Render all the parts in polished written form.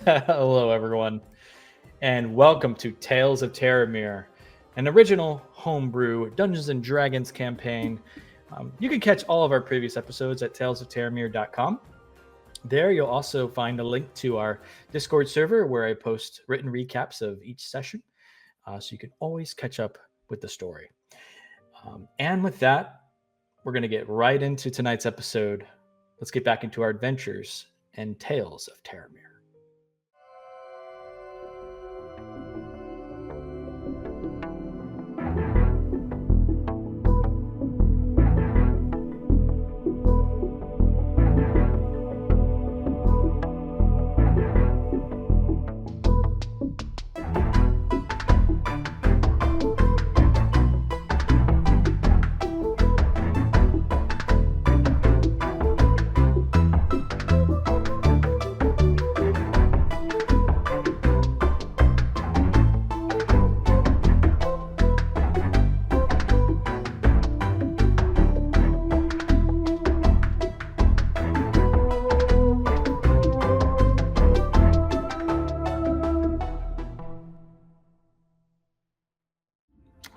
Hello, everyone, and welcome to Tales of Terramir, an original homebrew Dungeons and Dragons campaign. You can catch all of our previous episodes at talesofterramir.com. There, you'll also find a link to our Discord server where I post written recaps of each session, so you can always catch up with the story. And with that, we're going to get right into tonight's episode. Let's get back into our adventures and Tales of Terramir.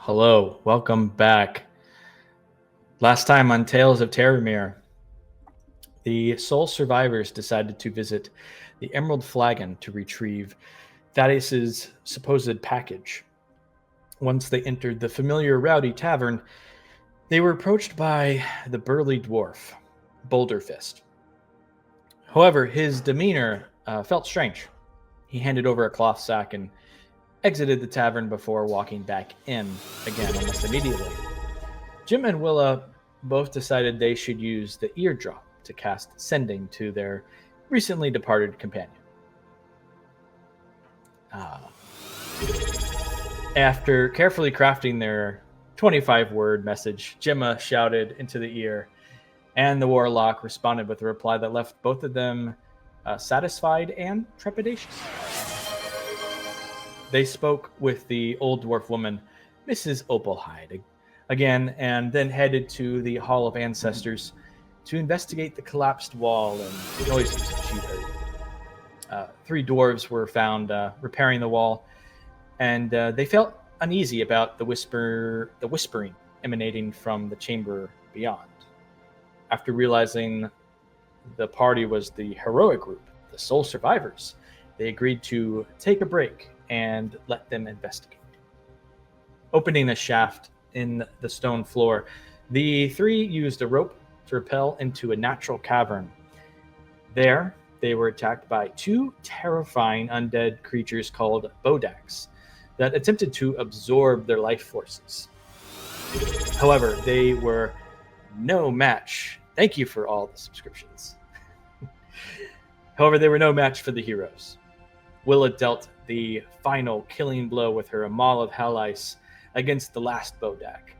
Hello, welcome back. Last time on Tales of Terramir, the sole survivors decided to visit the Emerald Flagon to retrieve Thaddeus's supposed package. Once they entered the familiar rowdy tavern, they were approached by the burly dwarf, Boulderfist. However, his demeanor felt strange. He handed over a cloth sack and exited the tavern before walking back in again almost immediately. Jim and Willa both decided they should use the eardrop to cast sending to their recently departed companion. After carefully crafting their 25-word message, Gemma shouted into the ear, and the warlock responded with a reply that left both of them satisfied and trepidatious. They spoke with the old dwarf woman, Mrs. Opalhide, again, and then headed to the Hall of Ancestors to investigate the collapsed wall and noises she heard. 3 dwarves were found repairing the wall, and they felt uneasy about the whispering emanating from the chamber beyond. After realizing the party was the heroic group, the sole survivors, they agreed to take a break and let them investigate. Opening a shaft in the stone floor, the 3 used a rope to rappel into a natural cavern. There, they were attacked by 2 terrifying undead creatures called Bodaks that attempted to absorb their life forces. However, they were no match. Thank you for all the subscriptions. However, they were no match for the heroes. Willa dealt the final killing blow with her Amal of Hell Ice against the last Bodak,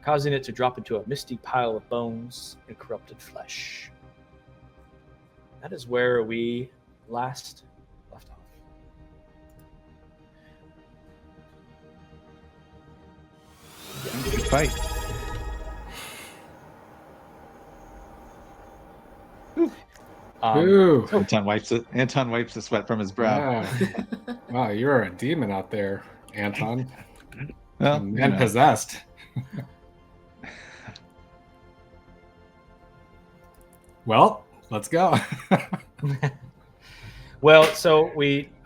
causing it to drop into a misty pile of bones and corrupted flesh. That is where we last left off. Good fight. Anton wipes the sweat from his brow. Yeah. Wow, you're a demon out there, Anton. Well, And possessed. Well, let's go. Well, so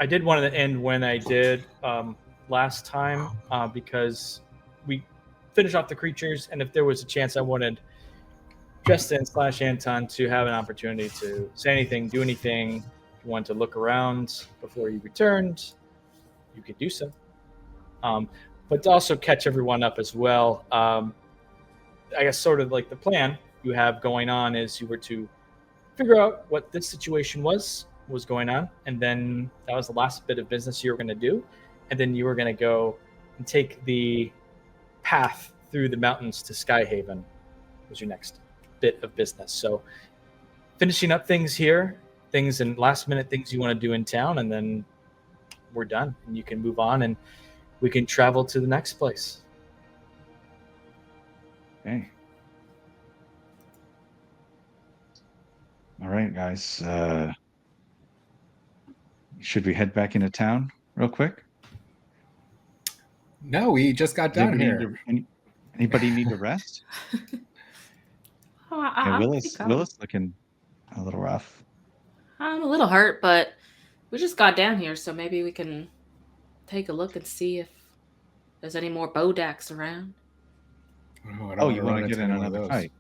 I did want to end when I did last time because we finished off the creatures, and if there was a chance, I wanted Justin / Anton to have an opportunity to say anything, do anything. If you wanted to look around before you returned, you could do so. But to also catch everyone up as well, I guess sort of like the plan you have going on is you were to figure out what this situation was going on, and then that was the last bit of business you were going to do, and then you were going to go and take the path through the mountains to Skyhaven was your next bit of business. So finishing up things here, things and last minute things you want to do in town, and then we're done and you can move on and we can travel to the next place. Okay. All right, guys. Should we head back into town real quick? No, we just got Does down anybody here. anybody need to rest? Oh, Yeah, I'm pretty covered. Willis looking a little rough. I'm a little hurt, but we just got down here, so maybe we can take a look and see if there's any more Bodaks around. Oh, you want to get in another fight?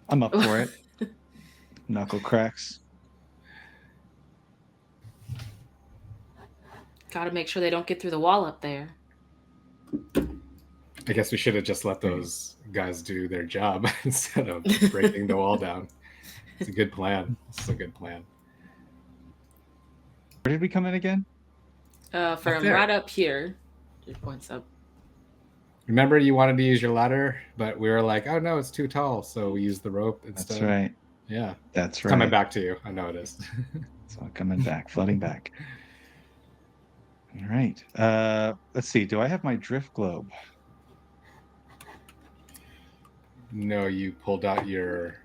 I'm up for it. Knuckle cracks. Gotta make sure they don't get through the wall up there. I guess we should have just let those guys do their job instead of breaking the wall down. It's a good plan. It's a good plan. Where did we come in again? From right up here. It points up. Remember, you wanted to use your ladder, but we were like, "Oh no, it's too tall," so we used the rope instead. That's right. Yeah, that's right. Coming back to you. I know it is. It's all coming back, flooding back. All right. Let's see. Do I have my drift globe? No, you pulled out your...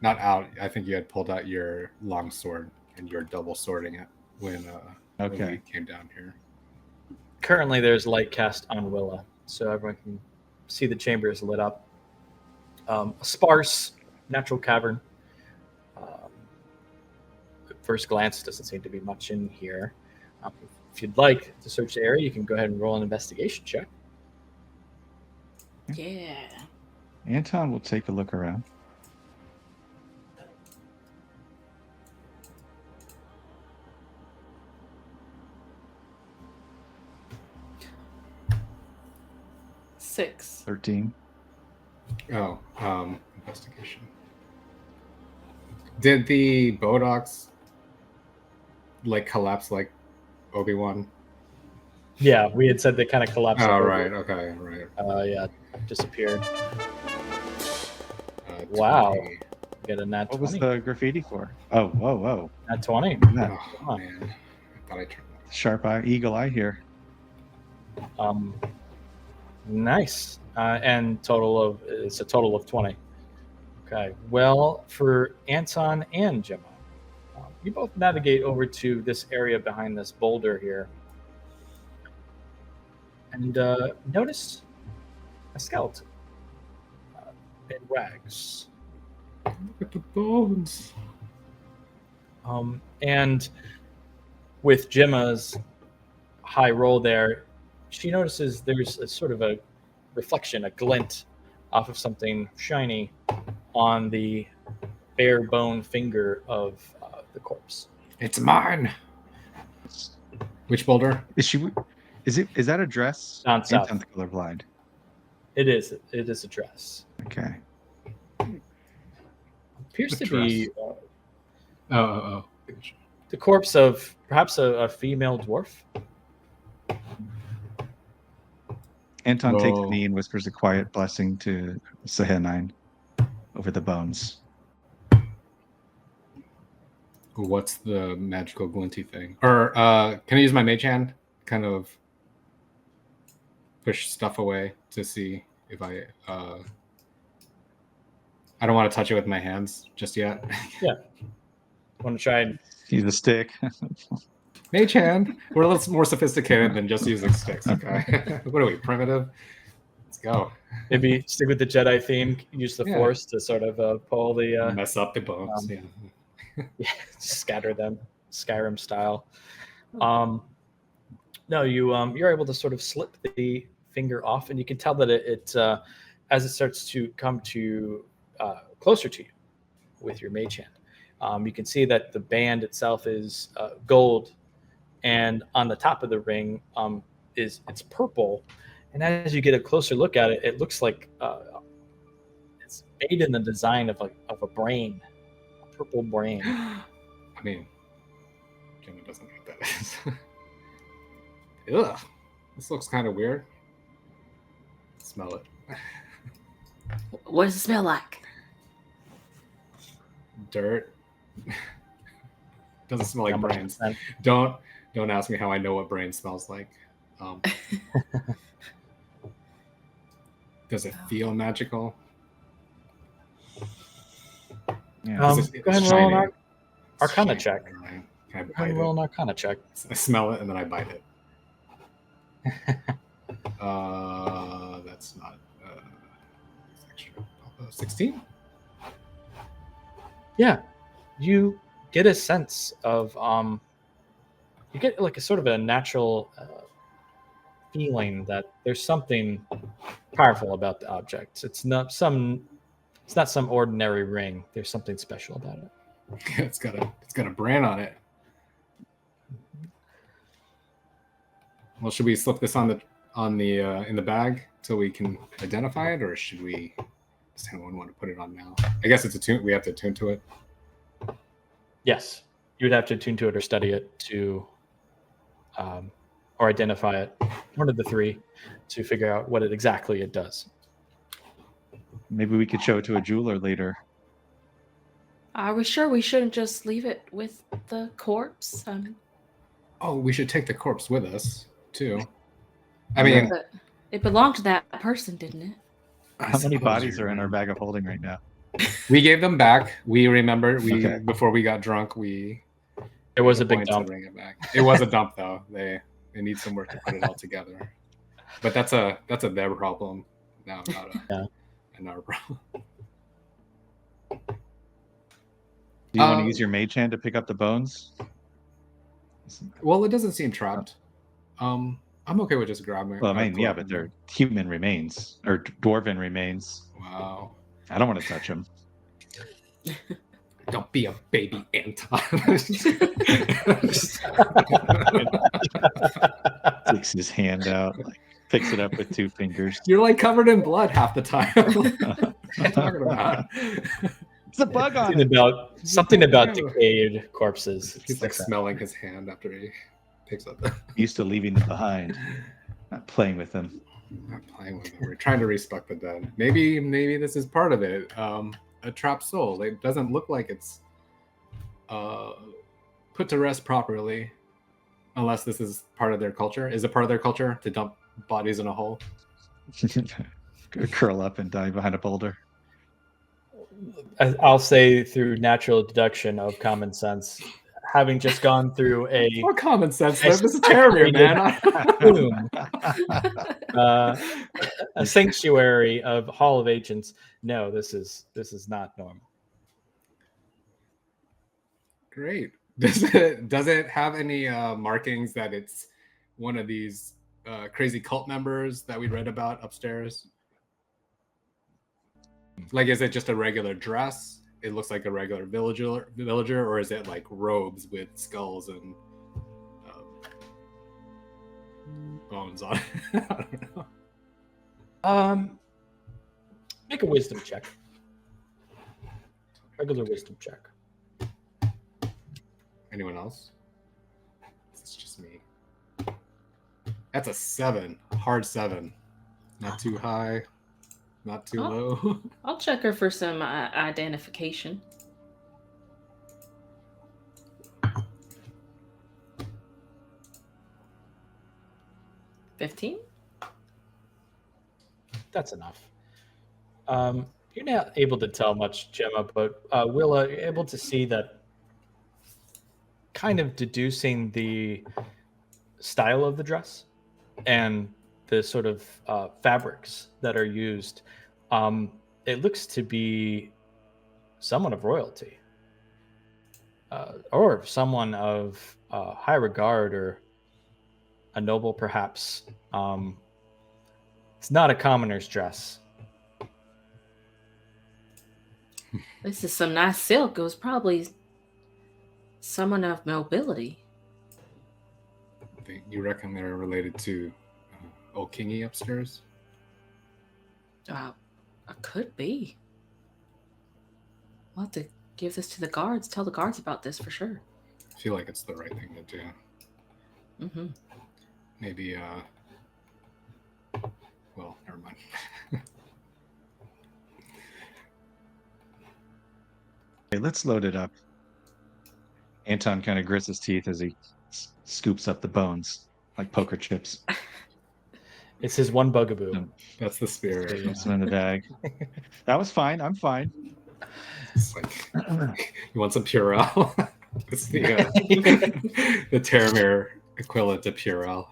Not out. I think you had pulled out your long sword, and you were double swording it when we came down here. Currently, there's light cast on Willa, so everyone can see the chamber is lit up. A sparse, natural cavern. At first glance, doesn't seem to be much in here. If you'd like to search the area, you can go ahead and roll an investigation check. Yeah. Anton will take a look around. Six. 13. Oh, investigation. Did the Bodox collapse like Obi-Wan? Yeah, we had said they kind of collapsed. Oh, right. Okay, right. Yeah, disappeared. Wow. Get a nat 20. What was the graffiti for? Oh, whoa. Nat 20. Yeah. Oh, man. I thought I turned that. Sharp eye, eagle eye here. Nice. And it's a total of 20. Okay. Well, for Anton and Gemma, you both navigate over to this area behind this boulder here. And notice a skeleton in rags. Look at the bones. And with Gemma's high roll there, she notices there's a sort of a reflection, a glint off of something shiny on the bare bone finger of the corpse. It's mine. Which boulder? Is that a dress? Down south. Anton's colorblind. It is a dress. Okay. Appears to be the corpse of perhaps a female dwarf. Anton takes a knee and whispers a quiet blessing to Hannah Nye over the bones. What's the magical glinty thing? Or can I use my mage hand? Kind of push stuff away to see if I don't want to touch it with my hands just yet. Yeah. Want to try and use a stick? Mage hand. We're a little more sophisticated than just using sticks. Okay. What are we, primitive? Let's go. Maybe stick with the Jedi theme. Use the Force to sort of pull the mess up the bones. Scatter them, Skyrim style. No, you're able to sort of slip the finger off, and you can tell that it as it starts to come to closer to you with your mage hand. You can see that the band itself is gold, and on the top of the ring it's purple. And as you get a closer look at it, it looks like it's made in the design of a brain, a purple brain. I mean, Gemma doesn't know what that is. Ugh, this looks kind of weird. Smell it. What does it smell like? Dirt. Doesn't smell like brains. Don't ask me how I know what brain smells like. Does it feel magical? Yeah. Go ahead and roll an Arcana check. Can I Go ahead bite and roll it? an Arcana check. I smell it and then I bite it. That's not extra. 16. Yeah, you get a sense of you get like a sort of a natural feeling that there's something powerful about the object. It's not some ordinary ring. There's something special about it. It's got a brand on it. Well, should we slip this on the in the bag so we can identify it, or should we? Does anyone want to put it on now? I guess it's attune. We have to attune to it. Yes, you would have to attune to it or study it to, or identify it. One of the three, to figure out what exactly it does. Maybe we could show it to a jeweler later. Are we sure we shouldn't just leave it with the corpse? Oh, we should take the corpse with us too. I mean, but it belonged to that person, didn't it? How many bodies are in our bag of holding right now? We gave them back. We remember before we got drunk. It was a big dump. Bring it back. It was a dump though. They need some work to put it all together. But that's a their problem. Now, not our problem. Do you want to use your mage hand to pick up the bones? Well, it doesn't seem trapped. I'm okay with just grabbing it. Well, I mean, yeah, but they're human remains or dwarven remains. Wow. I don't want to touch them. Don't be a baby, Anton. Takes his hand out, like, picks it up with 2 fingers. You're like covered in blood half the time. What I'm talking about. It's a bug on it. Something about decayed corpses. He's like smelling his hand after he picks up. Used to leaving them behind, not playing with them. Not playing with them. We're trying to respect the dead. Maybe this is part of it. A trapped soul. It doesn't look like it's put to rest properly, unless this is part of their culture. Is it part of their culture to dump bodies in a hole? Curl up and die behind a boulder. I'll say through natural deduction of common sense, having just gone through what common sense? This is Terramir, man. A sanctuary of Hall of Ancients. No, this is not normal. Great. Does it have any markings that it's one of these crazy cult members that we read about upstairs? Like, is it just a regular dress? It looks like a regular villager, or is it like robes with skulls and bones on it? I don't know. Make a wisdom check. Regular wisdom check. Anyone else? It's just me. That's a 7. Hard 7. Not too high. Not too low. I'll check her for some identification. $15? That's enough. You're not able to tell much, Gemma, but Willa, you're able to see that, kind of deducing the style of the dress and the sort of fabrics that are used. It looks to be someone of royalty, or someone of high regard, or a noble, perhaps. It's not a commoner's dress. This is some nice silk. It was probably someone of nobility. You reckon they're related to old Kingy upstairs? Could be. We'll have to give this to the guards. Tell the guards about this for sure. I feel like it's the right thing to do. Mm-hmm. Maybe, well, never mind. Okay, let's load it up. Anton kind of grits his teeth as he scoops up the bones like poker chips. It's his one bugaboo. That's the spirit. Puts them in the bag. That was fine. I'm fine. It's like, you want some Purell? It's the the Terramir equivalent to Purell.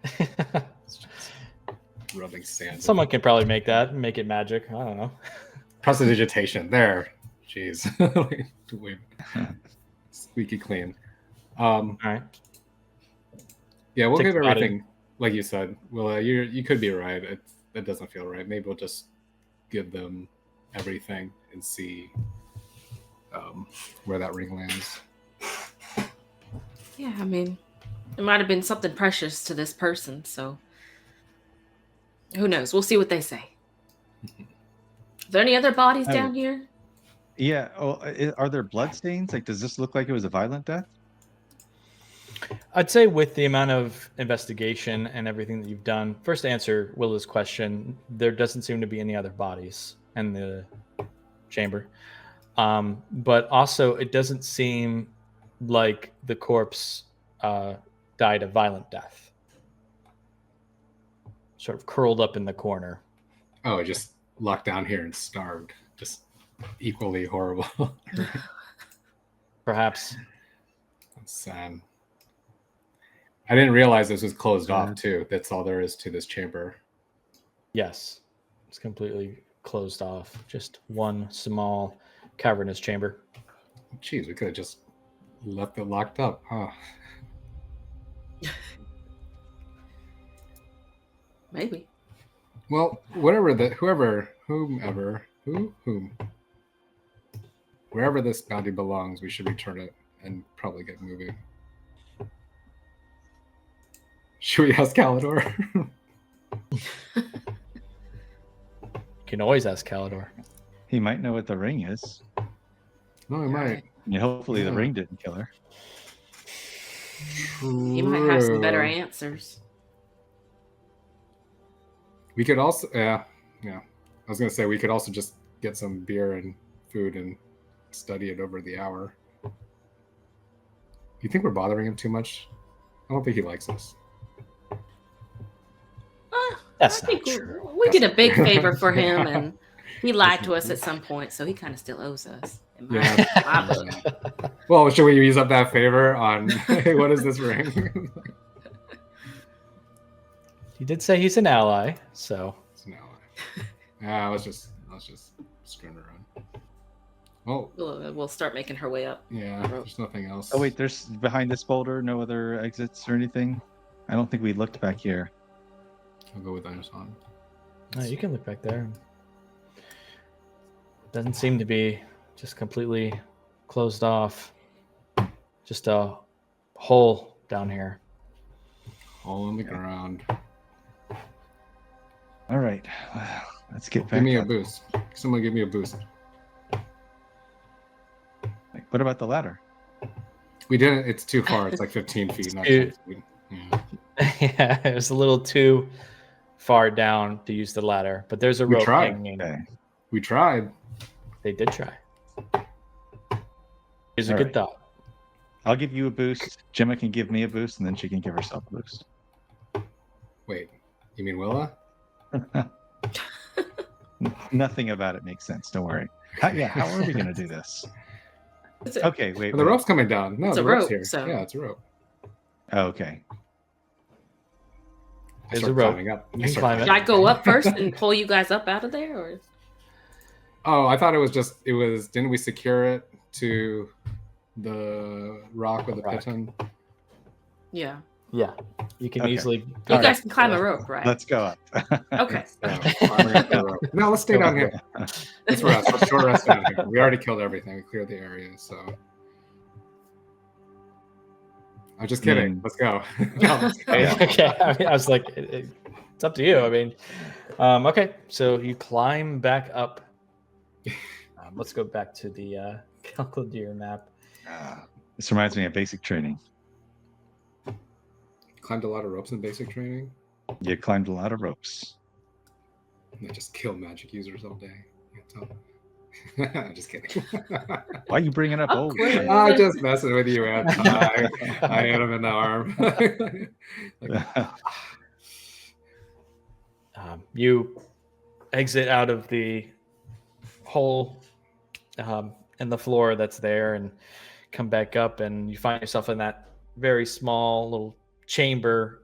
It's just rubbing sand. Someone can probably make that, make it magic. I don't know. Prestidigitation. There. Jeez. Wait. Squeaky clean. All right. Yeah, we'll Take give the body. everything, like you said. Well, you could be right. That doesn't feel right. Maybe we'll just give them everything and see where that ring lands. Yeah, I mean, it might have been something precious to this person, so who knows? We'll see what they say. Are there any other bodies Oh. down here? Yeah. Oh, are there blood stains? Like, does this look like it was a violent death? I'd say with the amount of investigation and everything that you've done, first to answer Willa's question, there doesn't seem to be any other bodies in the chamber. But also, it doesn't seem like the corpse died a violent death. Sort of curled up in the corner. Oh, just locked down here and starved. Just equally horrible. Perhaps. That's sad. I didn't realize this was closed off too. That's all there is to this chamber. Yes. It's completely closed off. Just one small cavernous chamber. Jeez, we could have just left it locked up, huh? Maybe. Well, whoever wherever this bounty belongs, we should return it and probably get moving. Should we ask Calidor? You can always ask Calidor. He might know what the ring is. No, he might. Yeah, hopefully the Yeah. ring didn't kill her. He might have some better answers. We could also, yeah. I was gonna say we could also just get some beer and food and study it over the hour. Do you think we're bothering him too much? I don't think he likes us. That's I not think true. we did a big favor for him, and he lied to us at some point, so he kind of still owes us. in my- my book. Well, should we use up that favor on hey, what is this ring? He did say he's an ally, so No. Yeah, let's just screwing around. Well, We'll start making her way up. yeah, there's nothing else. Oh wait, there's behind this boulder no other exits or anything. I don't think we looked back here. I'll go with Anderson. no, you can look back there. Doesn't seem to be just completely closed off. Just a hole down here. All on the ground. All right, let's get back. Give me a up. boost. Someone give me a boost. What about the ladder? We didn't. It's too far. It's like 15 feet. Not too- 10 feet. Yeah. Yeah, it was a little too far down to use the ladder, but there's a We rope tried. hanging. Okay. We tried. They did try. Here's a All good right. thought. I'll give you a boost. Gemma can give me a boost, and then she can give herself a boost. Wait, you mean Willa? Nothing about it makes sense. Don't worry. How are we going to do this? Okay, wait. The rope's coming down. No, It's the a rope's rope, here. so- Yeah, it's a rope. Oh, okay. I There's start a rope. climbing up. You can climb Should I go up first and pull you guys up out of there, or? Oh, I thought it was. Didn't we secure it to the rock with the Rock. piton? Yeah, Yeah, you can Okay. easily. you All guys can climb a rope, right? Let's go up. Okay. Climbing up the rope. No, let's stay down here. Let's rest. Let's short rest down here. We already killed everything. We cleared the area, so. I'm just kidding. Let's go. No, let's go. Yeah. Okay, I mean, I was like, it's up to you. I mean, okay, so you climb back up. Let's go back to the Khel Kuldir map. This reminds me of basic training. Climbed a lot of ropes in basic training. You climbed a lot of ropes. And I just kill magic users all day. Just kidding. Why are you bringing up old? Awkward. shit? I'm just messing with you, man. I hit him in the arm. You exit out of the hole in the floor that's there and come back up, and you find yourself in that very small little chamber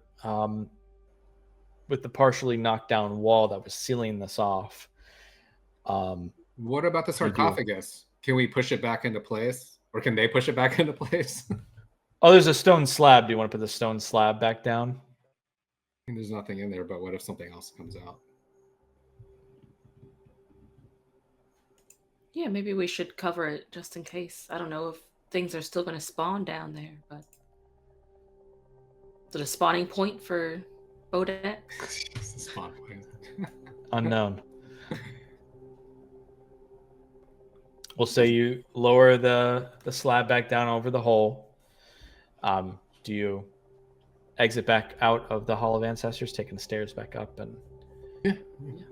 with the partially knocked down wall that was sealing this off. What about the sarcophagus? Can we push it back into place? Or can they push it back into place? Oh, there's a stone slab. Do you want to put the stone slab back down? There's nothing in there, but what if something else comes out? Yeah, maybe we should cover it just in case. I don't know if things are still going to spawn down there, but is it a spawning point for Bodette? Spawn point. Unknown. We'll say you lower the slab back down over the hole. Do you exit back out of the Hall of Ancestors, taking the stairs back up? And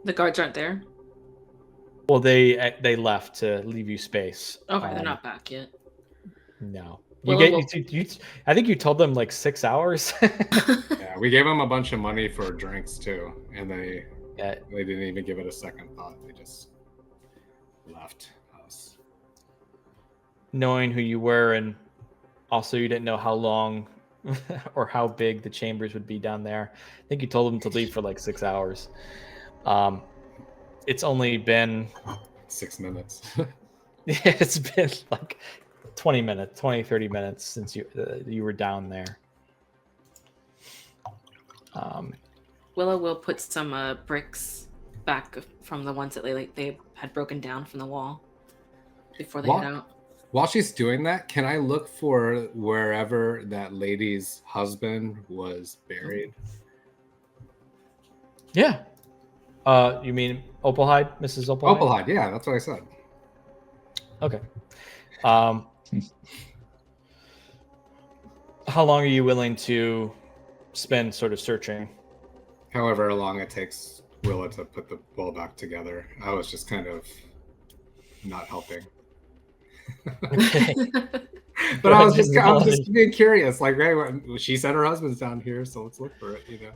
The guards aren't there? well, they left to leave you space. Okay, they're not back yet. No. Well, I think you told them like 6 hours. Yeah, we gave them a bunch of money for drinks too, and they didn't even give it a second thought. They just left us. Knowing who you were, and also you didn't know how long or how big the chambers would be down there. I think you told them to leave for like 6 hours. It's only been 6 minutes. it's been like 20 minutes, 30 minutes since you were down there. Willow will put some bricks back from the ones that they had broken down from the wall before they head out. While she's doing that, can I look for wherever that lady's husband was buried? Yeah. You mean Opalhide, Mrs. Opalhide? Opalhide, yeah, that's what I said. Okay. How long are you willing to spend sort of searching? However long it takes Willa to put the ball back together. I was just kind of not helping. Okay. But I was just being curious. Like, right, she said her husband's down here, so let's look for it. You know.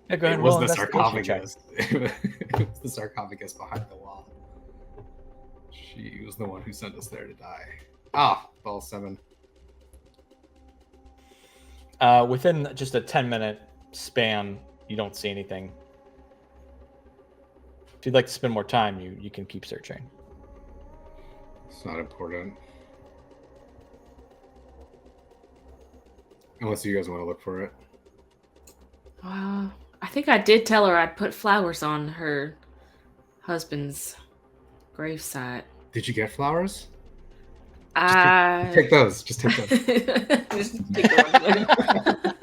Yeah, go ahead. It was the sarcophagus. It was the sarcophagus behind the wall. She was the one who sent us there to die. Ball 7. Within just a 10-minute span, you don't see anything. If you'd like to spend more time, you can keep searching. It's not important. Unless you guys want to look for it. I think I did tell her I'd put flowers on her husband's gravesite. Did you get flowers? Take those. Just take those. Just take the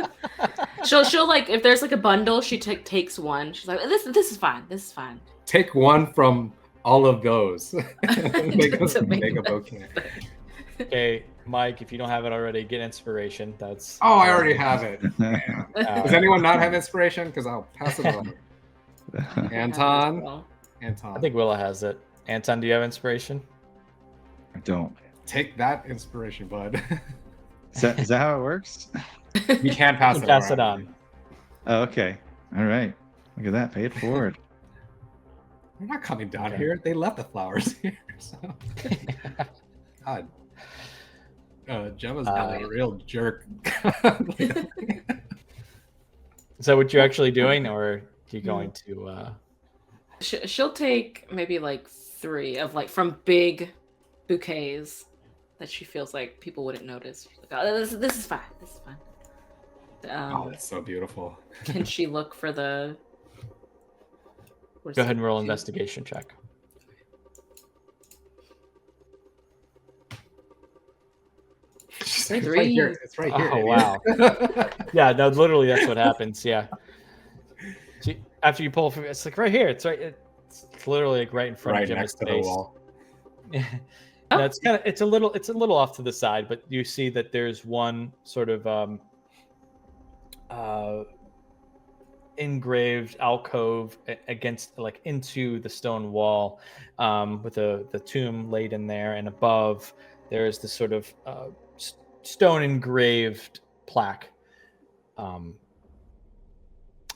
one. She'll like, if there's like a bundle, she takes one. She's like, this is fine. This is fine. Take one from all of those. make a bouquet. Okay, Mike, if you don't have it already, get inspiration. That's. Oh, I already have it. Does anyone not have inspiration? Because I'll pass it on. Anton. I think Willa has it. Anton, do you have inspiration? I don't. Take that inspiration, bud. Is that how it works? You can't pass it. Pass it on. Oh, okay. All right. Look at that. Pay it forward. They're not coming down here. They left the flowers here. So. God. Gemma's got a real jerk. Is that what you're actually doing, or are you going to? She'll take maybe like 3 of like from big bouquets that she feels like people wouldn't notice. She's like, oh, this is fine. This is fine. That's so beautiful. Can she look for the? Go ahead and roll investigation check. It's right here. It's right here. Oh, wow. Yeah, no, literally that's what happens. Yeah. After you pull, it's like right here. It's right. It's literally like right in front of Gemma's next to the wall. No, it's a little off to the side, but you see that there's one sort of engraved alcove against, like, into the stone wall, with the tomb laid in there, and above there's this sort of stone engraved plaque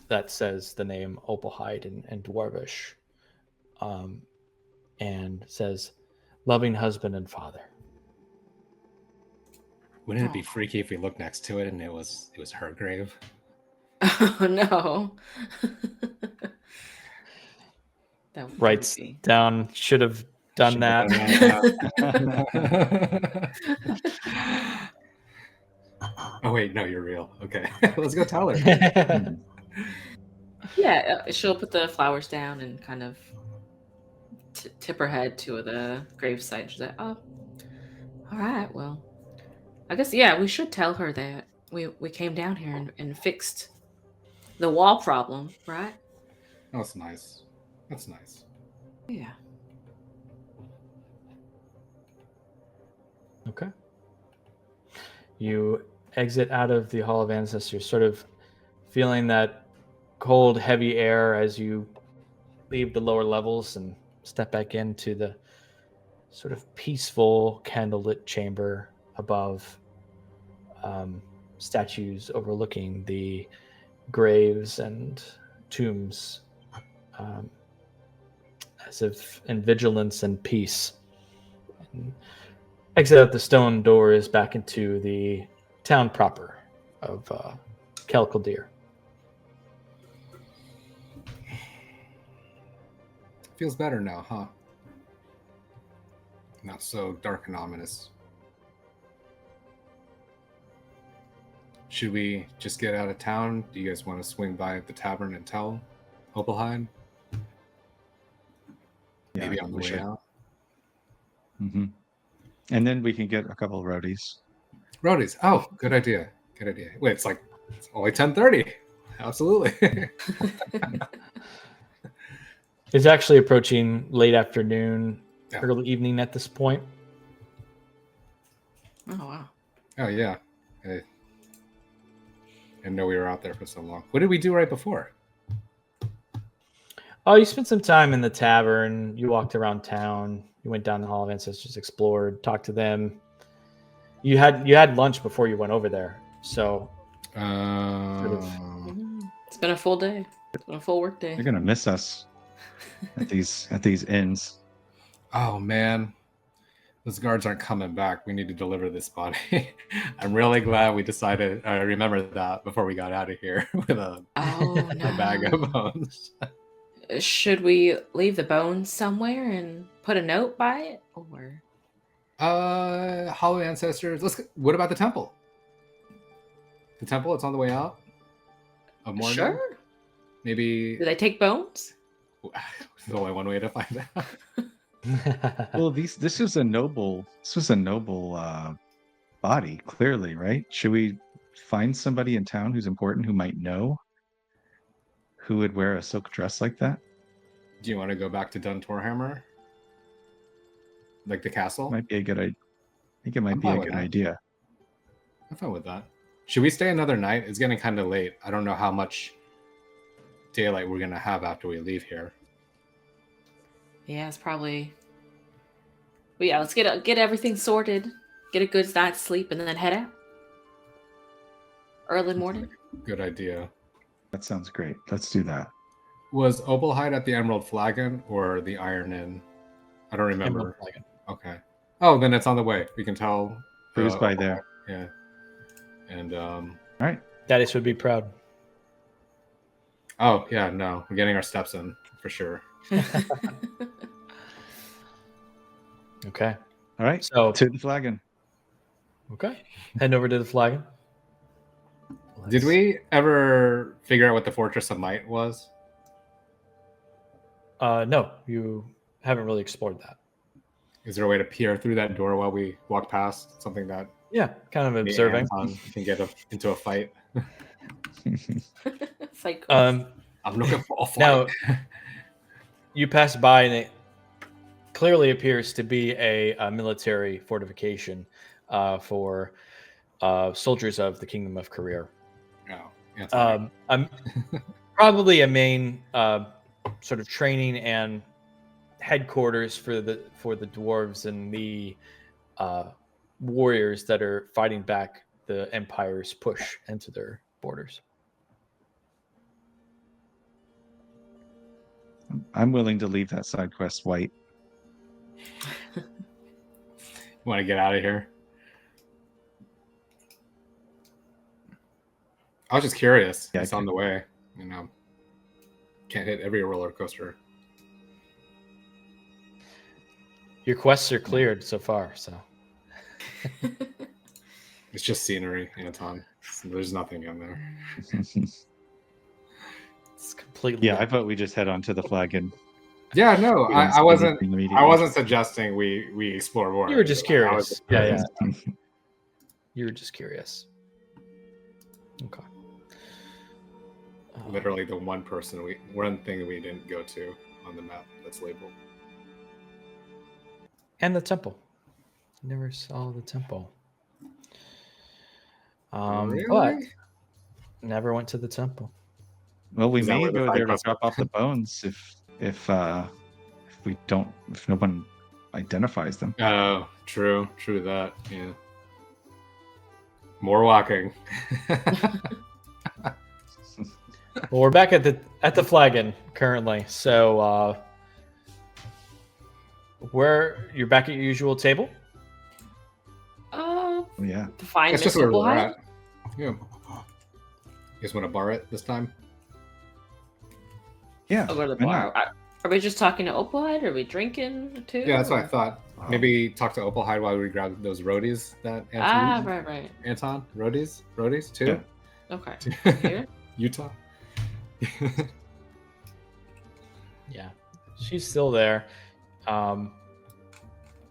that says the name Opalhide in Dwarvish, and says, "Loving husband and father." Wouldn't it be freaky if we looked next to it and it was her grave? Oh no. That would Writes be. down, should have done that. Oh wait, no, you're real. Okay, let's go tell her. Yeah, she'll put the flowers down and kind of tip her head to the gravesite. She's like, "Oh, all right. Well, I guess we should tell her that we came down here and fixed the wall problem, right?" That's nice. That's nice. Yeah. Okay. You exit out of the Hall of Ancestors, sort of feeling that cold, heavy air as you leave the lower levels and step back into the sort of peaceful, candlelit chamber above, statues overlooking the graves and tombs, as if in vigilance and peace. And exit out the stone doors back into the town proper of Khel Kuldir. Feels better now, huh? Not so dark and ominous. Should we just get out of town? Do you guys want to swing by the tavern and tell Opalhide? Yeah, Maybe on the we way should. out. Mm-hmm. And then we can get a couple of roadies. Roadies. Oh, good idea. Good idea. Wait, it's only 10:30. Absolutely. It's actually approaching late afternoon, Yeah. early evening at this point. Oh wow. Oh yeah. I didn't know we were out there for so long. What did we do right before? Oh, you spent some time in the tavern. You walked around town. You went down the Hall of Ancestors, explored, talked to them. You had lunch before you went over there. So It's been a full day. It's been a full work day. You're gonna miss us at these inns. Oh man, those guards aren't coming back. We need to deliver this body. I'm really glad we decided. I remember that before we got out of here with a bag of bones. Should we leave the bones somewhere and put a note by it, or? Hollow ancestors. What about the temple? The temple. It's on the way out. Of Morgan? Sure. Maybe. Do they take bones? There's only one way to find out. Well, this was a noble body, clearly, right? Should we find somebody in town who's important who might know who would wear a silk dress like that? Do you want to go back to Duntorhammer? Like the castle? Might be a good idea. I think it might be a good idea. I'm fine with that. Should we stay another night? It's getting kind of late. I don't know how much daylight we're gonna have after we leave here. Yeah, it's probably. But yeah, let's get everything sorted, get a good night's sleep, and then head out. Early morning. Good idea. That sounds great. Let's do that. Was Opalhide at the Emerald Flagon or the Iron Inn? I don't remember. Okay. Oh, then it's on the way. We can tell. Cruise by there. Yeah. And All right. Daddies would be proud. Oh yeah, no, we're getting our steps in for sure. Okay. All right. So To the flagon. okay, heading over to the flagon. Did we ever figure out what the Fortress of Might was? No, you haven't really explored that. Is there a way to peer through that door while we walk past? Something that Yeah, kind of me and observing. Anton can get into a fight. It's like I'm looking for a fight. Now, you pass by and it clearly appears to be a military fortification for soldiers of the Kingdom of Career. No, yeah, Probably a main sort of training and headquarters for the dwarves and the warriors that are fighting back the Empire's push into their borders. I'm willing to leave that side quest white. want to get out of here. I was just curious. Yeah, It's on the way. You know, can't hit every roller coaster. Your quests are cleared so far, so It's just scenery, Anton. So there's nothing in there. it's completely. Yeah, I vote we just head on to the flagon. Yeah, no, We don't I see wasn't. anything immediately. I wasn't suggesting we explore more. You were just I was curious. Yeah. You were just curious. Okay. Literally the one thing we didn't go to on the map that's labeled. And the temple. Never saw the temple. Really? But never went to the temple. Well, we Is that may where the go there to fight drop off the bones if no one identifies them. Oh, true that. Yeah. More walking. Well, we're back at the flagon currently. So where you're back at your usual table? Oh, yeah. To find That's Miss just where we're Opalhide? at. Yeah. You guys want to bar it this time? Yeah. I'll go to the why bar. not? Are we just talking to Opalhide? Are we drinking too? Yeah, that's what I thought. Wow. Maybe talk to Opalhide while we grab those roadies that Anton. Right. Anton, roadies too. Yeah. Okay. Here? Utah. Yeah, she's still there.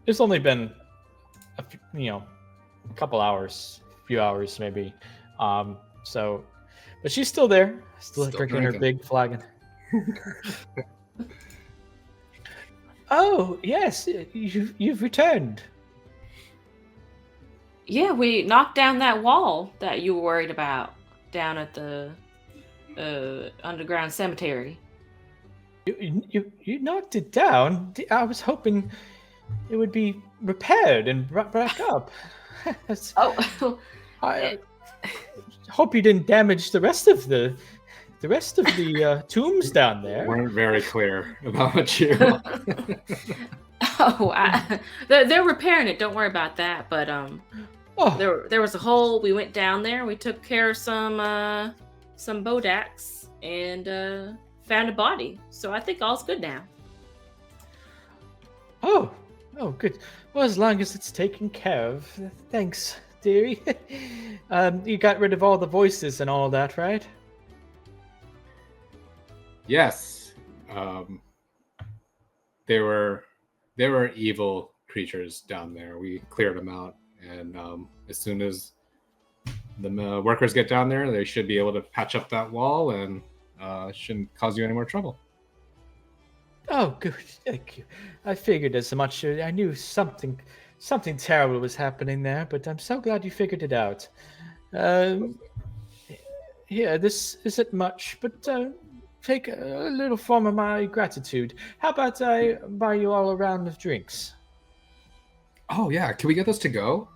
It's only been a couple hours, few hours maybe. So, but she's still there, still drinking her big flagon. Oh yes, you've returned. Yeah, we knocked down that wall that you were worried about down at the underground cemetery. You knocked it down. I was hoping it would be repaired and brought back up. Oh, I hope you didn't damage the rest of the tombs down there. Weren't very clear about what you. They're repairing it. Don't worry about that. But Oh, there was a hole. We went down there. We took care of some bodaks and found a body. So I think all's good now. oh, good. Well, as long as it's taken care of. Thanks, dearie. You got rid of all the voices and all that, right? Yes. There were evil creatures down there. We cleared them out, and as soon as the workers get down there, they should be able to patch up that wall and shouldn't cause you any more trouble. Oh, good. Thank you. I figured as much. I knew something terrible was happening there, but I'm so glad you figured it out. Yeah, this isn't much, but take a little form of my gratitude. How about I buy you all a round of drinks? Oh yeah, can we get those to go?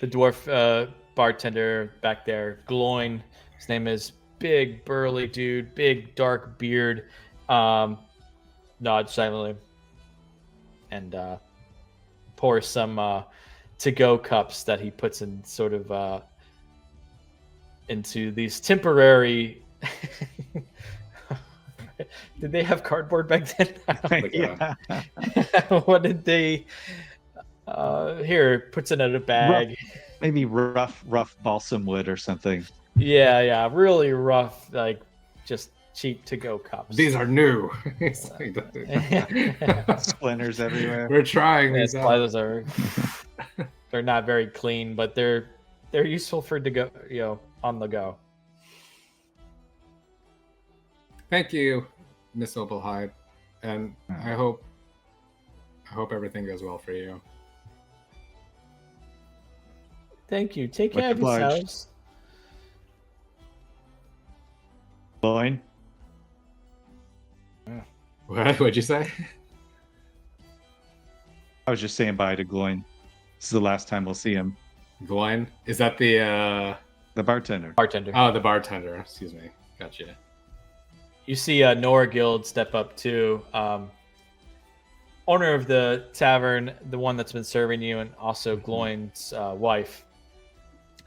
The dwarf bartender back there, glowing. His name is Big Burly Dude, big dark beard. Nods silently and pours some to-go cups that he puts in sort of into these temporary. Did they have cardboard back then? Yeah. What did they? Here, puts it in a bag. Maybe rough balsam wood or something. Yeah, really rough, like just cheap to-go cups. These are new. Splinters everywhere. We're trying these out. Those are. They're not very clean, but they're useful for to go, on the go. Thank you, Miss Opalhide, and I hope everything goes well for you. Thank you. Take Much care of obliged. yourselves. Loin. What'd you say? I was just saying bye to Gloin. This is the last time we'll see him. Gloin? Is that the bartender? Bartender. Oh, the bartender. Excuse me. Gotcha. You see Nora Guild step up too. Owner of the tavern, the one that's been serving you, and also Gloin's wife.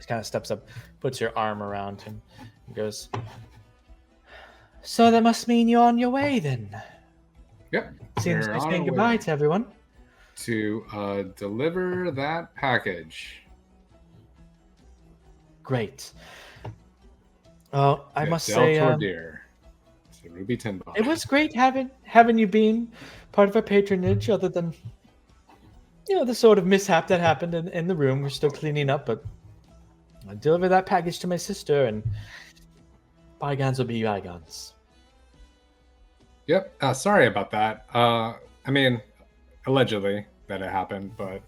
He kind of steps up, puts your arm around him, and goes, "So that must mean you're on your way then." Yep. Seems we're to be on saying our goodbye way to everyone. to deliver that package. Great. Well, I must Del say, Tordir. To Ruby Tinbot. it was great having you being part of our patronage. Other than the sort of mishap that happened in the room, we're still cleaning up. But I delivered that package to my sister, and bygones will be bygones. Yep. Sorry about that. I mean, allegedly that it happened, but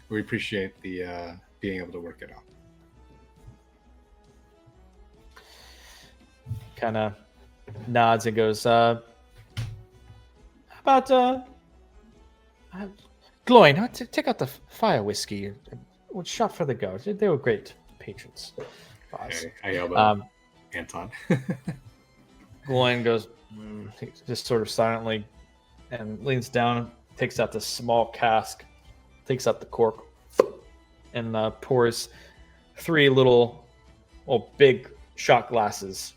we appreciate the being able to work it out. Kind of nods and goes, "How about Gloin? Take out the fire whiskey. One shot for the guards. They were great patrons." Okay, I elbow Anton. Gloin goes, just sort of silently, and leans down, takes out the small cask, takes out the cork, and pours 3 little, big shot glasses.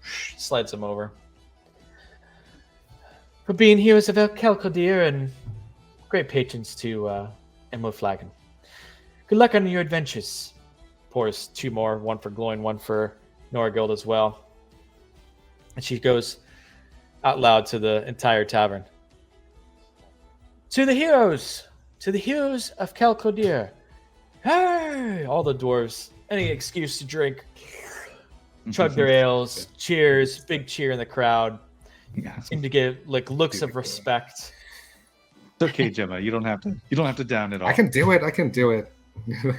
Slides them over. "For being heroes of Khel Kuldir and great patrons to Emerald Flagon. Good luck on your adventures." Pours 2 more, one for Gloin, one for Norgold as well. And she goes out loud to the entire tavern. To the heroes of Khel Kuldir. Hey! All the dwarves, any excuse to drink, chug their ales, cheers, big cheer in the crowd. Yeah. Seem to get looks of respect. It's okay, Gemma. You don't have to down it all. I can do it.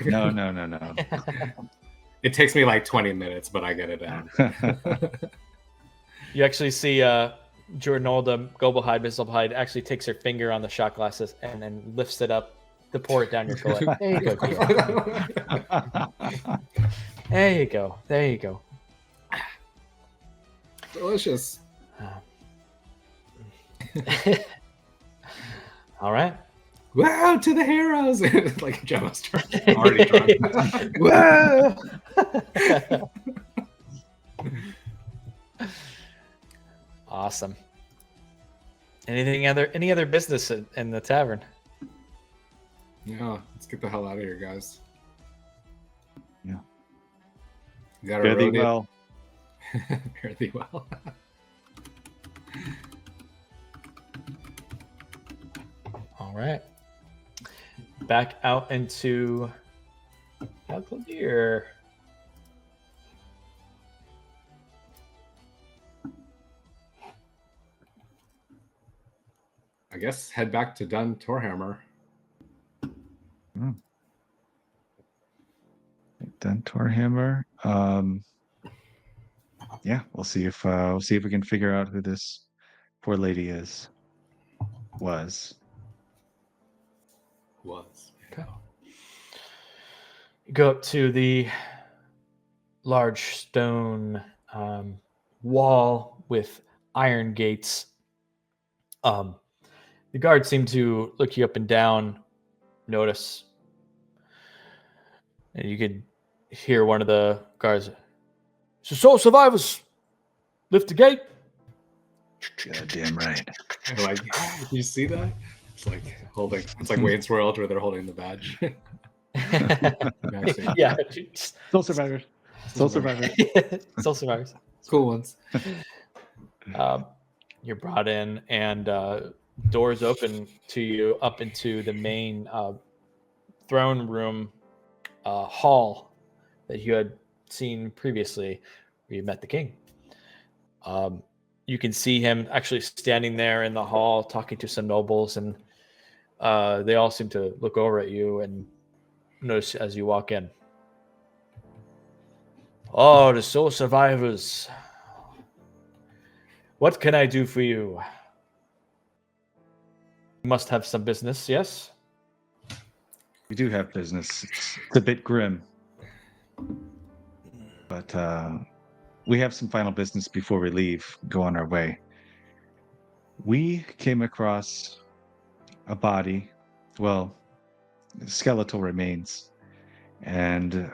No. It takes me like 20 minutes, but I get it down. You actually see Jornolda Gobelhide, Miss Gobelhide, actually takes her finger on the shot glasses and then lifts it up to pour it down your gullet. There you go, dear. There you go. Delicious. All right. Wow, to the heroes! Like Gemma's already drunk. Whoa! Awesome. Any other business in the tavern? Yeah, let's get the hell out of here, guys. Yeah. You got Fare thee well. Fare thee well. All right. Back out into Khel Kuldir. I guess head back to Dun Torhammer. Dun Torhammer. Yeah, we'll see if we can figure out who this poor lady was. Okay. You go up to the large stone wall with iron gates. The guards seem to look you up and down, notice. And you could hear one of the guards, "So survivors, lift the gate." God damn right. Like, did you see that? It's like holding. It's like Wayne's World where they're holding the badge. Yeah. Still survivors. Still survivors. Still survivors. Cool ones. You're brought in, and doors open to you up into the main throne room hall that you had seen previously where you met the king. You can see him actually standing there in the hall talking to some nobles, and they all seem to look over at you and notice as you walk in. "Oh, the soul survivors. What can I do for you? You must have some business, yes?" We do have business. It's a bit grim. But we have some final business before we leave, go on our way. We came across a body, skeletal remains, And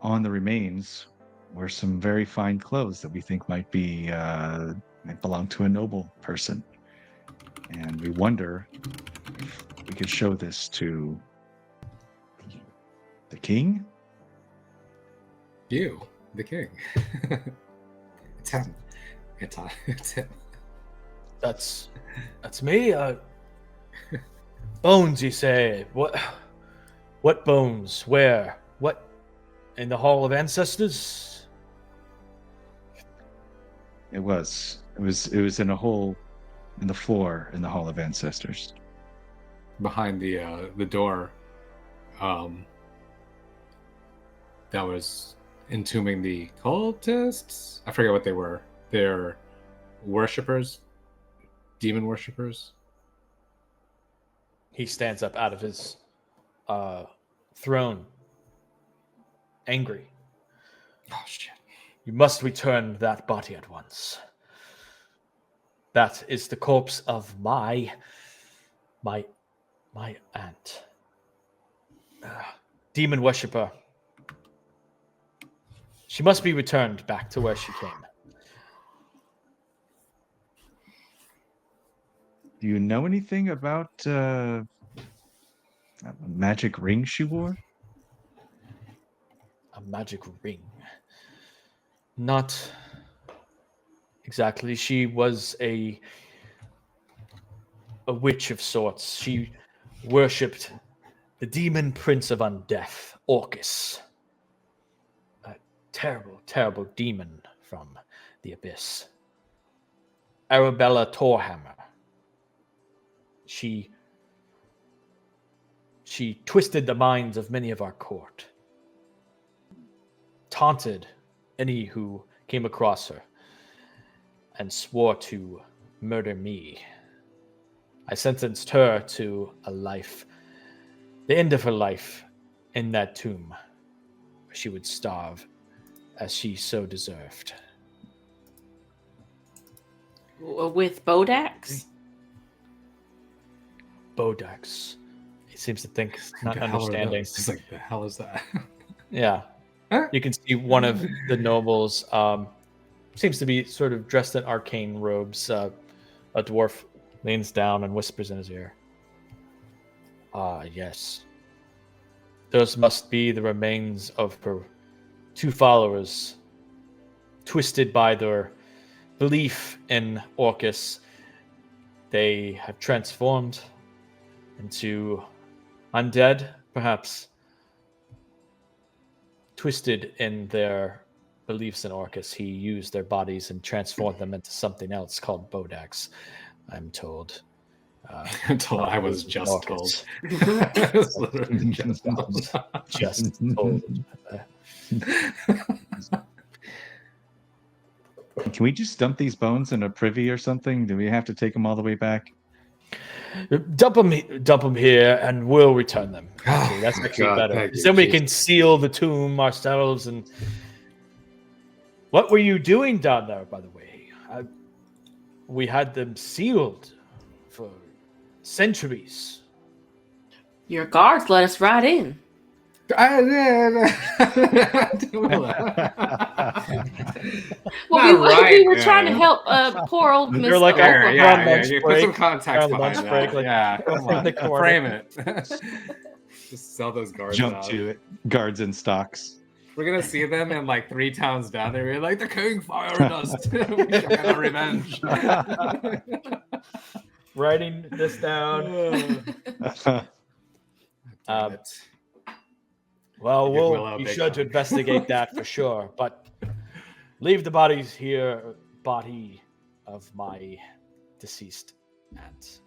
on the remains were some very fine clothes that we think might belong to a noble person. And we wonder if we could show this to the king. You, the king. It's him. It's him. That's me. Bones, you say? What bones? Where? What? In the Hall of Ancestors? It was in a hole in the floor in the Hall of Ancestors. Behind the door, that was entombing the cultists. I forget what they were. They're worshippers, demon worshippers. He stands up out of his throne, angry. Oh shit! You must return that body at once. That is the corpse of my aunt, demon worshipper. She must be returned back to where she came. Do you know anything about that magic ring she wore? A magic ring. Not exactly. She was a witch of sorts. She worshipped the demon prince of undeath, Orcus. A terrible, terrible demon from the abyss. Arabella Torhammer. She twisted the minds of many of our court. Taunted any who came across her and swore to murder me. I sentenced her to a life, the end of her life, in that tomb, where she would starve as she so deserved. With Bodax? Bodax. He seems to think, not The hell are understanding. those? It's like, the hell is that? Yeah. Huh? You can see one of the nobles seems to be sort of dressed in arcane robes. A dwarf leans down and whispers in his ear. Ah, yes. Those must be the remains of her two followers, twisted by their belief in Orcus. They have transformed into undead, perhaps twisted in their beliefs in Orcus. He used their bodies and transformed them into something else called Bodax, I'm told. Until I was just Orcus. told. I was literally just told. Just told. Can we just dump these bones in a privy or something? Do we have to take them all the way back? Dump them here, and we'll return them. Actually, that's actually God, better. thank Because you, then we Jesus. can seal the tomb ourselves. And what were you doing down there, by the way? We had them sealed for centuries. Your guards let us right in. Well, We were trying to help poor old Miss You're like, Oprah. we're on yeah, lunch you put break. some context We're on behind lunch that. break, like, Yeah, come in on, the corner. frame it. Just sell those guards Jump out. to it. Guards in stocks. We're gonna see them in like 3 towns down there. We're like, the king fired us. We should get our revenge. Writing this down. Damn it. Well, Give we'll Willow a be big sure to hug. investigate that for sure. But leave the bodies here, body of my deceased aunt.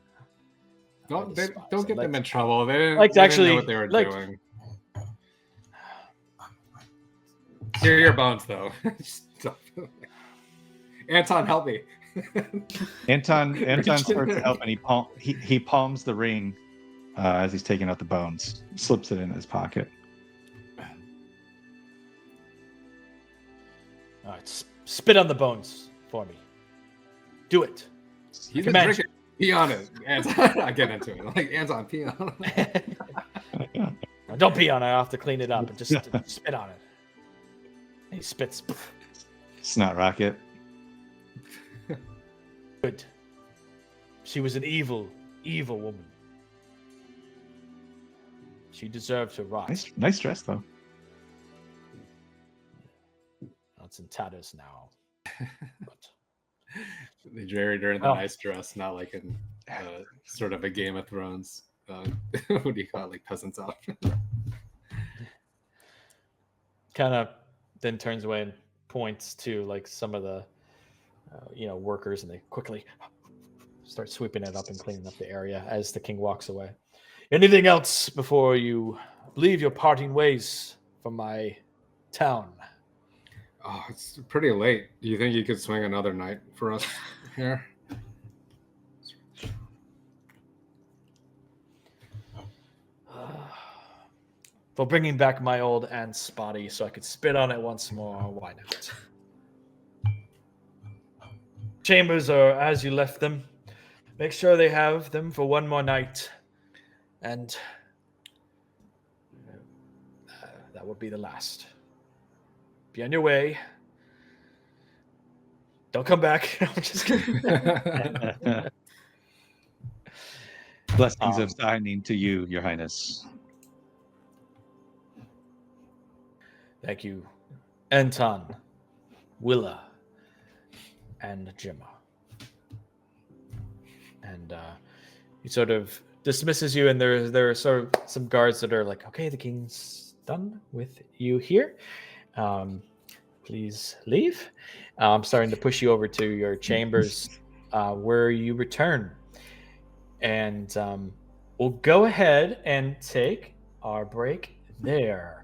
Don't despise don't get it. them in trouble. They didn't, Like, they didn't actually, know what they were like- doing. Here are your bones, though. Anton, help me. Anton starts to help, and he palms the ring as he's taking out the bones, slips it in his pocket. All right, spit on the bones for me. Do it. He's been Command. drinking. Pee on it. Anton, I get into it. Like, Anton, pee on it. Don't pee on it. I'll have to clean it up and just spit on it. And he spits. Snot rocket. Good. She was an evil, evil woman. She deserved to rot. Nice dress, though. It's in tatters now. But... They buried her in the nice dress, not like in sort of a Game of Thrones. What do you call it? Like peasants outfit. Kind of then turns away and points to like some of the workers, and they quickly start sweeping it up and cleaning up the area as the king walks away. Anything else before you leave your parting ways from my town? Oh, it's pretty late. Do you think you could swing another night for us here? For bringing back my old aunt's body so I could spit on it once more, why not? Chambers are as you left them. Make sure they have them for one more night. And that would be the last. Be on your way. Don't come back. I'm just kidding. Blessings of signing to you, Your Highness. Thank you, Anton, Willa, and Gemma. And he sort of dismisses you, and there are sort of some guards that are like, okay, the king's done with you here. Please leave. I'm starting to push you over to your chambers where you return. And we'll go ahead and take our break there.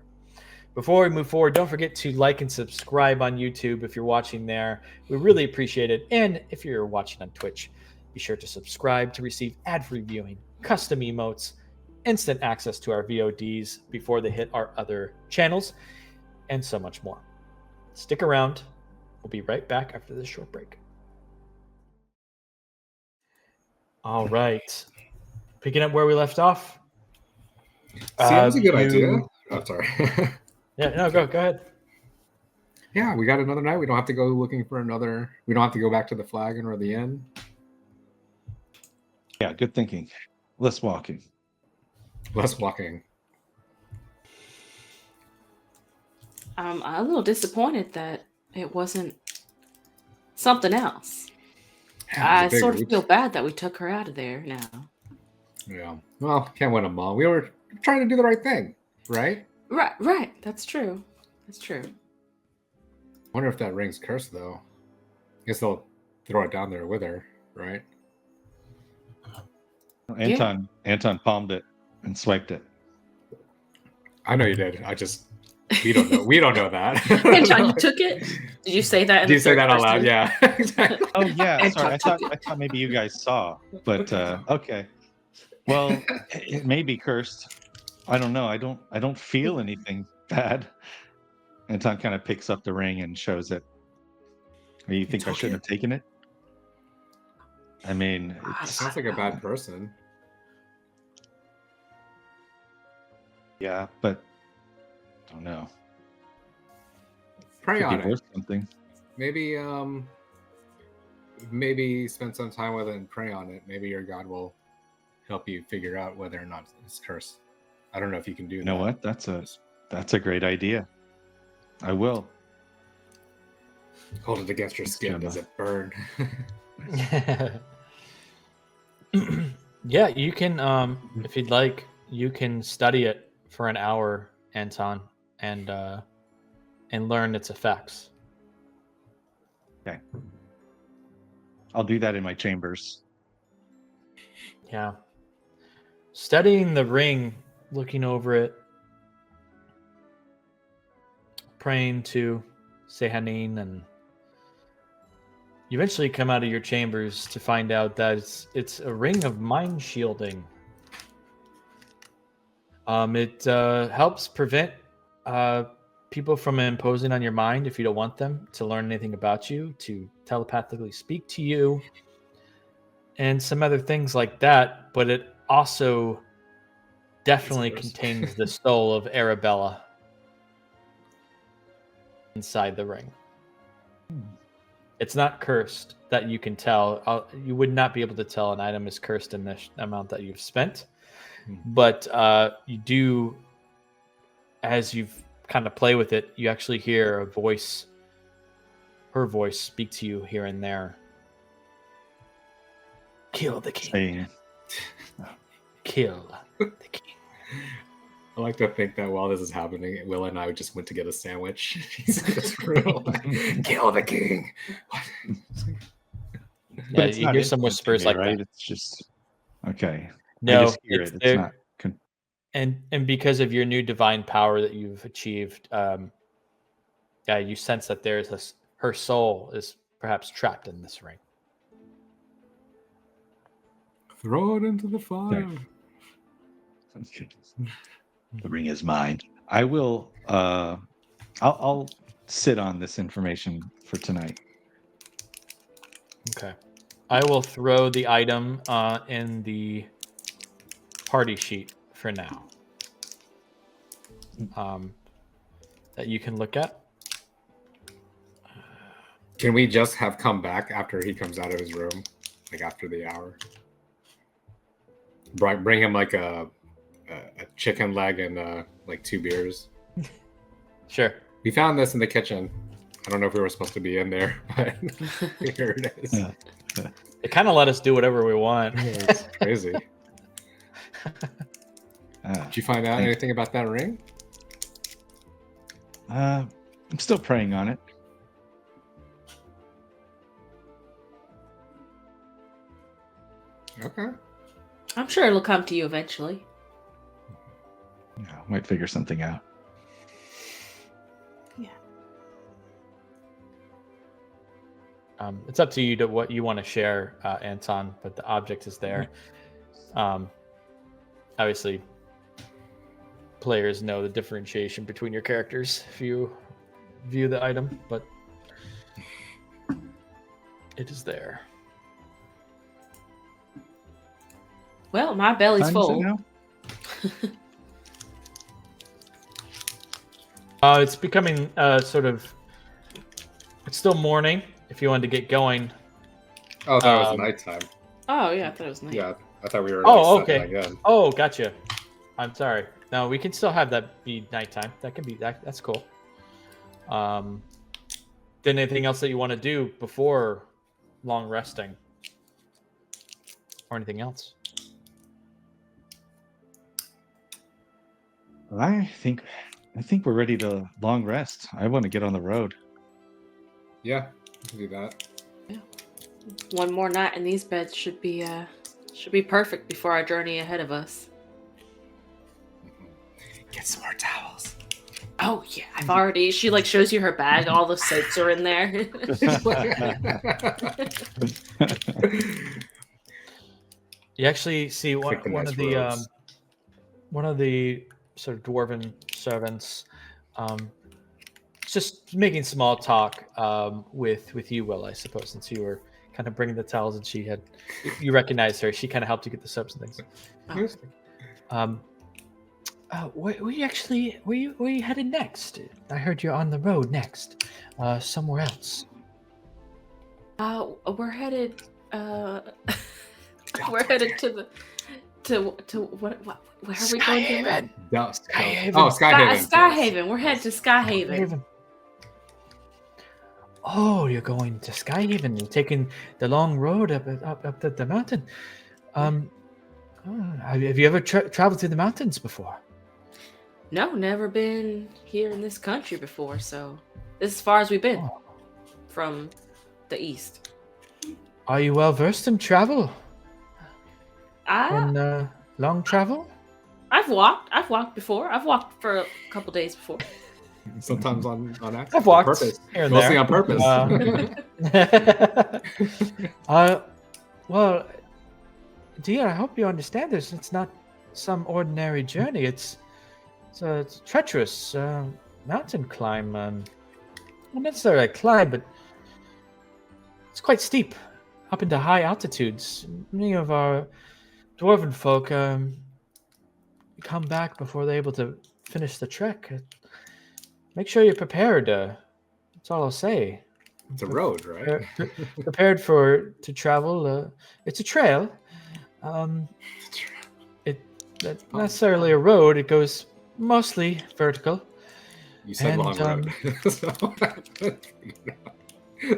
Before we move forward, don't forget to like and subscribe on YouTube if you're watching there. We really appreciate it. And if you're watching on Twitch, be sure to subscribe to receive ad-free viewing, custom emotes, instant access to our VODs before they hit our other channels, and so much more. Stick around. We'll be right back after this short break. All right. Picking up where we left off. See, that was a good idea. Oh, sorry. Yeah, no, go ahead. Yeah, we got another night. We don't have to go looking for another. We don't have to go back to the Flagon or the inn. Yeah, good thinking. Less walking. Less walking. I'm a little disappointed that it wasn't something else. Yeah, I sort of feel bad that we took her out of there now. Yeah. Well, can't win them all. We were trying to do the right thing, right? Right. That's true. Wonder if that ring's cursed, though. Guess they'll throw it down there with her, right? Anton palmed it and swiped it. I know you did. We don't know. We don't know that. Anton, you took it? Did you say that? Did you say that out loud? Yeah. Exactly. Oh yeah. Sorry, I took thought maybe you guys saw, but okay. Well, it may be cursed. I don't know. I don't feel anything bad. Anton kind of picks up the ring and shows it. You think I shouldn't have taken it? I mean, it sounds like a bad person. Yeah, but I don't know. Pray Could on be it. worth something. Maybe spend some time with it and pray on it. Maybe your God will help you figure out whether or not it's cursed. I don't know if you can do that. You know what? That's a great idea. I will. Hold it against your skin. Does it burn? Yeah, you can, if you'd like, you can study it for an hour, Anton, and learn its effects. Okay. I'll do that in my chambers. Yeah. Studying the ring, looking over it, praying to Skyhaven, and you eventually come out of your chambers to find out that it's a ring of mind shielding. It helps prevent people from imposing on your mind if you don't want them to learn anything about you, to telepathically speak to you, and some other things like that. But it also definitely It's worse. contains the soul of Arabella inside the ring. It's not cursed that you can tell. You would not be able to tell an item is cursed in the amount that you've spent. But you do, as you've kind of play with it, you actually hear a voice, her voice, speak to you here and there. Kill the king. Saying, Kill the king. I like to think that while this is happening, Will and I just went to get a sandwich. He's in this room. Kill the king. Yeah, it's you not hear some instant whispers to me, like right? that. It's just okay. No, I just hear it's it. It's there. not. And because of your new divine power that you've achieved, yeah, you sense that there's her soul is perhaps trapped in this ring. Throw it into the fire. Okay. The ring is mine. I will. I'll sit on this information for tonight. Okay. I will throw the item in the party sheet for now. That you can look at. Can we just have come back after he comes out of his room, like after the hour? Bring him like a chicken leg and like 2 beers. Sure. We found this in the kitchen. I don't know if we were supposed to be in there, but here it is. Yeah. They kind of let us do whatever we want. It's crazy. Did you find out Thank- anything about that ring? I'm still praying on it. Okay. I'm sure it'll come to you eventually. Yeah, might figure something out. It's up to you to what you want to share, Anton, but the object is there. Obviously, players know the differentiation between your characters if you view the item, but it is there. Well, my belly's Time is it full. now? It's becoming sort of. It's still morning. If you wanted to get going. Oh, that was nighttime. Oh yeah, I thought it was nice. Yeah, I thought we were. Oh, like, okay. settling in. Oh, gotcha. I'm sorry. No, we can still have that be nighttime. That can be that. That's cool. Then anything else that you want to do before long resting, or anything else? Well, I think we're ready to long rest. I want to get on the road. Yeah, we can do that. One more night in these beds should be perfect before our journey ahead of us. Get some more towels. Oh yeah, I've already. She like shows you her bag. All the soaps are in there. You actually see one Pick the of nice the robes. one of the sort of dwarven servants, just making small talk with you, Will, I suppose, since you were kind of bringing the towels and you recognized her. She kind of helped you get the soaps and things. Where you headed next? I heard you're on the road next, somewhere else. We're headed. We're headed to what? Where are we going to? Skyhaven. Skyhaven. Oh, Skyhaven. Skyhaven. We're headed to Skyhaven. Oh, you're going to Skyhaven. You're taking the long road up the mountain. Have you ever traveled through the mountains before? No, never been here in this country before. So this is as far as we've been from the east. Are you well versed in travel? In long travel? I've walked before. I've walked for a couple days before. Sometimes on accident. I've walked On purpose. here and Mostly there. on purpose. Well, dear, I hope you understand this. It's not some ordinary journey. It's a treacherous mountain climb. Not necessarily a climb, but it's quite steep, up into high altitudes. Many of our dwarven folk come back before they're able to finish the trek. Make sure you're prepared. That's all I'll say. It's a road, right? Prepared to travel. It's a trail. It's not necessarily a road. It goes mostly vertical. You said long road.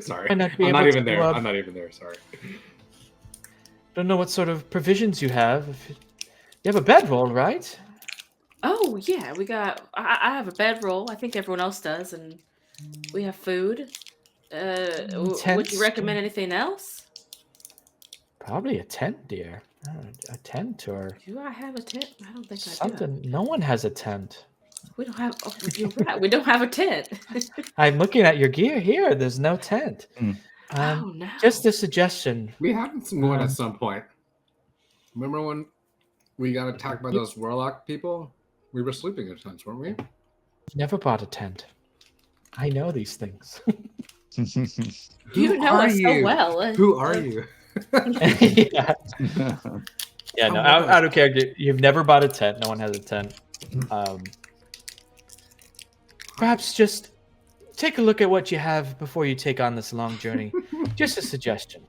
Sorry. I'm I'm not even there. I'm not even there. Sorry. Don't know what sort of provisions you have. You have a bedroll, right? Oh yeah, we got. I have a bedroll. I think everyone else does, and we have food. Would you recommend anything else? Probably a tent, dear. A tent or Do I have a tent? I don't think something. I do. No one has a tent. We don't have. Oh, you're right. We don't have a tent. I'm looking at your gear here. There's no tent. Oh no. Just a suggestion. We had one at some point. Remember when we got attacked by those warlock people? We were sleeping in tents, weren't we? Never bought a tent. I know these things. You know us so well. Who are you? Yeah. Yeah, no, out of character. You've never bought a tent. No one has a tent. Perhaps just take a look at what you have before you take on this long journey. Just a suggestion.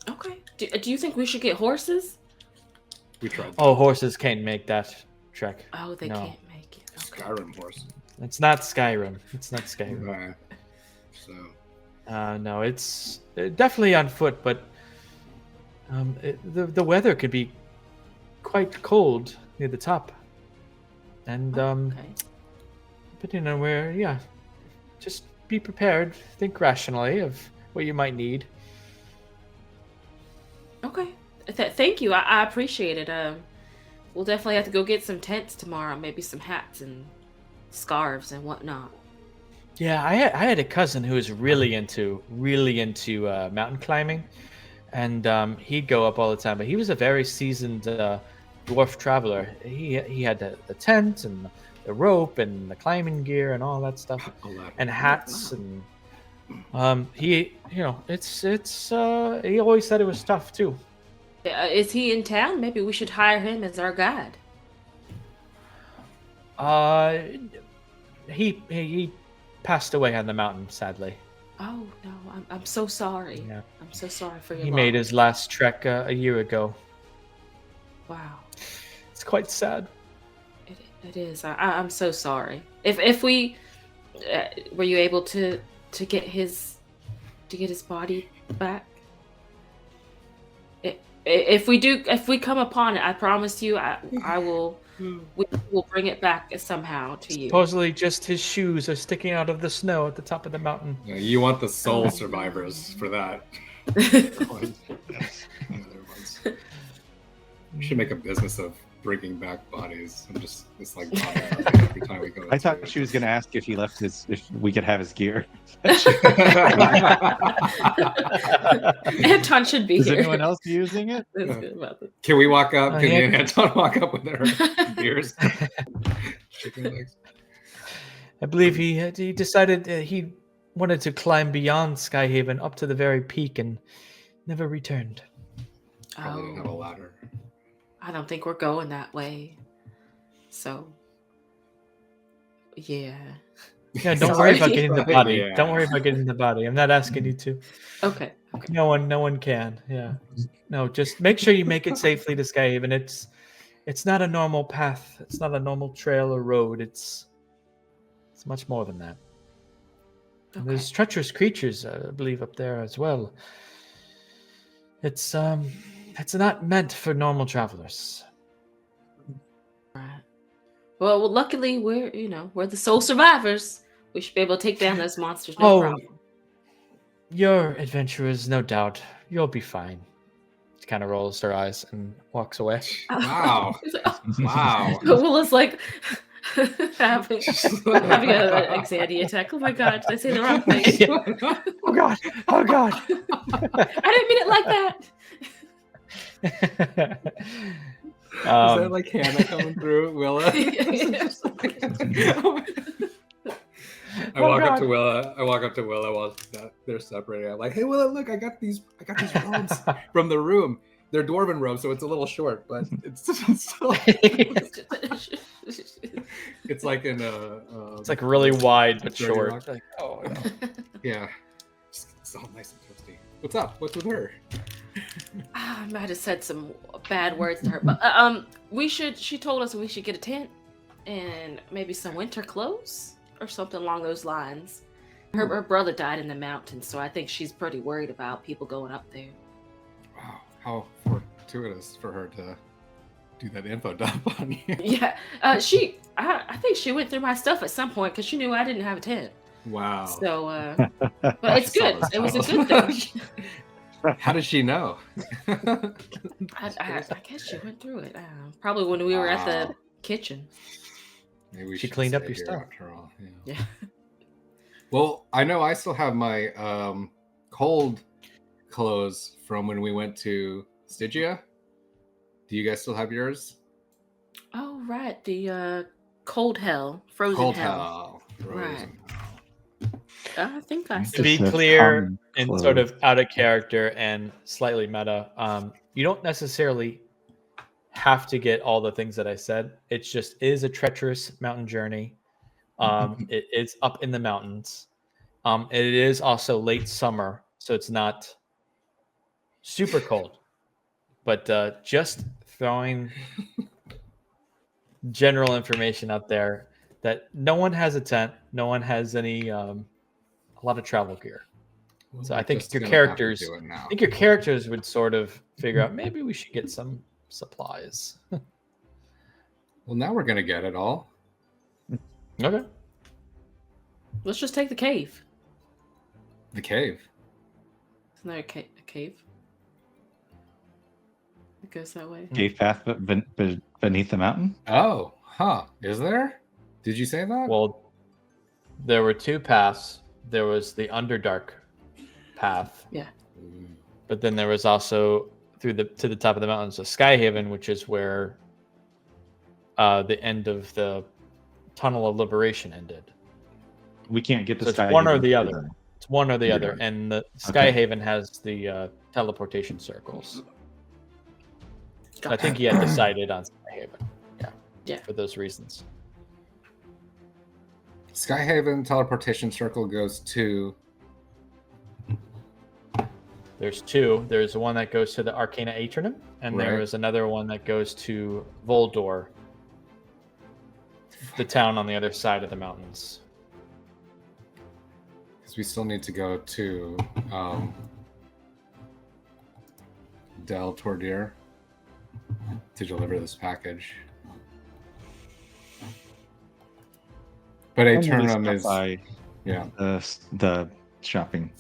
Okay. Do you think we should get horses? We tried. Oh, horses can't make that trek. Oh, they can't make it. Okay. Skyrim horse. It's not Skyrim. It's not Skyrim. No, it's definitely on foot, but the weather could be quite cold near the top. And depending on where, just be prepared. Think rationally of what you might need. Okay. Thank you. I appreciate it. We'll definitely have to go get some tents tomorrow. Maybe some hats and scarves and whatnot. Yeah, I had a cousin who was really into mountain climbing, and he'd go up all the time. But he was a very seasoned dwarf traveler. He had the tent and the rope and the climbing gear and all that stuff, and hats and he always said it was tough too. Is he in town? Maybe we should hire him as our guide. He passed away on the mountain, sadly. Oh no, I'm so sorry. Yeah. I'm so sorry for your He loss. made his last trek a year ago. Wow. It's quite sad. It is. I'm so sorry. If we were you able to get his body back? If we come upon it, I promise you, we will bring it back somehow to you. Supposedly, just his shoes are sticking out of the snow at the top of the mountain. Yeah, you want the soul survivors for that. We should make a business of bringing back bodies. It's like every time we go. I thought she was going to ask if if we could have his gear. Anton should be Is here. anyone else using it? Can we walk up? Can me and Anton walk up with our beers? Chicken legs. I believe he decided he wanted to climb beyond Skyhaven up to the very peak and never returned. Probably didn't have a ladder. I don't think we're going that way. So, yeah. Yeah, don't worry about getting the body. Yeah. Don't worry about getting the body. I'm not asking you to. Okay. No one can. Yeah. No, just make sure you make it safely to Skyhaven. It's not a normal path. It's not a normal trail or road. It's much more than that. Okay. There's treacherous creatures, I believe, up there as well. It's not meant for normal travelers. Right. Well, luckily we're the sole survivors. We should be able to take down those monsters. No problem. Your adventurers, no doubt. You'll be fine. She kind of rolls her eyes and walks away. Wow. Wow. Willa's like having an anxiety attack. Oh my god, did I say the wrong thing? Yeah. Oh god. Oh god. I didn't mean it like that. Is that like Hannah coming through, Willa? I walk up to Willa while they're separating. I'm like, "Hey, Willa, look! I got these robes from the room. they're dwarven robes, so it's a little short, but it's still. It's like in a. It's like really wide but Dirty short. Rock. Like, oh, no. Yeah, it's all nice and toasty. What's up? What's with her? I might have said some bad words to her, but we should. She told us we should get a tent and maybe some winter clothes or something along those lines. Her brother died in the mountains, so I think she's pretty worried about people going up there. Wow, how fortuitous for her to do that info dump on you. Yeah, I think she went through my stuff at some point because she knew I didn't have a tent. Wow. So, but it's good. It was a good thing. How did she know? I guess she went through it. Probably when we were at the kitchen. Maybe we She should cleaned up stay your here stuff. after all. Yeah. Well, I know I still have my cold clothes from when we went to Stygia. Do you guys still have yours? Oh, right. The cold hell, frozen Cold hell. hell. Right. I think I To still. be Just a clear common and clothes. sort of out of character and slightly meta, you don't necessarily have to get all the things that I said. It just is a treacherous mountain journey. It is up in the mountains. It is also late summer, so it's not super cold. But just throwing general information out there that no one has a tent, no one has any a lot of travel gear. So I think your characters, I think your characters would sort of figure out maybe we should get some supplies. Well, now we're gonna get it all. Okay. Let's just take the cave. The cave. Isn't there a cave? It goes that way. Cave path beneath the mountain. Oh, huh. Is there? Did you say that? Well, there were two paths. There was the Underdark path, but then there was also to the top of the mountains of Skyhaven, which is where the end of the Tunnel of Liberation ended. We can't get to So it's Skyhaven one or the through other. It's one or the other, Underdark. and the Okay. Skyhaven has the teleportation circles. I Gotcha. think he had decided on Skyhaven. Yeah. For those reasons. Skyhaven teleportation circle goes to. There's two. There's one that goes to the Arcana Atronum, and there Right. is another one that goes to Voldor, the town on the other side of the mountains. Because we still need to go to Del Tordir to deliver this package. But And maybe Aeternum stop is by yeah, the shopping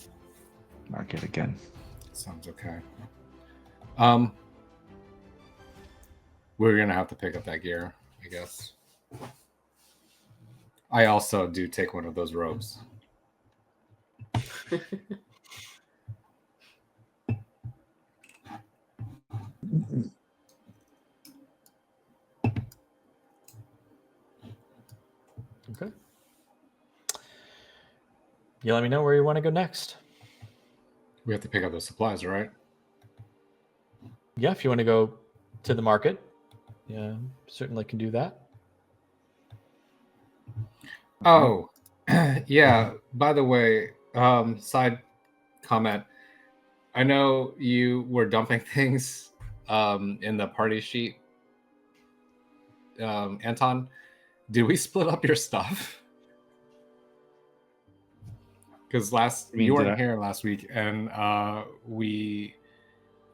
market again. sounds okay. We're gonna have to pick up that gear, I guess. I also do take one of those robes. Okay. You let me know where you want to go next. We have to pick up those supplies, right? Yeah, if you want to go to the market, yeah, certainly can do that. Oh, yeah. By the way, side comment. I know you were dumping things in the party sheet. Anton, did we split up your stuff? Because you weren't here last week, and we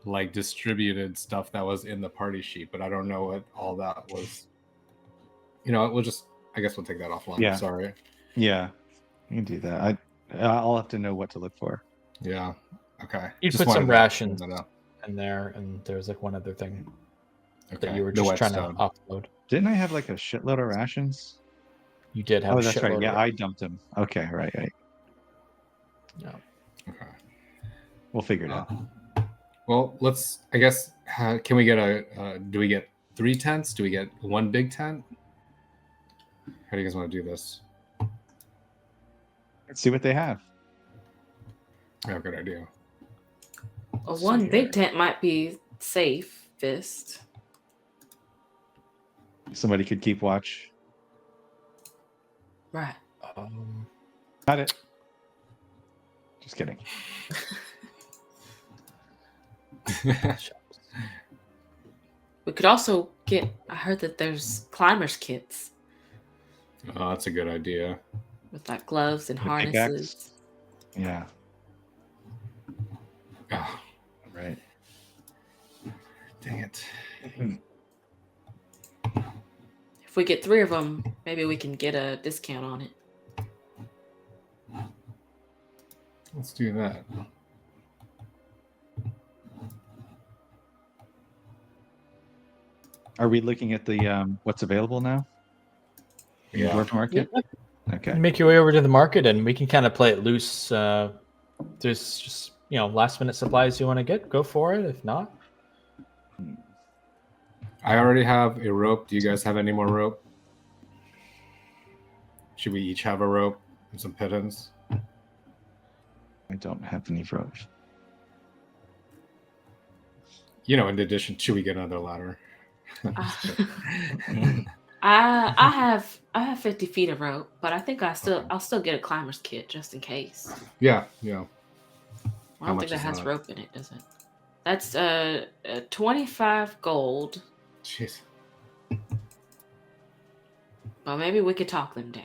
like distributed stuff that was in the party sheet, but I don't know what all that was. I guess we'll take that offline. Yeah. Sorry. Yeah, you can do that. I'll have to know what to look for. Yeah. Okay. You Just put some wanted to rations bring that up. in there, and there's like one other thing Okay. that you were The just trying to whetstone. offload. Didn't I have like a shitload of rations? You did have Oh, a that's right. shitload Yeah, of- I dumped them. Okay, right. Yeah. Okay. We'll figure it out. Well, I guess, can we get do we get 3 tents? Do we get one big tent? How do you guys want to do this? Let's see what they have. I have a good idea. Well, one big tent might be safest. Somebody could keep watch. Right. Got it. Just kidding. We could also get. I heard that there's climbers kits Oh, that's a good idea. with like gloves and And a pickaxe? harnesses. Yeah. Oh, Right. dang it. If we get 3 of them, maybe we can get a discount on it. Let's do that. Are we looking at the what's available now? In the Yeah. dwarf market? Okay. Make your way over to the market, and we can kind of play it loose. There's just last minute supplies you want to get, go for it. If not, I already have a rope. Do you guys have any more rope? Should we each have a rope and some pittance? I don't have any rope. In addition, should we get another ladder? I have 50 feet of rope, but I think I'll still get a climber's kit just in case. Yeah. I How don't much think that is has that? rope in it, does it? That's 25 gold. Jeez. Well, maybe we could talk them down.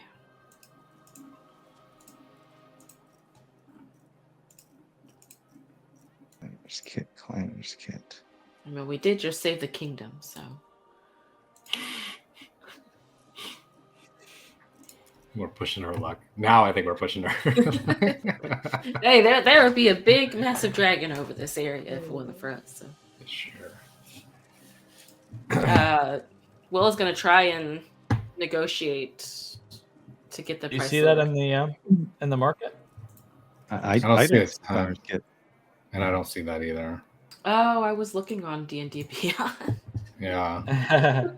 Climber's kit. I mean, we did just save the kingdom, so. We're pushing her luck. Now I think we're pushing her. Hey, there would be a big, massive dragon over this area if it wasn't for us. So. Sure. Will's gonna try and negotiate to get the do you price. see that lower. in the market? I don't see don't it. see climber's kit. And I don't see that either. Oh, I was looking on D&D Beyond. Yeah.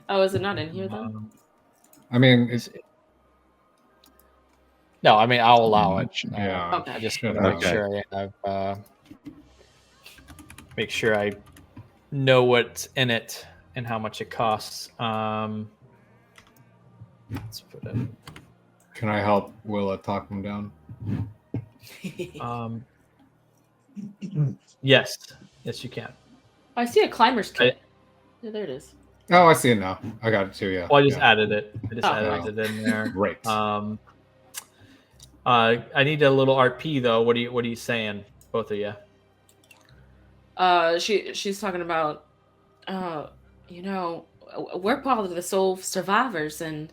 Oh, is it not in here then? I mean, it's No, I mean I'll allow it. yeah. Okay. I just Should want to have. make sure make sure I know what's in it and how much it costs. Let's put it. Can I help Willa talk him down? Yes, you can. I see a climber's kit. Yeah, there it is. Oh, I see it now. I got it too. Yeah. Well, I just yeah. added it. Oh. Added it in there. Great. I need a little RP though. What are you saying, both of you? She's talking about, we're part of the sole survivors, and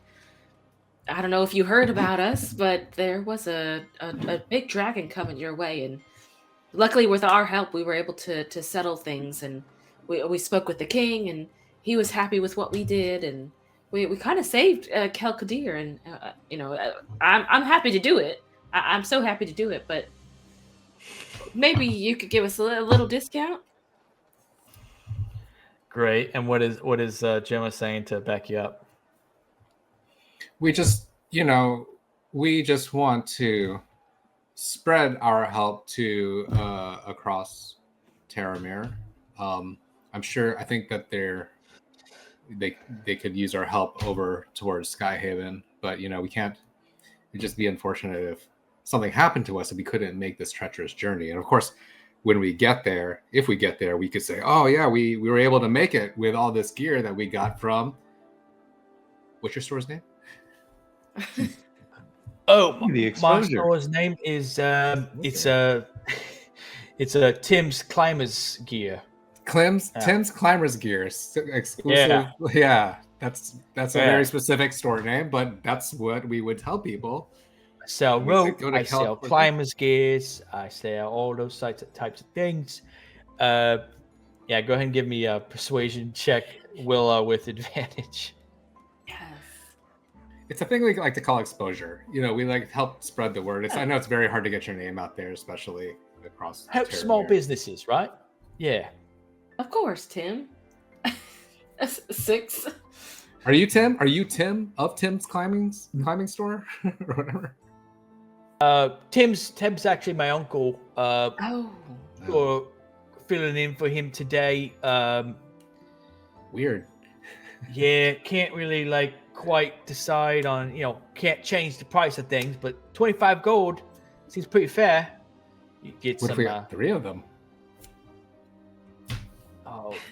I don't know if you heard about us, but there was a big dragon coming your way, and luckily with our help, we were able to settle things, and we spoke with the king, and he was happy with what we did, and we kind of saved Khel Kuldir, and I'm happy to do it. I'm so happy to do it, but maybe you could give us a little discount. Great. And what is Gemma saying to back you up? We just want to spread our help to across Terramir. I think that they could use our help over towards Skyhaven, but we can't. It'd just be unfortunate if something happened to us and we couldn't make this treacherous journey. And of course, when we get there, if we get there, we could say, oh yeah, we were able to make it with all this gear that we got from, what's your store's name? Oh, The my exposure. store's name is it's a Tim's Climbers Gear. Tim's Climbers Gear, exclusive. Yeah, that's a very specific store name, but that's what we would tell people. I sell We say rope, go to I sell California. climbers gears, I sell all those types of things. Go ahead and give me a persuasion check, Willa, with advantage. Yes. It's a thing we like to call exposure. We like help spread the word. I know it's very hard to get your name out there, especially across. Help small Terramir. businesses, right? Yeah. Of course, Tim. 6. Are you Tim? Are you Tim of Tim's climbing store or whatever? Tim's actually my uncle. Oh. filling in for him today. Weird. Yeah, can't really like quite decide on, can't change the price of things, but 25 gold seems pretty fair. You get What if some we got 3 of them?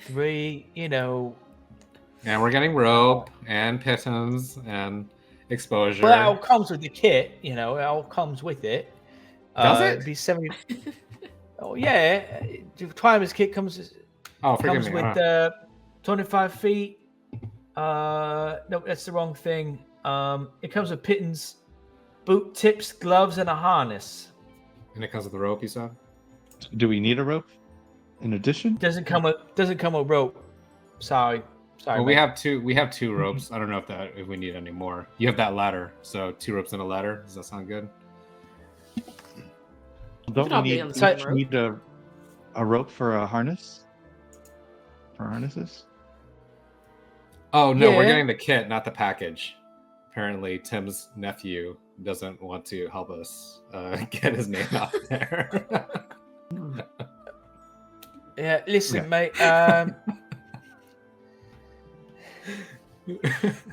3, And we're getting rope and pittons and exposure. Well, it all comes with the kit, it all comes with it. Does it? It'd be 70. Oh yeah, the Twimer's kit comes Forgive me. with 25 feet. No, that's the wrong thing. It comes with pittons, boot tips, gloves, and a harness. And it comes with the rope, you said? Do we need a rope in addition? Doesn't come with rope. Sorry. Well, mate. we have 2 ropes. I don't know if we need any more. You have that ladder, so 2 ropes and a ladder. Does that sound good? Don't we need a rope for a harness? For harnesses? Oh no, we're Yeah. getting the kit, not the package. Apparently, Tim's nephew doesn't want to help us get his name out there. Yeah, listen, mate.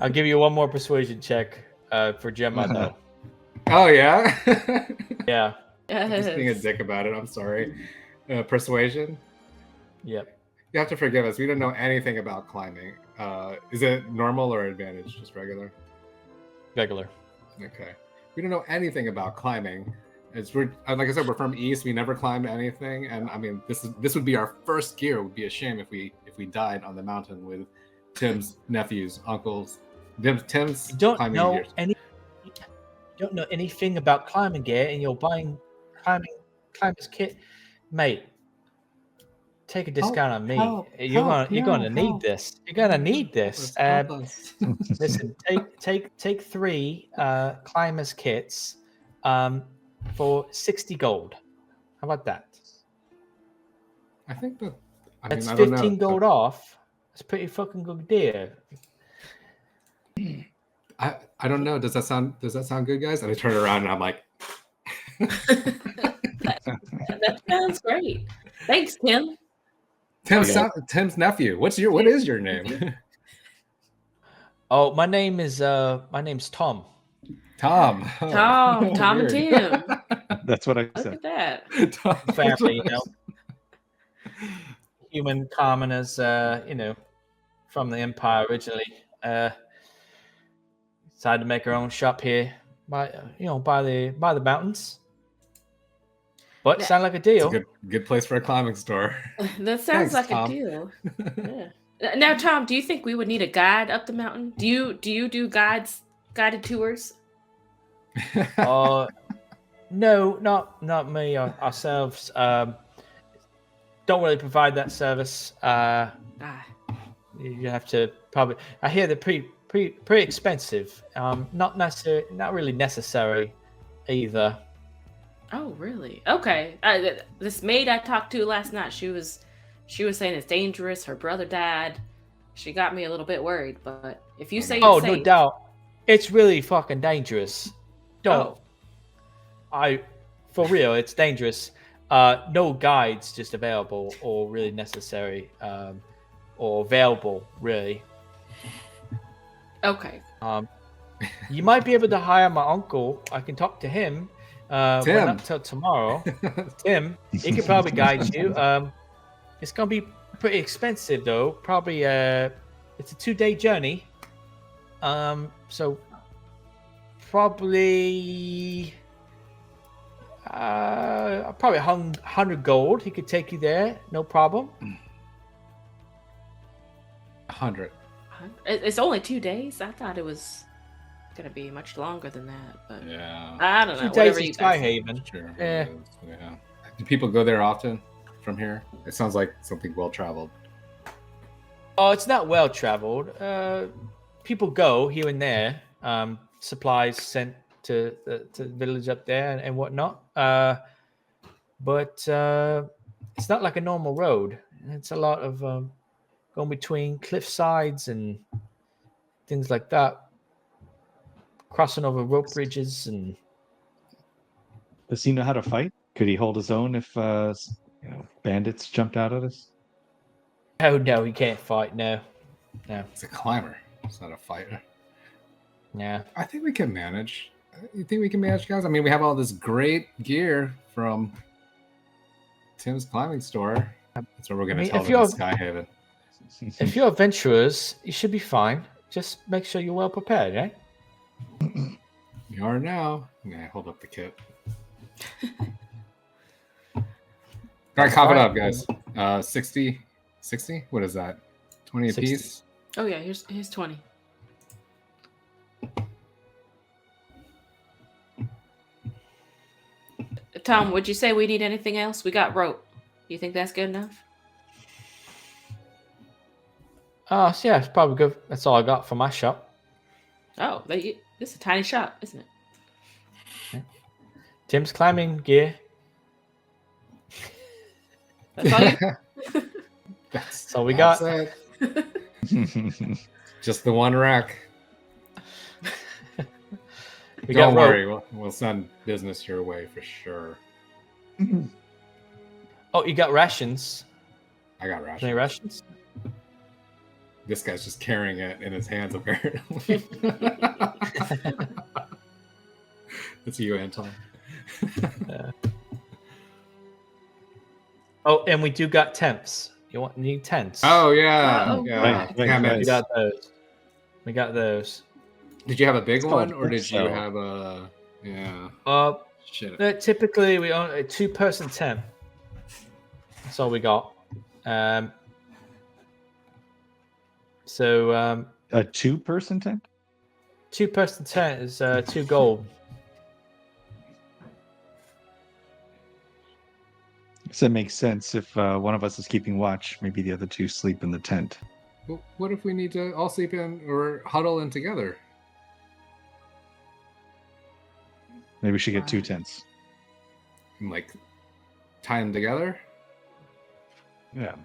I'll give you one more persuasion check for Gemma, though. Oh yeah. Yeah. I'm just being a dick about it. I'm sorry. Persuasion. Yep. You have to forgive us. We don't know anything about climbing. Is it normal or advantage? Just regular? Regular. Okay. We don't know anything about climbing. Like I said, we're from East. We never climbed anything, and I mean, this would be our first gear. It would be a shame if we died on the mountain with Tim's nephews, uncles. Tim's climbing gears. You don't know anything about climbing gear, and you're buying climbers kit, mate. Take a discount on me. You're gonna need this. You're gonna need this. Listen, take 3 climbers kits for 60 gold. How about that? I think that That's I don't 15 know. gold off. That's a pretty fucking good deal. I don't know. Does that sound good, guys? And I turn around and I'm like, That sounds great. Thanks, Tim. Tim's nephew. What is your name? Oh, my name's Tom. Tom. Oh, Tom and weird. Tim. That's what I Look said. at that. Tom. Family, human commoners, from the Empire originally. Decided to make our own shop here, by the mountains. But sound like a deal. It's a good place for a climbing store. That sounds Thanks, like Tom. a deal. Yeah. Now, Tom, do you think we would need a guide up the mountain? Do you do guided tours? No, not me. Ourselves don't really provide that service. You have to probably. I hear they're pretty expensive. Not really necessary either. Oh, really? Okay. This maid I talked to last night, she was saying it's dangerous. Her brother died. She got me a little bit worried. But if you say it's no safe, doubt, it's really fucking dangerous. For real, it's dangerous. No guides just available or really necessary, or available really. Okay. You might be able to hire my uncle. I can talk to him. But Tim. not till tomorrow. Tim, he could probably guide you. It's gonna be pretty expensive though. Probably it's a 2-day journey. So probably probably 100 gold. He could take you there, no problem. 100. It's only 2 days. I thought it was gonna be much longer than that, but Yeah. I don't know. 2 days Whatever in you guys say. Skyhaven. Sure. Yeah. Yeah. Do people go there often from here? It sounds like something well traveled. Oh, it's not well traveled. People go here and there. Supplies sent to the village up there and whatnot. But it's not like a normal road. It's a lot of going between cliff sides and things like that. Crossing over rope bridges and. Does he know how to fight? Could he hold his own if bandits jumped out at us. Oh no, he can't fight. No. It's a climber. It's not a fighter. Yeah. I think we can manage. You think we can manage, guys? I mean, we have all this great gear from Tim's climbing store. That's what we're going to tell them in Skyhaven. If you're adventurers, you should be fine. Just make sure you're well prepared, eh? You are now. Yeah, hold up the kit. All right, cough it up, guys. 60? What is that? 20 a 60. piece? Oh yeah, here's 20. Tom, would you say we need anything else? We got rope. You think that's good enough? So yeah, it's probably good. That's all I got for my shop. Oh, this is a tiny shop, isn't it? Yeah. Tim's climbing gear. That's all you... That's all we got. It. Just the one rack. Don't worry, we'll send business your way for sure. Oh, you got rations? I got rations. Any rations? This guy's just carrying it in his hands, apparently. It's you, Anton. Oh, and we do got tents. Need tents? Oh yeah, Oh, yeah. right, Damn right. it. We got those. Did you have a big one, or did you so. have a? Yeah. Shit. Typically we own a 2-person tent. That's all we got. So A 2-person tent? 2-person tent is 2 gold. So it makes sense if one of us is keeping watch. Maybe the other 2 sleep in the tent. Well, what if we need to all sleep in or huddle in together? Maybe we should get 2 tents. And like tie them together? Yeah.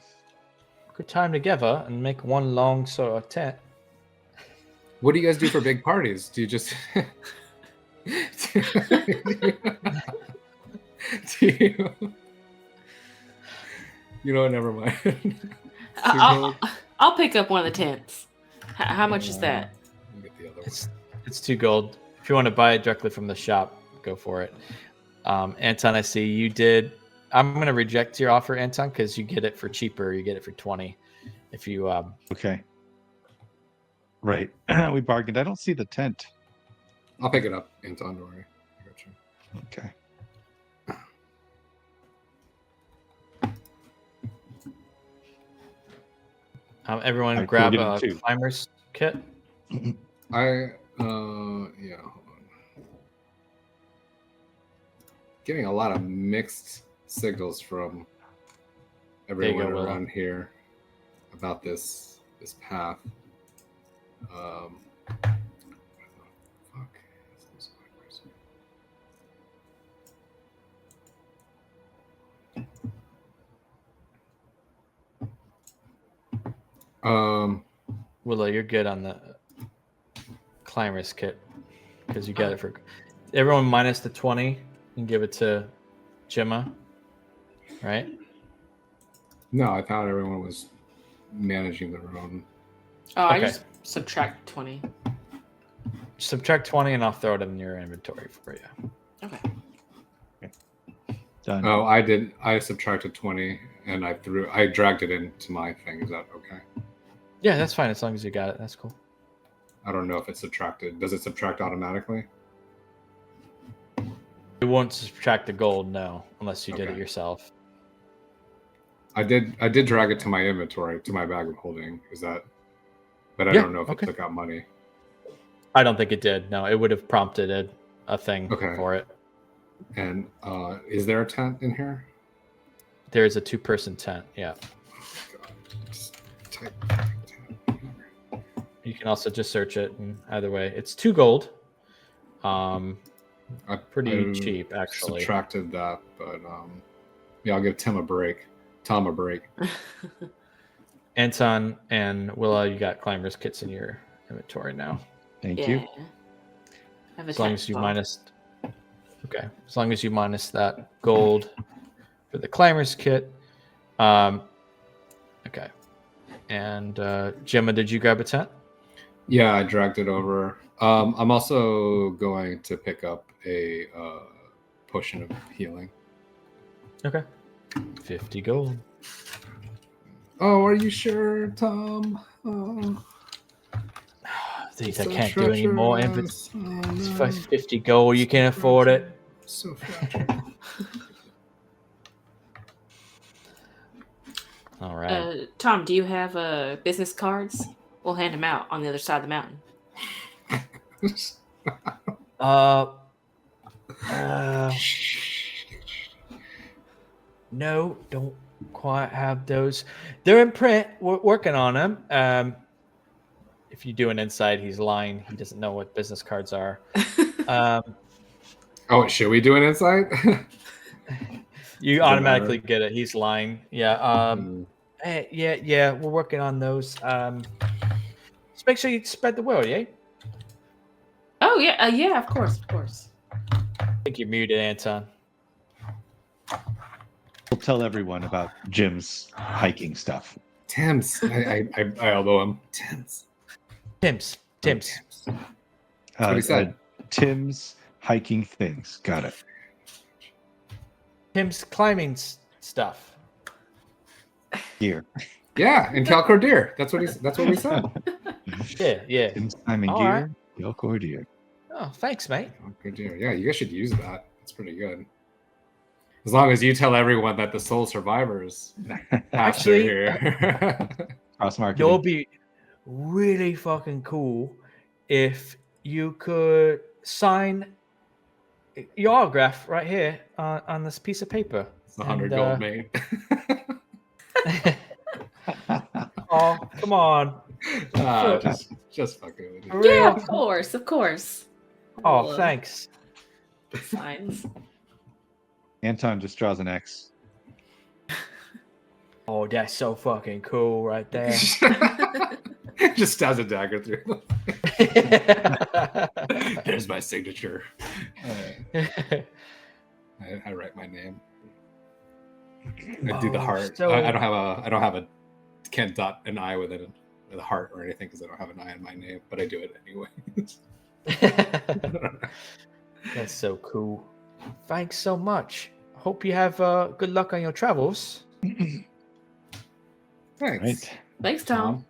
Good time together and make one long sort of tent. What do you guys do for big parties? Do you just do you know, never mind. I'll pick up one of the tents. How much is that? Get the other one. It's 2 gold. If you want to buy it directly from the shop, go for it. Anton, I see you did. I'm going to reject your offer, Anton, because you get it for cheaper. You get it for 20. If you Okay. Right. We bargained. I don't see the tent. I'll pick it up, Anton. Don't worry. I got you. Okay. everyone I grab quoted a it too. climber's kit. Yeah, hold on. Getting a lot of mixed signals from everyone Will. around here about this path. What the fuck is this? Willow, you're good on the climber's kit because you got it for everyone minus the 20 and give it to Gemma, right? No, I thought everyone was managing their own. Oh, I Okay. just subtract 20. Subtract 20 and I'll throw it in your inventory for you. Okay. Done. Oh, I did. I subtracted 20 and I dragged it into my thing. Is that okay? Yeah, that's fine as long as you got it. That's cool. I don't know if it's subtracted. Does it subtract automatically? It won't subtract the gold, no, unless you did it Okay. yourself. I did drag it to my inventory, to my bag of holding. Is that? But I Yeah, don't know if okay. it took out money. I don't think it did. No, it would have prompted a thing Okay. for it. And is there a tent in here? There is a 2-person tent. Yeah. God, just type. You can also just search it. And either way, it's 2 gold. Pretty I cheap, actually. Subtracted that, but yeah, I'll give Tom a break. Anton and Willa, you got climber's kits in your inventory now. Thank Yeah. you. I have a As long tent as you ball. minus. Okay. As long as you minus that gold for the climber's kit. Okay. And Gemma, did you grab a tent? Yeah, I dragged it over. I'm also going to pick up a potion of healing. Okay. 50 gold. Oh, are you sure, Tom? Oh, These I so can't do any more. If treacherous. it's Oh, no. 50 gold, you can't afford it. So fragile. All right. Tom, do you have business cards? We'll hand them out on the other side of the mountain. No, don't quite have those. They're in print. We're working on them. If you do an inside, he's lying. He doesn't know what business cards are. Oh, should we do an insight? You Doesn't automatically matter. get it. He's lying. Yeah. Hey, yeah. We're working on those. Just make sure you spread the word, yeah? Oh yeah, yeah, of course. I think you're muted, Anton. We'll tell everyone about Jim's hiking stuff. Tim's. I elbow him. Tim's. Tim's. That's what he said. Tim's hiking things. Got it. Tim's climbing stuff. Here. Yeah, and Khel Kuldir. That's what we said. Yeah. Tim's climbing All gear. Khel Kuldir. Oh, thanks, mate. Khel Kuldir. Yeah, you guys should use that. It's pretty good. As long as you tell everyone that the sole survivors Actually, here. Cross marketing. It'll be really fucking cool if you could sign your autograph right here on this piece of paper. It's 100 gold, mate. Oh, come on. Just fucking with you. For Yeah, real? of course. Oh, Well, thanks. Signs. Anton just draws an X. Oh, that's so fucking cool right there. Just stabs a dagger through. There's my signature. I write my name. I do the heart. so- I don't have a can't dot an I with a heart or anything because I don't have an I in my name, but I do it anyway. That's so cool. Thanks so much. Hope you have good luck on your travels. Thanks. Right. Thanks, Tom.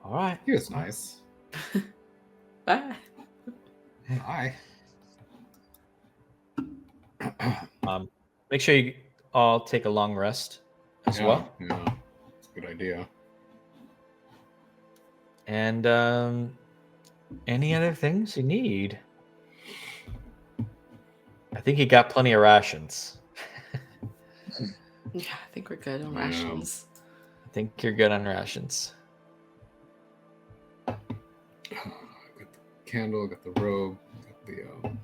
All right. He was nice. Bye. Hi. Make sure you all take a long rest as well. Yeah, it's a good idea. And any other things you need? I think you got plenty of rations. Yeah, I think we're good on Yeah. rations. I think you're good on rations. Got the candle, got the robe, got the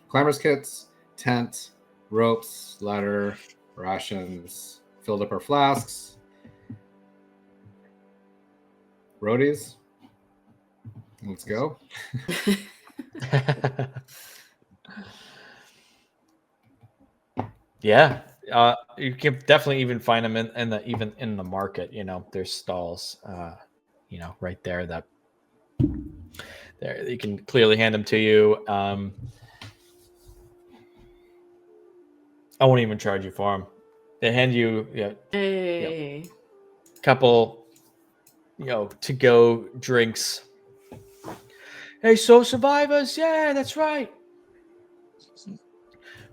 climber's kits, tent, ropes, ladder, rations, filled up our flasks, roadies. Let's go. Yeah, you can definitely even find them even in the market. You know, there's stalls. Right there. That there you can clearly hand them to you. I won't even charge you for them. They hand you Hey. couple, to go drinks. Hey, soul survivors! Yeah, that's right.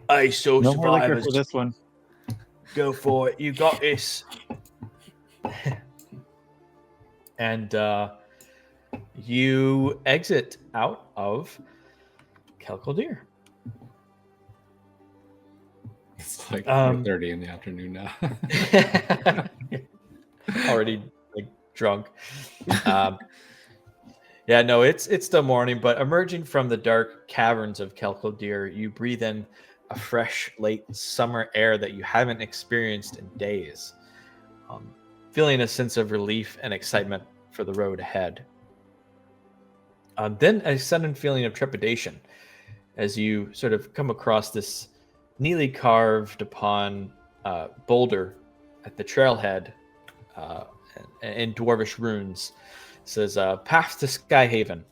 Hey, soul No more liquor survivors! for this one. Go for it. You got this. And you exit out of Khel Kuldir. It's like 4:30 in the afternoon now. Already drunk. Yeah, no, it's still morning, but emerging from the dark caverns of Khel Kuldir, you breathe in a fresh late summer air that you haven't experienced in days, feeling a sense of relief and excitement for the road ahead. Then a sudden feeling of trepidation as you sort of come across this neatly carved upon boulder at the trailhead in dwarvish runes. It says, path to Skyhaven,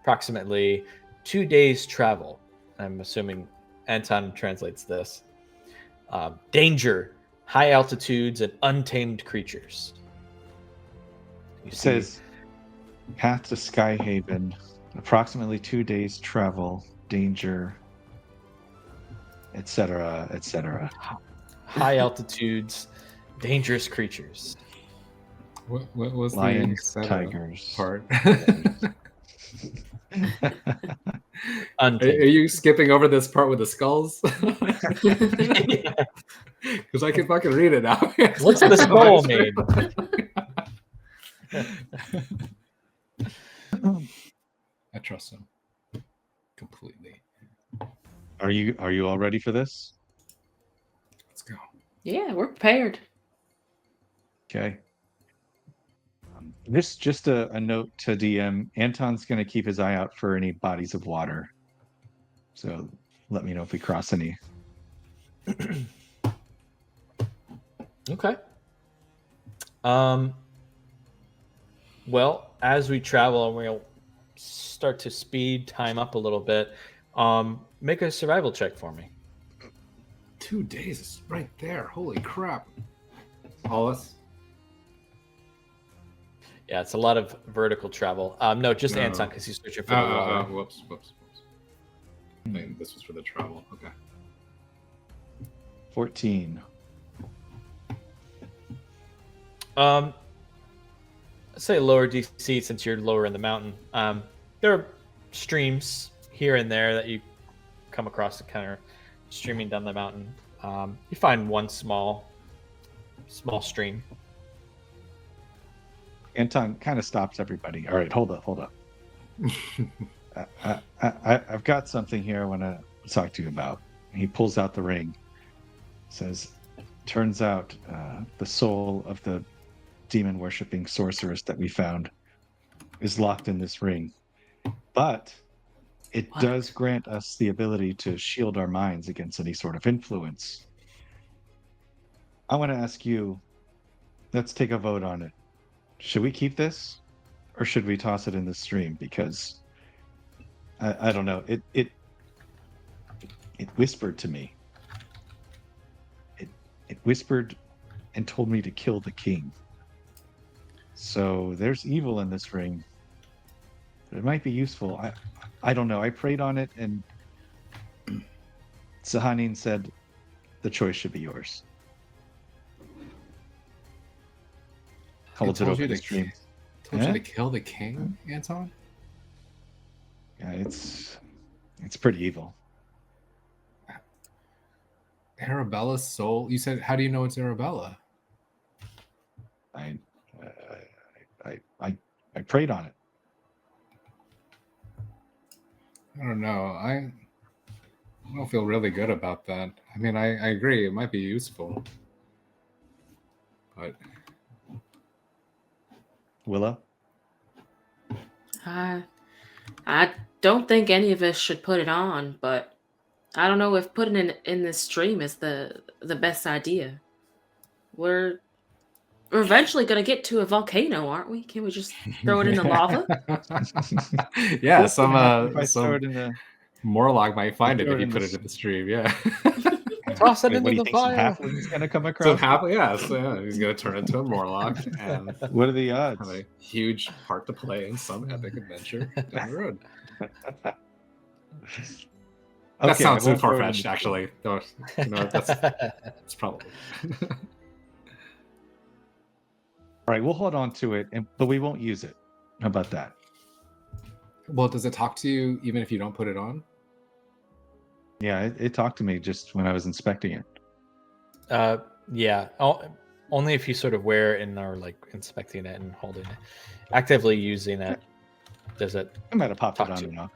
approximately 2 days travel. I'm assuming Anton translates this. Danger, high altitudes, and untamed creatures. It says, path to Skyhaven, approximately 2 days travel, danger, etc., etc. High altitudes, dangerous creatures. What was Lions, the tigers part? Are Untamed. you skipping over this part with the skulls? Because I can fucking read it now. What's the skull mean? I trust him completely. Are you all ready for this? Let's go. Yeah, we're prepared. Okay. This just a note to DM. Anton's going to keep his eye out for any bodies of water. So let me know if we cross any. Okay. Well, as we travel, and we'll start to speed time up a little bit. Make a survival check for me. 2 days is right there. Holy crap. Hollis? Yeah, it's a lot of vertical travel. No, just No. Anton, because he's searching for the water. Whoops. I think this was for the travel. Okay. 14. Say lower DC since you're lower in the mountain. There are streams here and there that you come across that kind of streaming down the mountain. You find one small stream. Anton kind of stops everybody. All right, hold up. I've got something here I want to talk to you about. He pulls out the ring. Says, turns out the soul of the demon worshipping sorceress that we found is locked in this ring. But it does grant us the ability to shield our minds against any sort of influence. I want to ask you, let's take a vote on it. Should we keep this or should we toss it in the stream? Because I don't know. It whispered to me. It whispered and told me to kill the king. So there's evil in this ring. It might be useful. I don't know. I prayed on it, and Sahanin said the choice should be yours. Holds it over the stream. Told you to kill the king, Anton? Yeah, it's pretty evil. Arabella's soul? You said, how do you know it's Arabella? I prayed on it. I don't know. I don't feel really good about that. I mean, I agree. It might be useful. But... Willa? I don't think any of us should put it on, but I don't know if putting it in this stream is the best idea. We're eventually going to get to a volcano, aren't we? Can we just throw it in the lava? Yeah, If I throw it in the... Morlock might find it throw if it you in put the it in the stream, yeah. Toss it Wait, what do into you the think? Some fire. halfling's gonna come So across? he's gonna turn into a Morlock and What are the odds? have a huge part to play in some epic adventure down the road. That Okay, sounds I too won't throw it in far-fetched, the- actually. No, you know, that's probably... All right, we'll hold on to it, but we won't use it. How about that? Well, does it talk to you even if you don't put it on? Yeah, it talked to me just when I was inspecting it. Yeah. Only if you sort of wear it and are like inspecting it and holding it. Actively using it. Does it? I might have popped it Talk on to and off.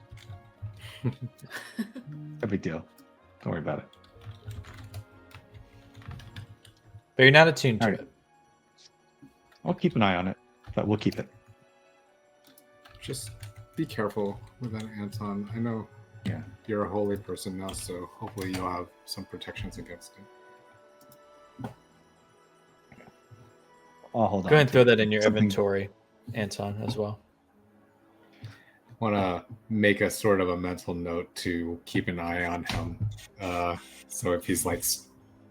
No big deal. Don't worry about it. But you're not attuned to All right. it. I'll keep an eye on it, but we'll keep it. Just be careful with that, Anton. I know Yeah. You're a holy person now, so hopefully you'll have some protections against it. I'll hold on. Go ahead and to throw it. that in your Something- inventory, Anton, as well. Want to make a sort of a mental note to keep an eye on him. So if he's like,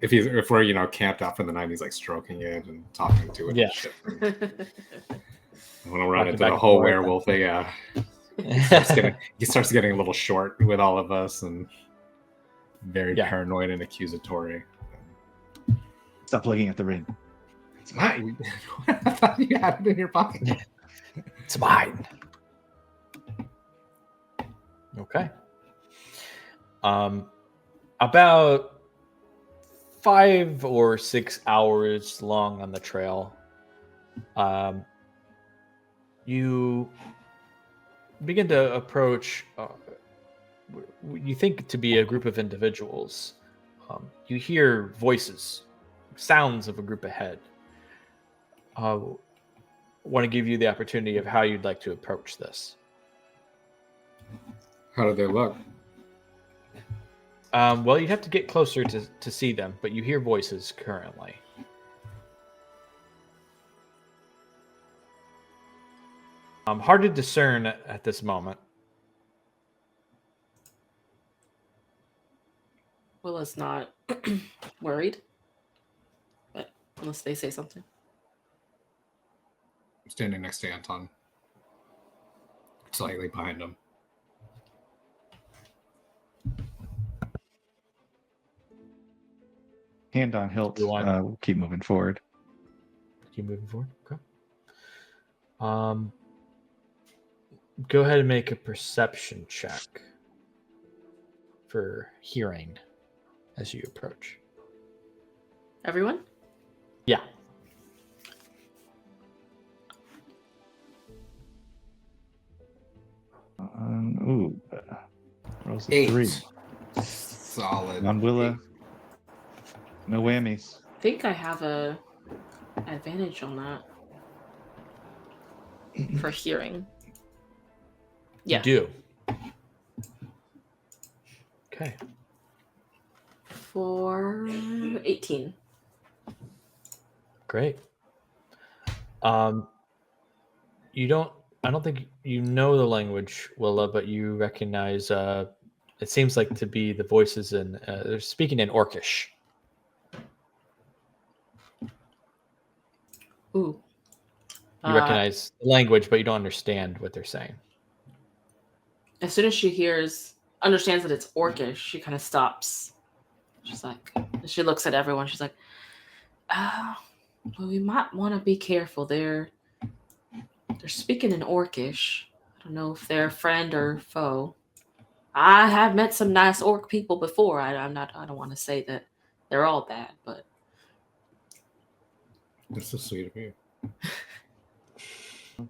if we're camped out for the night, he's like stroking it and talking to it. Yeah. And shit. I want to run Walking into back the and whole forth. werewolf thing. Yeah. He starts getting a little short with all of us and very Yeah. paranoid and accusatory. Stop looking at the ring. It's mine. I thought you had it in your pocket. It's mine. Okay. About 5 or 6 hours long on the trail. You begin to approach. You think to be a group of individuals. You hear voices, sounds of a group ahead. Want to give you the opportunity of how you'd like to approach this. How do they look? Well, you'd have to get closer to see them, but you hear voices currently. Hard to discern at this moment. Willa's not worried, but unless they say something. I'm standing next to Anton, slightly behind him. Hand on hilt. You want- We'll keep moving forward. Keep moving forward. Okay. Go ahead and make a perception check for hearing as you approach. Everyone? Yeah. Rolls a 8. 3. Solid. On Willa. No whammies. I think I have a advantage on that for hearing. Yeah. You do. Okay. For 18. Great. You don't. I don't think you know the language, Willa, but you recognize. It seems like to be the voices in. They're speaking in Orcish. Ooh. You recognize the language, but you don't understand what they're saying. As soon as she understands that it's Orcish, she kind of stops. She's like, she looks at everyone. She's like, well, we might want to be careful. They're speaking in Orcish. I don't know if they're a friend or foe. I have met some nice orc people before. I don't want to say that they're all bad, but That's so sweet of you.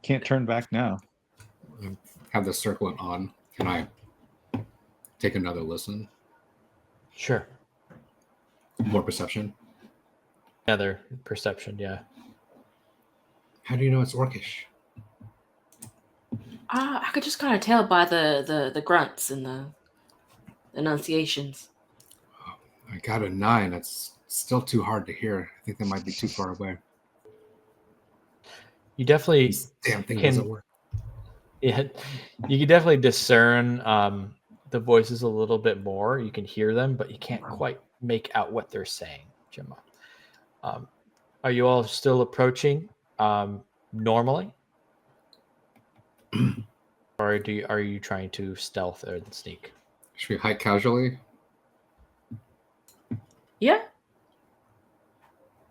Can't turn back now. Have the circlet on. Can I take another listen? Sure. More perception. Another perception, yeah. How do you know it's Orcish? I could just kind of tell by the grunts and the enunciations. I got a 9. That's still too hard to hear. I think that might be too far away. You definitely This damn thing can- doesn't work. Yeah, you can definitely discern the voices a little bit more. You can hear them, but you can't quite make out what they're saying, Gemma. Are you all still approaching normally? Or are you trying to stealth or sneak? Should we hike casually? Yeah.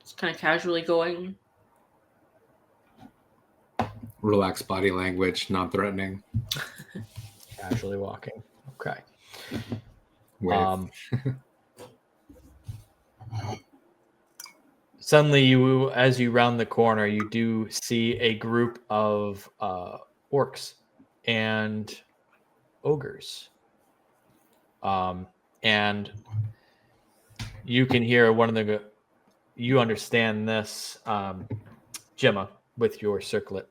Just kind of casually going. Relaxed body language, non-threatening. Casually walking. Okay. Wave. Suddenly, as you round the corner, you do see a group of orcs and ogres. And you can hear one of them go, you understand this, Gemma, with your circlet.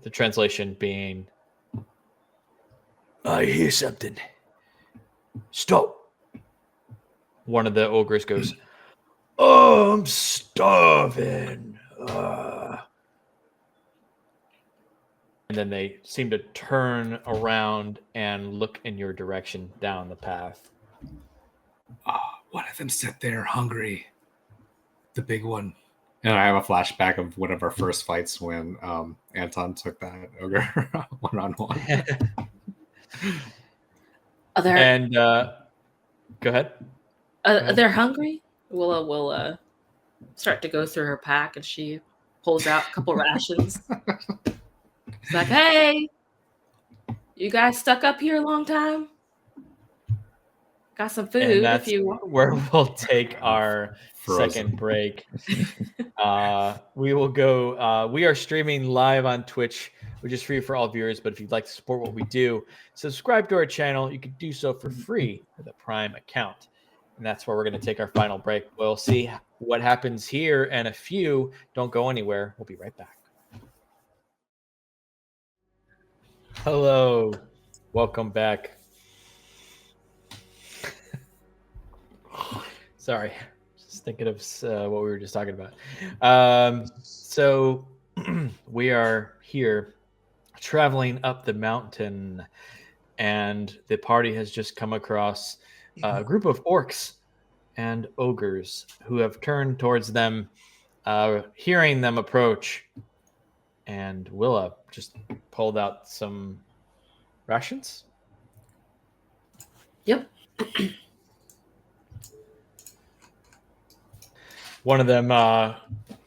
The translation being, I hear something. Stop. One of the ogres goes, oh, I'm starving. And then they seem to turn around and look in your direction down the path. One of them sat there hungry. The big one. And I have a flashback of one of our first fights when Anton took that ogre one-on-one. And go ahead. They're hungry. Willa will start to go through her pack, and she pulls out a couple rations. It's like, hey, you guys stuck up here a long time? Got some food And that's if you want. where we'll take our second break. We will go. We are streaming live on Twitch, which is free for all viewers. But if you'd like to support what we do, subscribe to our channel. You can do so for free with a Prime account. And that's where we're going to take our final break. We'll see what happens here and a few. Don't go anywhere. We'll be right back. Hello. Welcome back. Sorry. Just thinking of what we were just talking about. So we are here traveling up the mountain, and the party has just come across a group of orcs and ogres who have turned towards them, hearing them approach. And Willa just pulled out some rations. Yep. One of them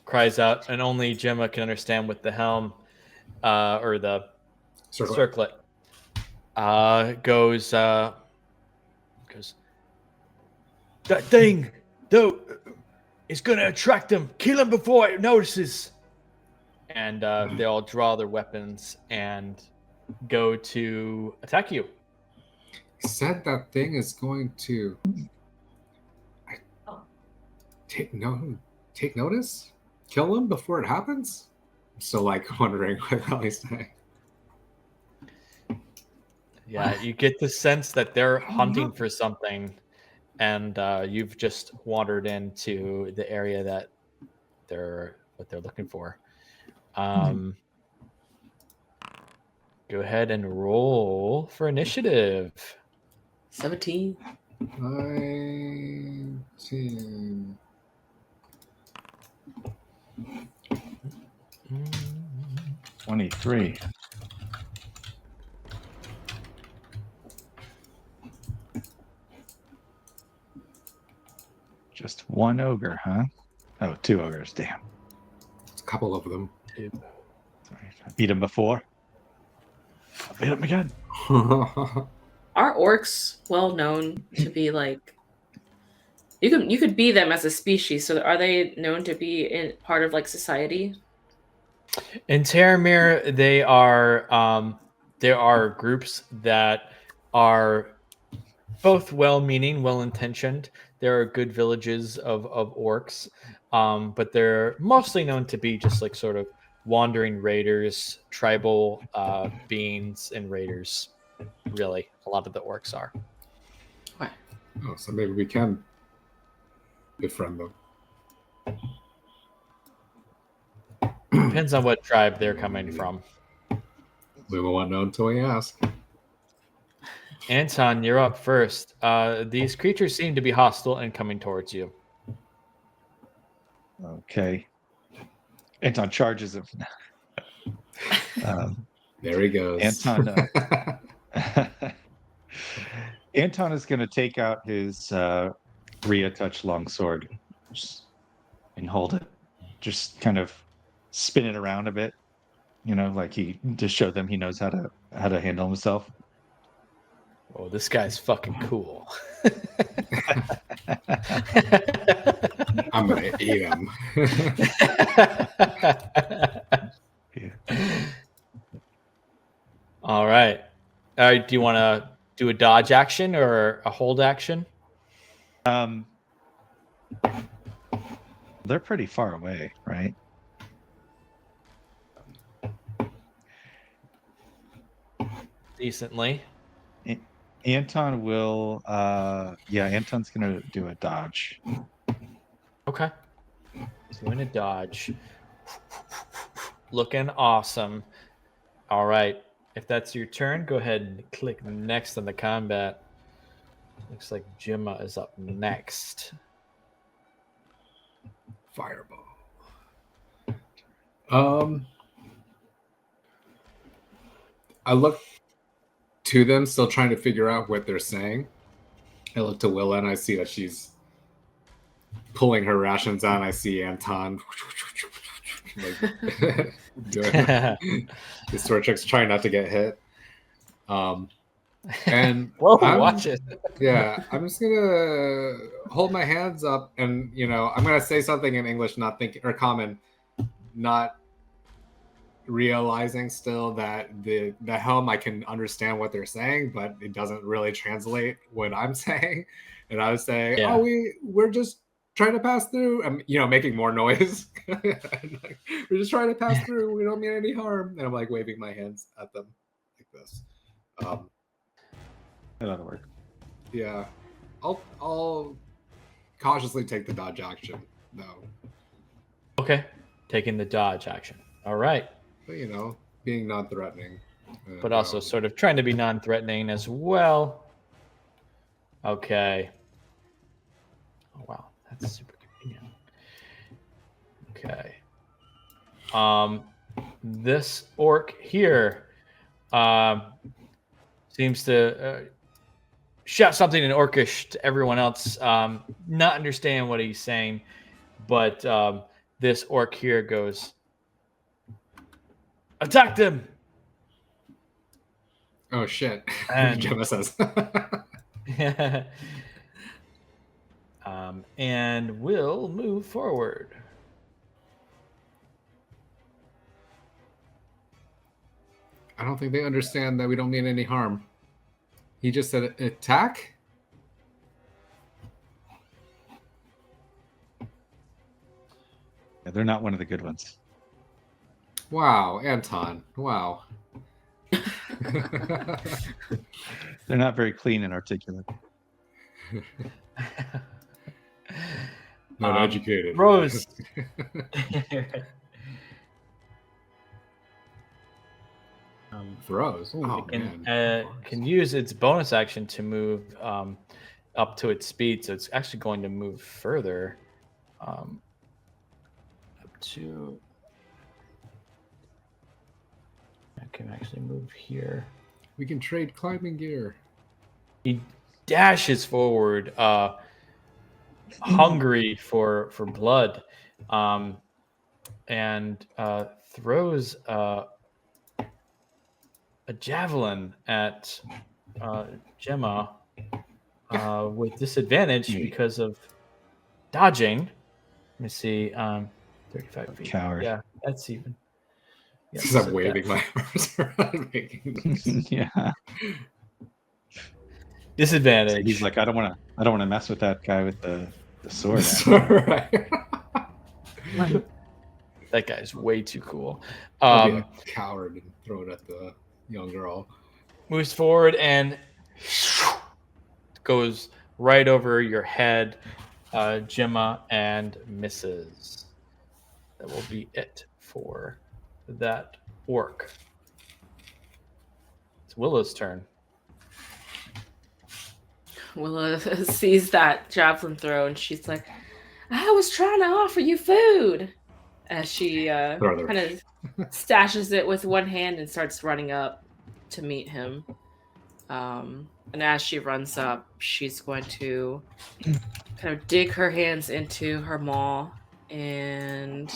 cries out, and only Gemma can understand with the helm or the circlet. Goes, that thing, though, is going to attract them. Kill him before it notices. And they all draw their weapons and go to attack you. He said that thing is going to take notice? Kill him before it happens? I'm still wondering what the hell he's saying. Yeah, you get the sense that they're hunting for something, and you've just wandered into the area that they're looking for. Go ahead and roll for initiative. 17. 19. 23. Just one ogre, huh? Oh, two ogres. Damn. It's a couple of them. Sorry. I beat him before. I'll beat him again. Are orcs well known to be you could be them as a species? So are they known to be in part of society? In Terramir, there are groups that are both well-meaning, well-intentioned. There are good villages of orcs, but they're mostly known to be just sort of wandering raiders, tribal beings, and raiders. Really, a lot of the orcs are. What? Oh, so maybe we can befriend them. Depends on what tribe they're coming from. We won't know until we ask. Anton, you're up first. These creatures seem to be hostile and coming towards you. Okay. Anton charges him. There he goes. Anton is going to take out his Rhea Touch longsword and hold it. Just kind of spin it around a bit. He to show them he knows how to handle himself. Oh, this guy's fucking cool. I'm gonna eat him. All right. Do you want to do a dodge action or a hold action? They're pretty far away, right? Decently. Anton will. Anton's gonna do a dodge. Okay. Doing a dodge. Looking awesome. All right. If that's your turn, go ahead and click next on the combat. Looks like Gemma is up next. Fireball. I look to them, still trying to figure out what they're saying. I look to Willa and I see that she's pulling her rations out. I see Anton like, doing his sword tricks, trying not to get hit. And Whoa, watch it. Yeah, I'm just gonna hold my hands up, and I'm gonna say something in English, not thinking or common, not realizing still that the helm, I can understand what they're saying, but it doesn't really translate what I'm saying. And I was saying, Yeah. we're just trying to pass through. I'm making more noise. We're just trying to pass through. We don't mean any harm. And I'm like waving my hands at them like this. That'll work. Yeah, I'll cautiously take the dodge action though. Okay, taking the dodge action. All right. But being non-threatening. But also sort of trying to be non-threatening as well. Okay. Oh wow, that's super convenient. Okay. This orc here seems to shout something in Orcish to everyone else, not understand what he's saying, but this orc here goes, "Attack them!" Oh shit! And Gemma says. And we'll move forward. I don't think they understand that we don't mean any harm. He just said attack. Yeah, they're not one of the good ones. Wow, Anton. Wow. They're not very clean and articulate. Not educated. Rose. Throws. Can use its bonus action to move up to its speed, so it's actually going to move further up to. I can actually move here. We can trade climbing gear. He dashes forward, hungry for blood, and throws a javelin at Gemma with disadvantage because of dodging. Let me see, 35 feet. Coward. Yeah, that's even. Because I'm waving my arms around, making noise. Yeah. Disadvantage. So he's like, I don't want to mess with that guy with the sword. Right. That guy's way too cool. I'll be a coward and throw it at the young girl. Moves forward and goes right over your head, Gemma, and misses. That will be it for that orc. It's Willow's turn. Willow sees that javelin throw and she's like, I was trying to offer you food. As she kind of stashes it with one hand and starts running up to meet him. And as she runs up, she's going to kind of dig her hands into her maw and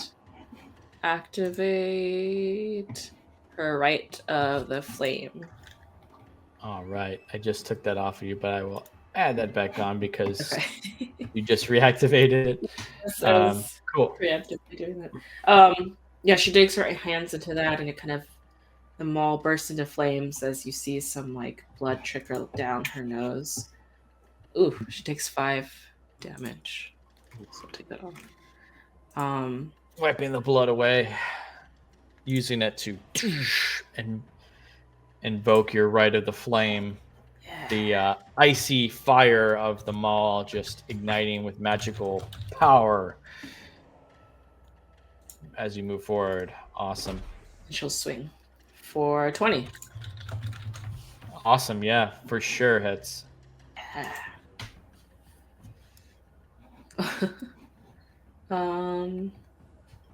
activate her Rite of the Flame. All right. I just took that off of you, but I will add that back on because you just reactivated it. Cool. Preemptively doing that. Yeah, she digs her hands into that, and it kind of, the maw bursts into flames as you see some like blood trickle down her nose. Ooh, she takes 5 damage. So I'll take that off. Wiping the blood away, using it to and invoke your Rite of the Flame. the icy fire of the maul just igniting with magical power as you move forward. Awesome. She'll swing for 20. Awesome, yeah, for sure hits. Let's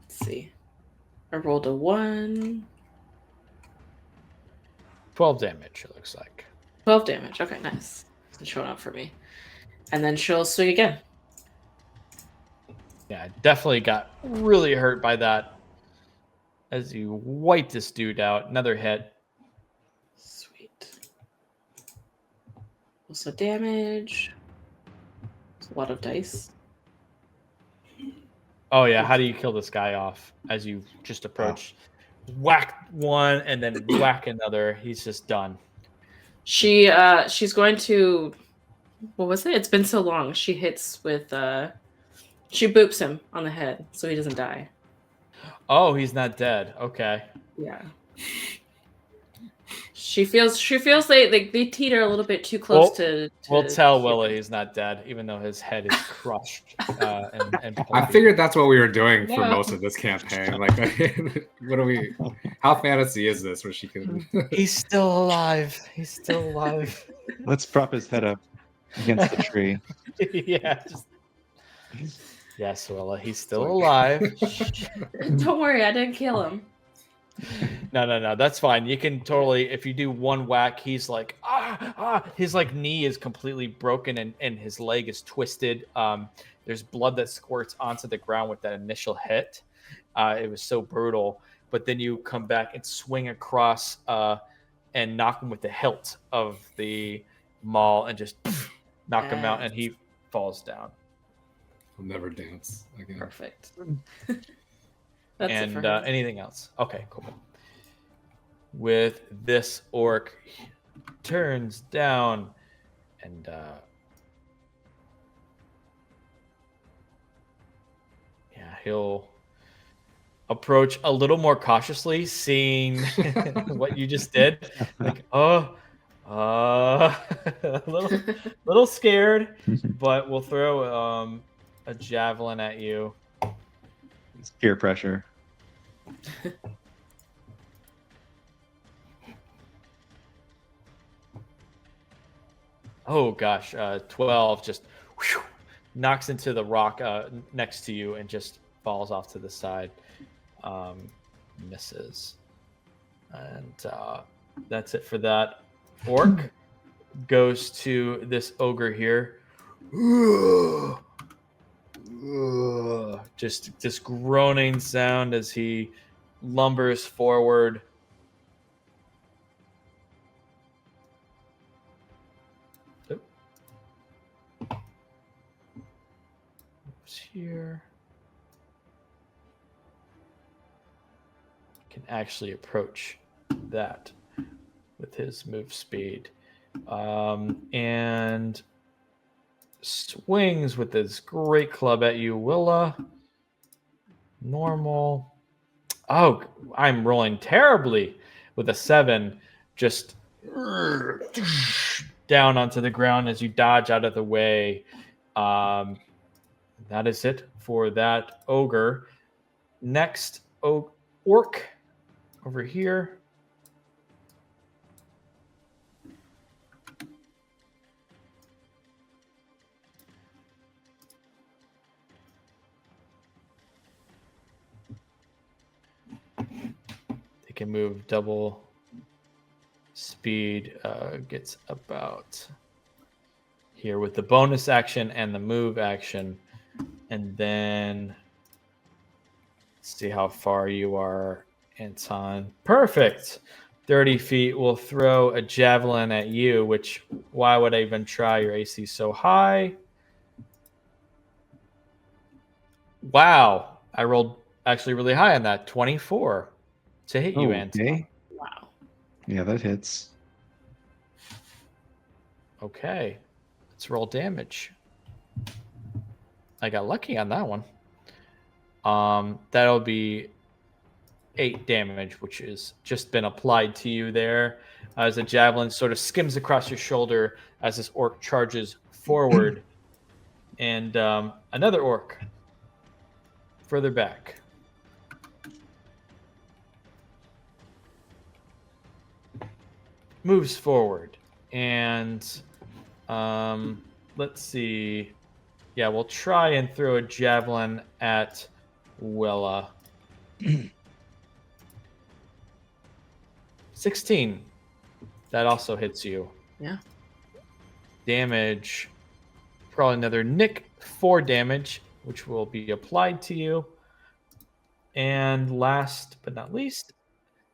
see. I rolled a 1. 12 damage, it looks like. 12 damage. Okay, nice. It's showing up for me. And then she'll swing again. Yeah, definitely got really hurt by that as you wipe this dude out. Another hit. Sweet. Also damage. It's a lot of dice. Oh yeah, how do you kill this guy off as you just approach? Whack one and then whack another. He's just done. She's going to, what was it? It's been so long. She hits with she boops him on the head so he doesn't die. Oh, he's not dead. Okay. Yeah. She feels they teeter a little bit too close to We'll tell Willa he's not dead, even though his head is crushed. And I figured that's what we were doing for most of this campaign. Like, what are we? How fantasy is this? Where she can? He's still alive. He's still alive. Let's prop his head up against the tree. Yeah. Yes, Willa, he's still alive. Don't worry, I didn't kill him. No. That's fine. You can totally, if you do one whack, he's like, his like knee is completely broken and his leg is twisted. There's blood that squirts onto the ground with that initial hit. It was so brutal. But then you come back and swing across and knock him with the hilt of the maul and just knock him out, and he falls down. I'll never dance again. Perfect. And anything else? Okay, cool. With this orc, he turns down and he'll approach a little more cautiously, seeing what you just did. Like, a little scared, but we'll throw a javelin at you. It's peer pressure. Oh gosh, 12 just knocks into the rock next to you and just falls off to the side. Misses. And that's it for that. Orc goes to this ogre here. Just this groaning sound as he lumbers forward. Here can actually approach that with his move speed, and swings with this great club at you, Willa. Normal. Oh, I'm rolling terribly with a 7. Just down onto the ground as you dodge out of the way. That is it for that ogre. Next orc over here. They can move double speed. Gets about here with the bonus action and the move action. And then let's see how far you are, Anton. Perfect. 30 feet. We'll throw a javelin at you, which why would I even try? Your AC so high. Wow. I rolled actually really high on that. 24 to hit you, Anton. Okay. Wow. Yeah, that hits. Okay. Let's roll damage. I got lucky on that one. That'll be 8 damage, which has just been applied to you there, as a javelin sort of skims across your shoulder as this orc charges forward. And another orc further back. Moves forward. And let's see. Yeah, we'll try and throw a javelin at Wella. 16. That also hits you. Yeah. Damage. Probably another nick. 4 damage, which will be applied to you. And last but not least,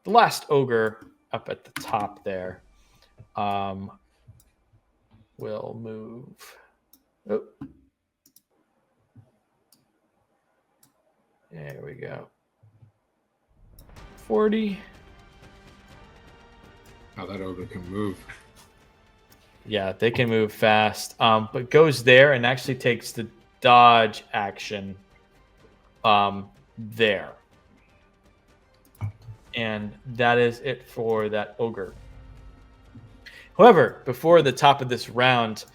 the last ogre up at the top there will move. Oh. There we go. 40. Oh, that ogre can move. Yeah, they can move fast. But goes there and actually takes the dodge action there. And that is it for that ogre. However, before the top of this round,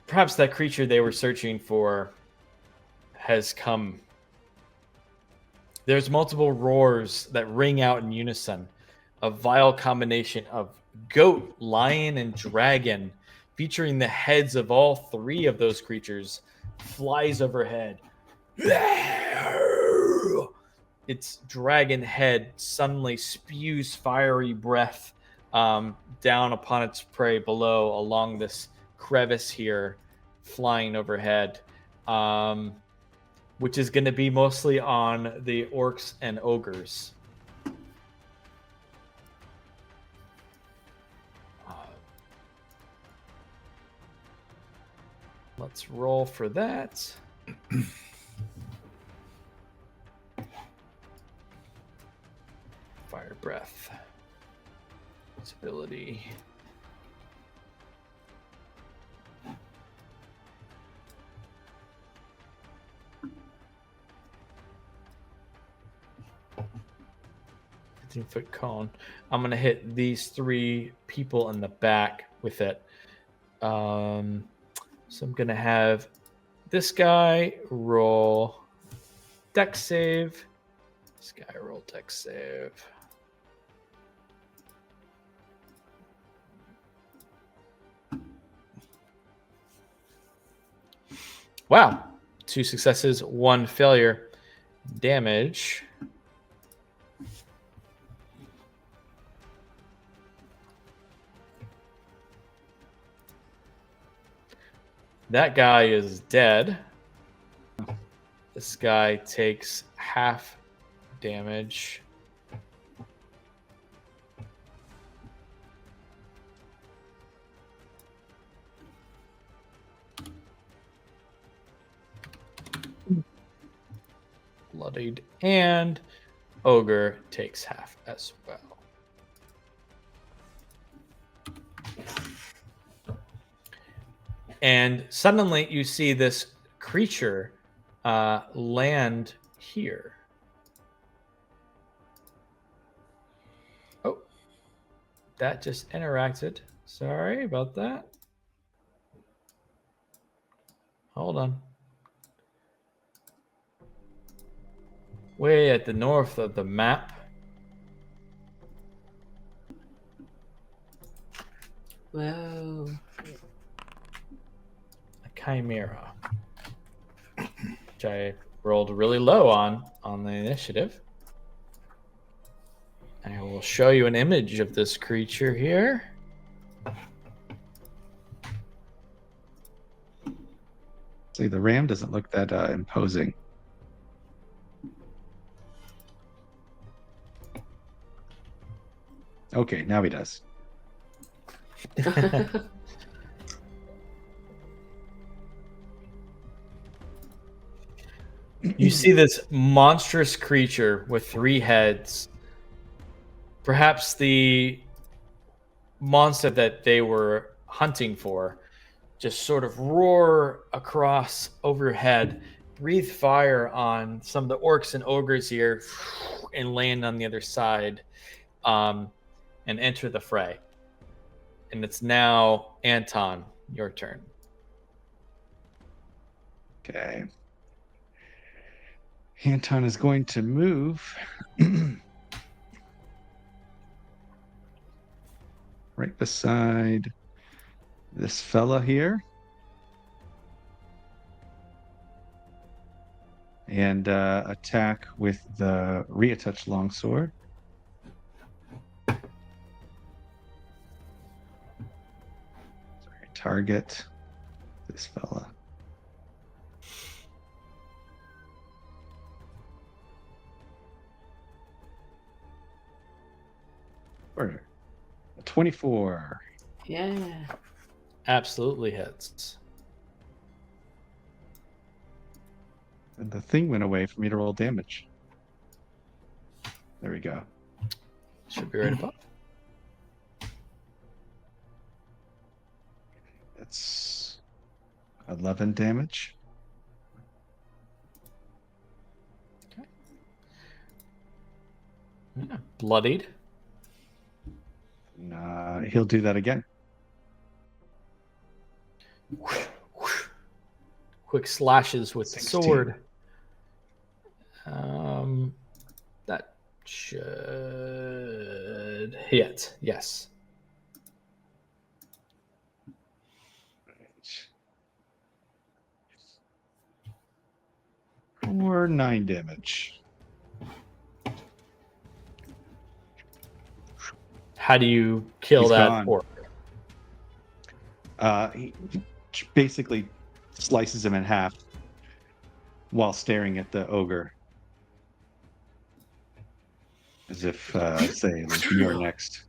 perhaps that creature they were searching for has come. There's multiple roars that ring out in unison. A vile combination of goat, lion, and dragon, featuring the heads of all 3 of those creatures, flies overhead. Its dragon head suddenly spews fiery breath down upon its prey below along this crevice here, flying overhead, which is going to be mostly on the orcs and ogres. Let's roll for that. Fire breath. Its ability. Foot cone. I'm gonna hit these 3 people in the back with it. So I'm gonna have this guy roll dex save. This guy roll dex save. Wow. 2 successes, 1 failure. Damage. That guy is dead. This guy takes half damage. Bloodied. And ogre takes half as well. And suddenly you see this creature land here. Oh, that just interacted. Sorry about that. Hold on. Way at the north of the map. Whoa. Chimera, which I rolled really low on the initiative. I will show you an image of this creature here. See, the ram doesn't look that imposing. Okay, now he does. You see this monstrous creature with 3 heads. Perhaps the monster that they were hunting for just sort of roar across overhead breathe fire on some of the orcs and ogres here and land on the other side and enter the fray. And it's now Anton, your turn. Okay. Anton is going to move right beside this fella here. And attack with the reattach longsword. Sorry, target this fella. Order. 24. Yeah. Absolutely hits. And the thing went away for me to roll damage. There we go. Should be right above. That's 11 damage. Yeah. Bloodied. He'll do that again. Quick slashes with the 16. sword. That should hit. Yes. Or 9 damage. How do you kill He's that gone. orc? He basically slices him in half while staring at the ogre. As if, say, like, you're next.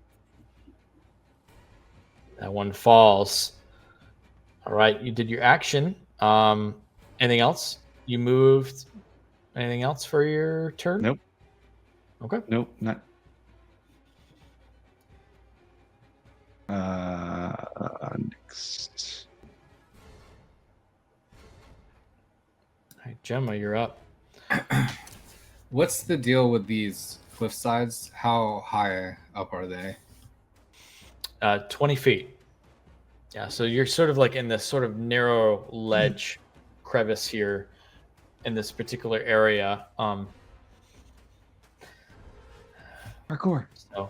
That one falls. All right, you did your action. Anything else? You moved. Anything else for your turn? Nope. Okay. Nope, not. Next. All right, Gemma, you're up. What's the deal with these cliff sides? How high up are they? 20 feet. Yeah, so you're sort of like in this sort of narrow ledge crevice here in this particular area. Parkour. So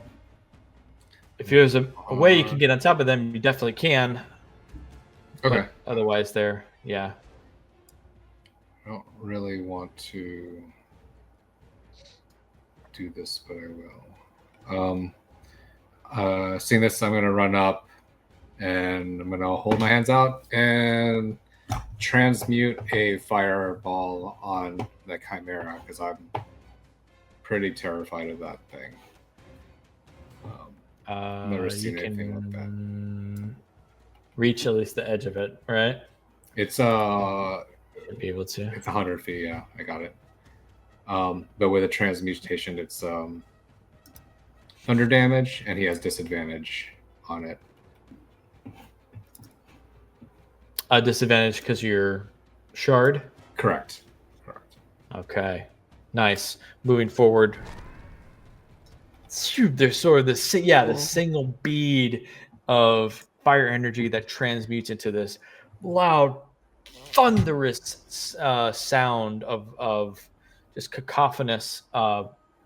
if there's a way you can get on top of them, you definitely can. Okay. But otherwise, yeah. I don't really want to do this, but I will. Seeing this, I'm going to run up and I'm going to hold my hands out and transmute a fireball on the Chimera because I'm pretty terrified of that thing. Never seen anything like that. Reach at least the edge of it, right? It's Should be able to. It's 100 feet. Yeah, I got it. But with a transmutation, it's thunder damage, and he has disadvantage on it. A disadvantage because you're shard. Correct. Okay, nice. Moving forward, there's sort of the single bead of fire energy that transmutes into this loud, thunderous sound of just cacophonous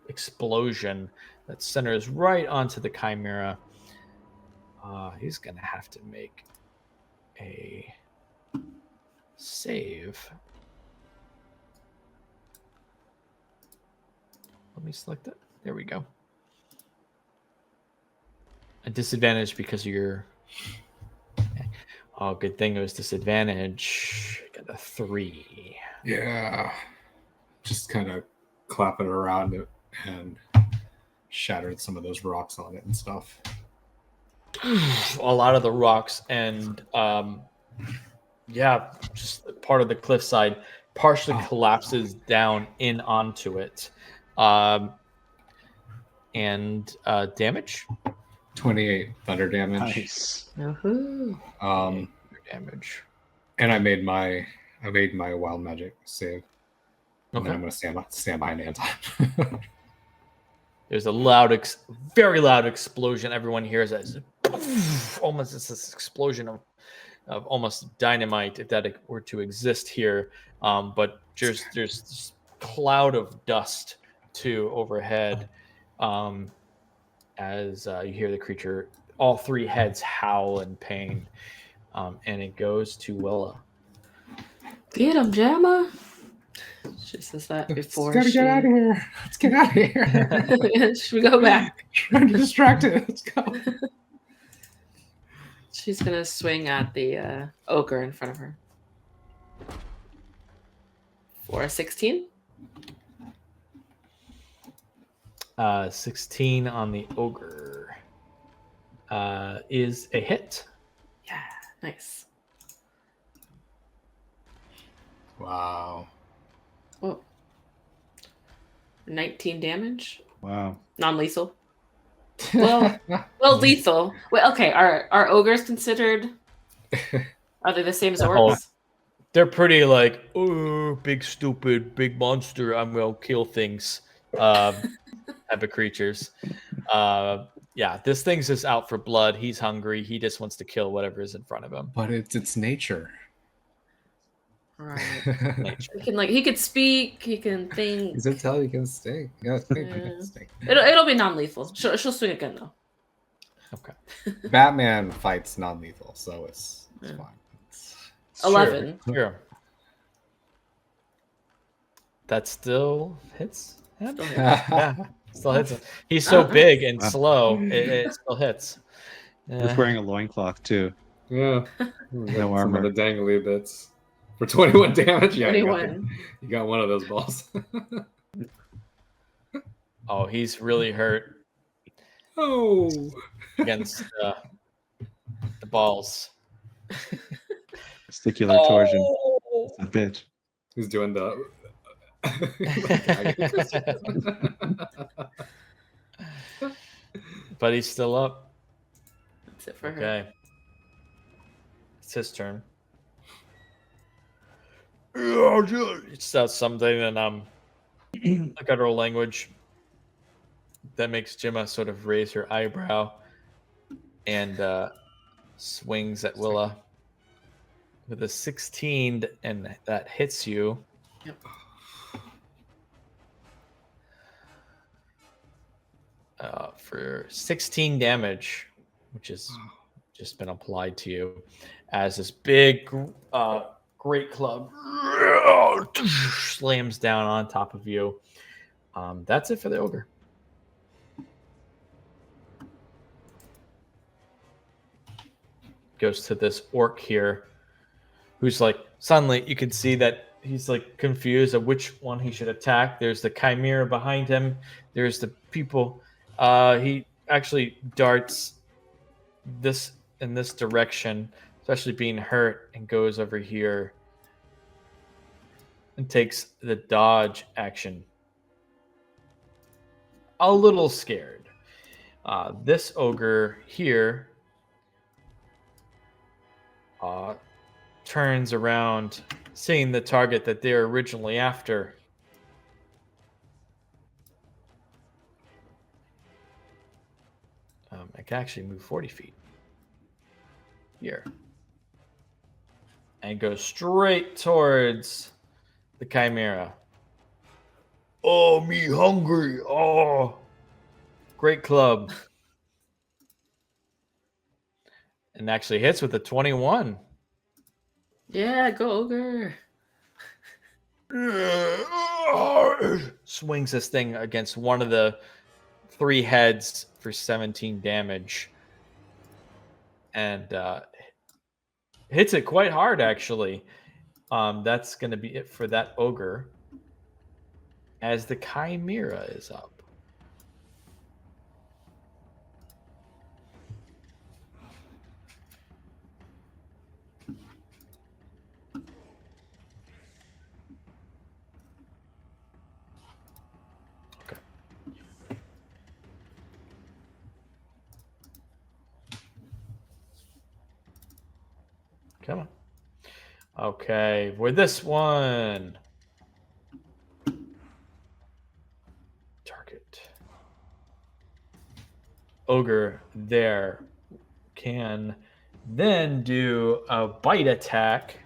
explosion that centers right onto the Chimera. He's gonna have to make a save. Let me select it. There we go. A disadvantage because you're. Oh, good thing it was disadvantage. Got a 3. Yeah. Just kind of clapping around it and shattered some of those rocks on it and stuff. A lot of the rocks and just part of the cliffside partially collapses down in onto it. And damage? 28 thunder damage. Nice. Woohoo. Damage. And I made my I made my wild magic save. And then I'm going to stand behind Anton. There's a very loud explosion. Everyone hears it. Almost it's this explosion of almost dynamite, if that were to exist here. But there's this cloud of dust too overhead, as you hear the creature. All three heads howl in pain, and it goes to Willa. Get him, Jamma. She says that before Let's get out of here. Let's get out of here. Should we go back? Trying to distract it. Let's go. She's gonna swing at the ogre in front of her. For a 16. 16 on the ogre is a hit. Yeah, nice. Wow. Whoa. 19 damage. Wow. Non-lethal. Well, lethal. Wait, okay. Are ogres considered? Are they the same as orcs? They're pretty like, oh, big stupid, big monster. I'm gonna kill things. Type of creatures. Yeah, this thing's just out for blood. He's hungry. He just wants to kill whatever is in front of him. But it's nature. Right. He could speak. He can think. He's intelligent. He can stink. Yeah, think. Yeah. He can stink. It'll be non-lethal. She'll swing again though. Okay. Batman fights non-lethal, so it's Yeah. fine. 11. Sure. That still hits him? Still hits. Yeah, still hits him. He's so big and slow, it still hits. He's wearing a loincloth too. Yeah. No Some armor. of the dangly bits. For 21 damage? Yeah, 21. You got one of those balls. Oh, he's really hurt Oh. against the balls. Testicular torsion. It's a bitch. Who's doing the... But he's still up. That's it for her. Okay. It's his turn. It says something in a guttural language that makes Gemma sort of raise her eyebrow and swings at Willa with a 16, and that hits you. Yep. For 16 damage, which has just been applied to you as this big great club slams down on top of you. That's it for the ogre. Goes to this orc here, who's like, suddenly you can see that he's like confused of which one he should attack. There's the chimera behind him. There's the people. He actually darts in this direction, especially being hurt, and goes over here and takes the dodge action. A little scared. This ogre here turns around, seeing the target that they're originally after. I can actually move 40 feet here and go straight towards the chimera. Oh, me hungry. Oh, great club. And actually hits with a 21. Yeah, go ogre. Swings this thing against one of the 3 heads for 17 damage. And hits it quite hard, actually. That's going to be it for that ogre. As the chimera is up. Come Okay, for this one. Target. Ogre there can then do a bite attack.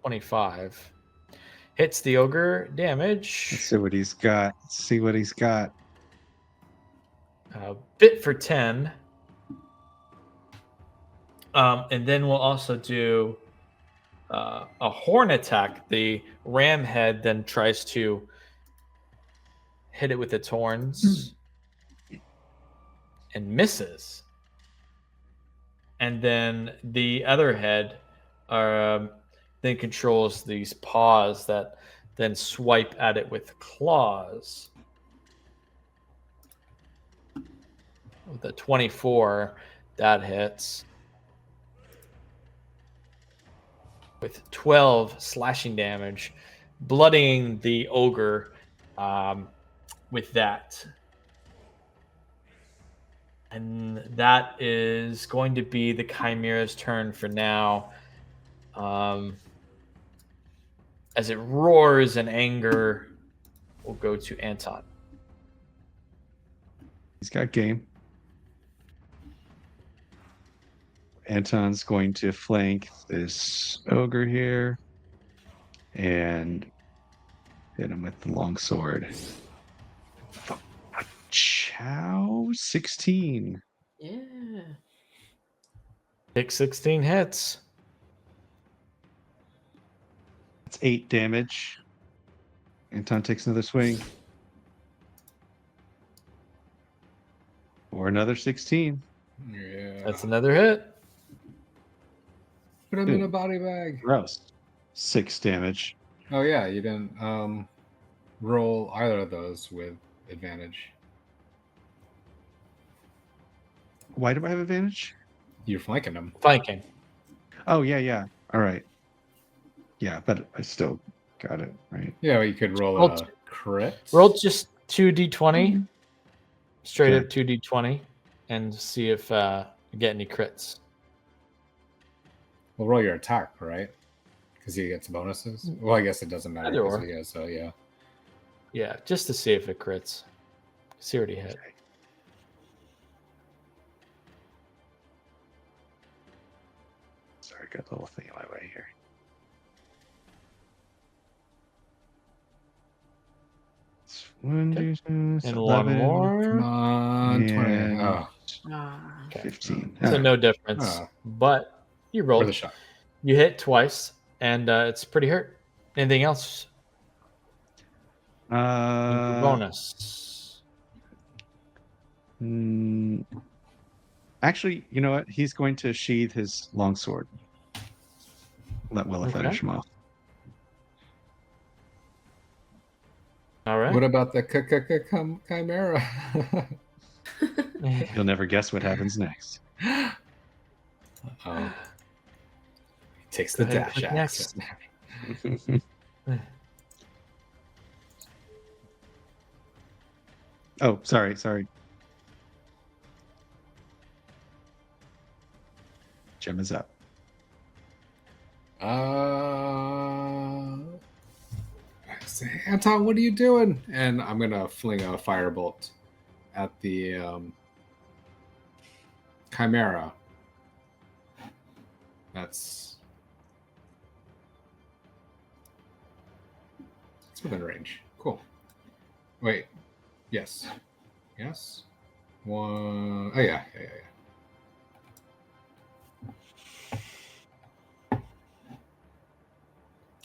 25. Hits the ogre damage. Let's see what he's got. Bit for 10. And then we'll also do a horn attack. The ram head then tries to hit it with its horns and misses. And then the other head then controls these paws that then swipe at it with claws. With a 24, that hits. With 12 slashing damage, bloodying the ogre with that. And that is going to be the Chimera's turn for now. As it roars in anger, we'll go to Anton. He's got game. Anton's going to flank this ogre here and hit him with the long sword. Chow 16. Yeah. Pick 16 hits. That's 8 damage. Anton takes another swing. Or another 16. Yeah. That's another hit. Put him in a body bag. Gross. 6 damage. Oh yeah, you didn't roll either of those with advantage. Why do I have advantage? You're flanking him. Flanking. Oh, yeah. All right. Yeah, but I still got it, right? Yeah, well, you could roll Roll a crit. Roll just 2d20. Straight Okay. up 2d20. And see if you get any crits. Well, roll your attack, right? Because he gets bonuses. Well, I guess it doesn't matter. Either 'cause or. he is, so yeah. Yeah, just to see if it crits. See what he hit. Okay. Sorry, got the whole thing in my way here. It's 1, Okay. 2, 3, And one 11. more. Come on, 20. And Oh, Ah. 15. So no difference. Oh. But you for rolled. the shot. You hit twice, and it's pretty hurt. Anything else? Bonus. Actually, you know what? He's going to sheathe his longsword. Let Willa Okay. finish him off. All right. What about the chimera? You'll never guess what happens next. Oh. Takes Go the ahead, dash click axe. Oh, sorry. Gem is up. Say, Anton, what are you doing? And I'm gonna fling a firebolt at the chimera. It's within range. Cool. Wait. Yes. One. Oh yeah.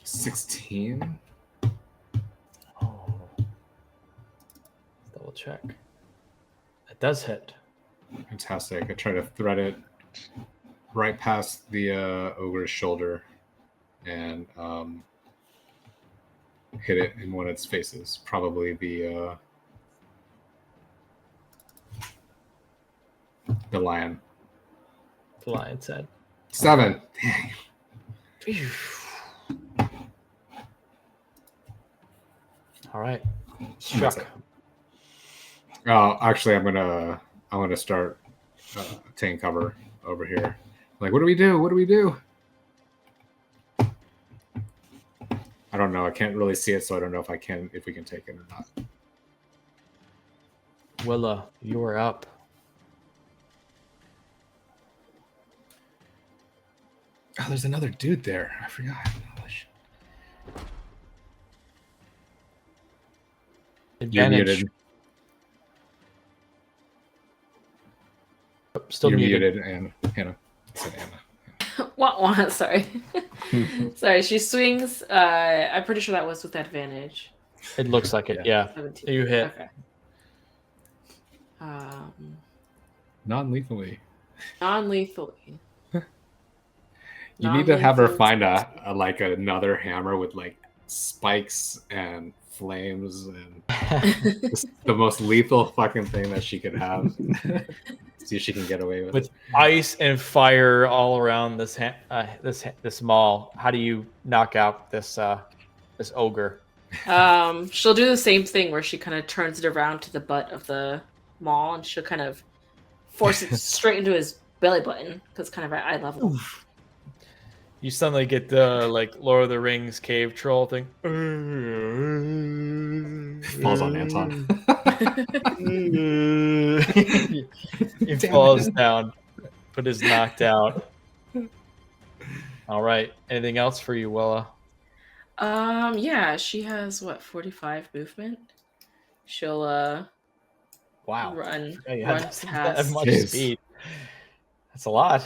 16. Oh. Double check. It does hit. Fantastic. I try to thread it right past the ogre's shoulder and hit it in one of its faces. Probably the lion. The lion's head. 7. Dang. All right. Struck. Oh, actually, I'm gonna start taking cover over here. Like, what do we do? What do we do? I don't know. I can't really see it, so I don't know if we can take it or not. Willa, you are up. Oh, there's another dude there. I forgot. Oh, shit. You're Advantage. muted. Oh, still You're muted. and Hannah. I said Anna. Wah, sorry. Sorry, she swings. I'm pretty sure that was with advantage. It looks like it. Yeah. 17. You hit. Okay. Non-lethally. Non-lethally. You need to have her Non-lethal. find a like another hammer with like spikes and flames and just the most lethal fucking thing that she could have. See if she can get away with With it. ice and fire all around this this mall. How do you knock out this this ogre? She'll do the same thing where she kind of turns it around to the butt of the maul, and she'll kind of force it straight into his belly button because kind of at eye level. You suddenly get the like Lord of the Rings cave troll thing. Falls on Anton. He falls down, but is knocked out. All right. Anything else for you, Willa? Yeah, she has what 45 movement. She'll Wow. run Yeah, run that past. much Jeez. speed. That's a lot.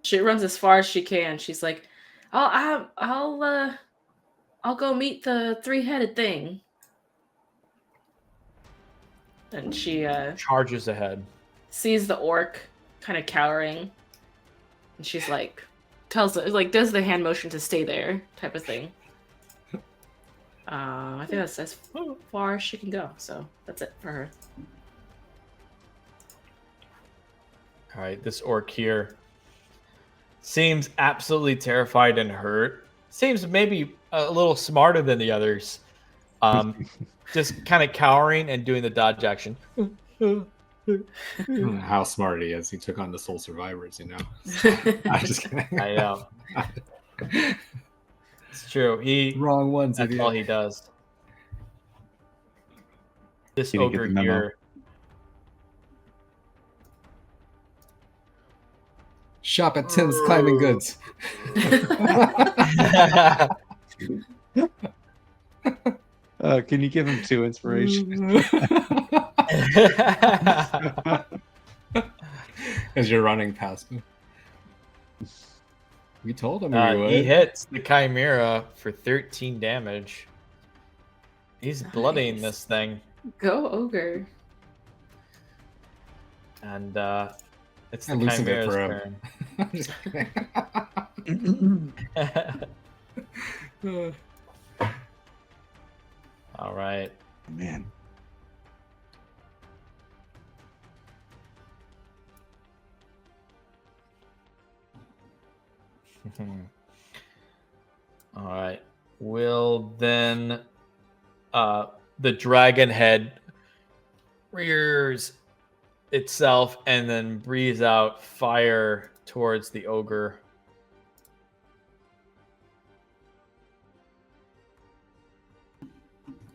She runs as far as she can. She's like, I'll go meet the three-headed thing. And she Charges ahead. sees the orc kind of cowering, and she's like, does the hand motion to stay there type of thing. I think that's as far as she can go. So that's it for her. All right, this orc here seems absolutely terrified and hurt. Seems maybe a little smarter than the others. Just kind of cowering and doing the dodge action. How smart he is. He took on the Soul Survivors, you know. I'm just kidding. I know. It's true. Wrong ones, That's idiot. all he does. This He didn't get ogre the memo. here. Shop at Tim's Climbing Goods. Can you give him 2 inspiration? As you're running past him. We told him we would. He hits the Chimera for 13 damage. He's bloodying Nice. this thing. Go ogre. And it's I the loosened it Chimera's for him. turn. I'm just kidding. All right. Man. All right. Will then the dragon head rears itself and then breathes out fire towards the ogre.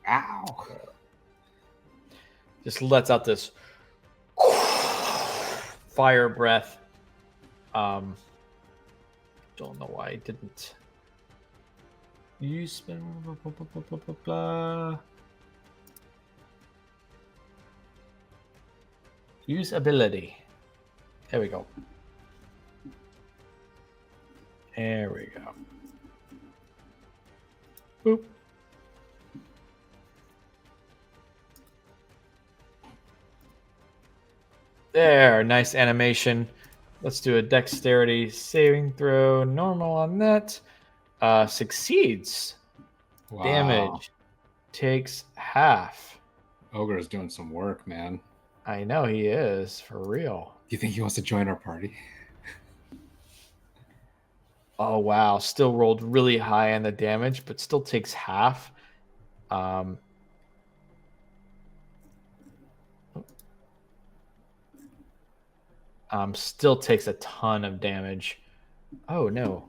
Ow. Just lets out this fire breath. Don't know why I didn't use use ability. There we go. There we go. Boop. There, nice animation. Let's do a dexterity saving throw. Normal on that. Succeeds. Wow. Damage. Takes half. Ogre is doing some work, man. I know he is, for real. Do you think he wants to join our party? Oh, wow. Still rolled really high on the damage, but still takes half. Still takes a ton of damage. Oh no.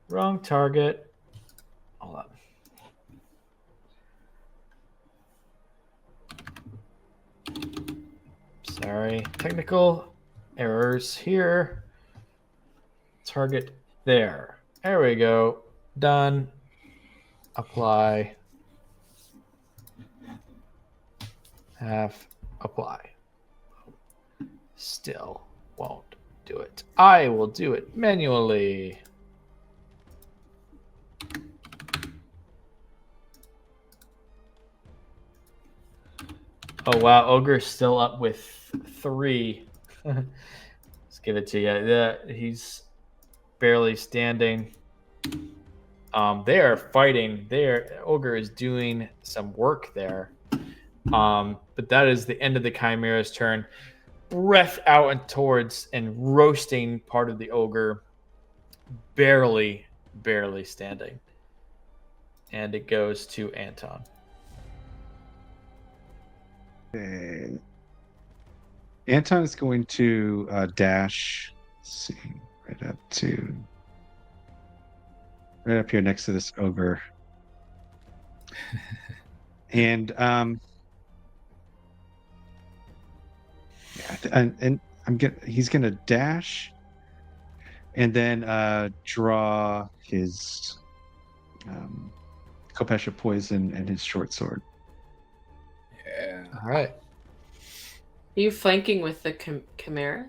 Wrong target. Hold up. Sorry. Technical errors here. Target there. There we go. Done. Apply. Half. Apply. Still won't do it. I will do it manually. Oh wow, Ogre's still up with 3. Let's give it to you. He's barely standing. They are fighting. Ogre is doing some work there. But that is the end of the Chimera's turn. Breath out and towards and roasting part of the Ogre. Barely standing. And it goes to Anton. Okay. Anton is going to dash. Let's see, right up here next to this ogre, and he's gonna dash, and then draw his Kopesha poison and his short sword. Yeah. All right. Are you flanking with the Chimera?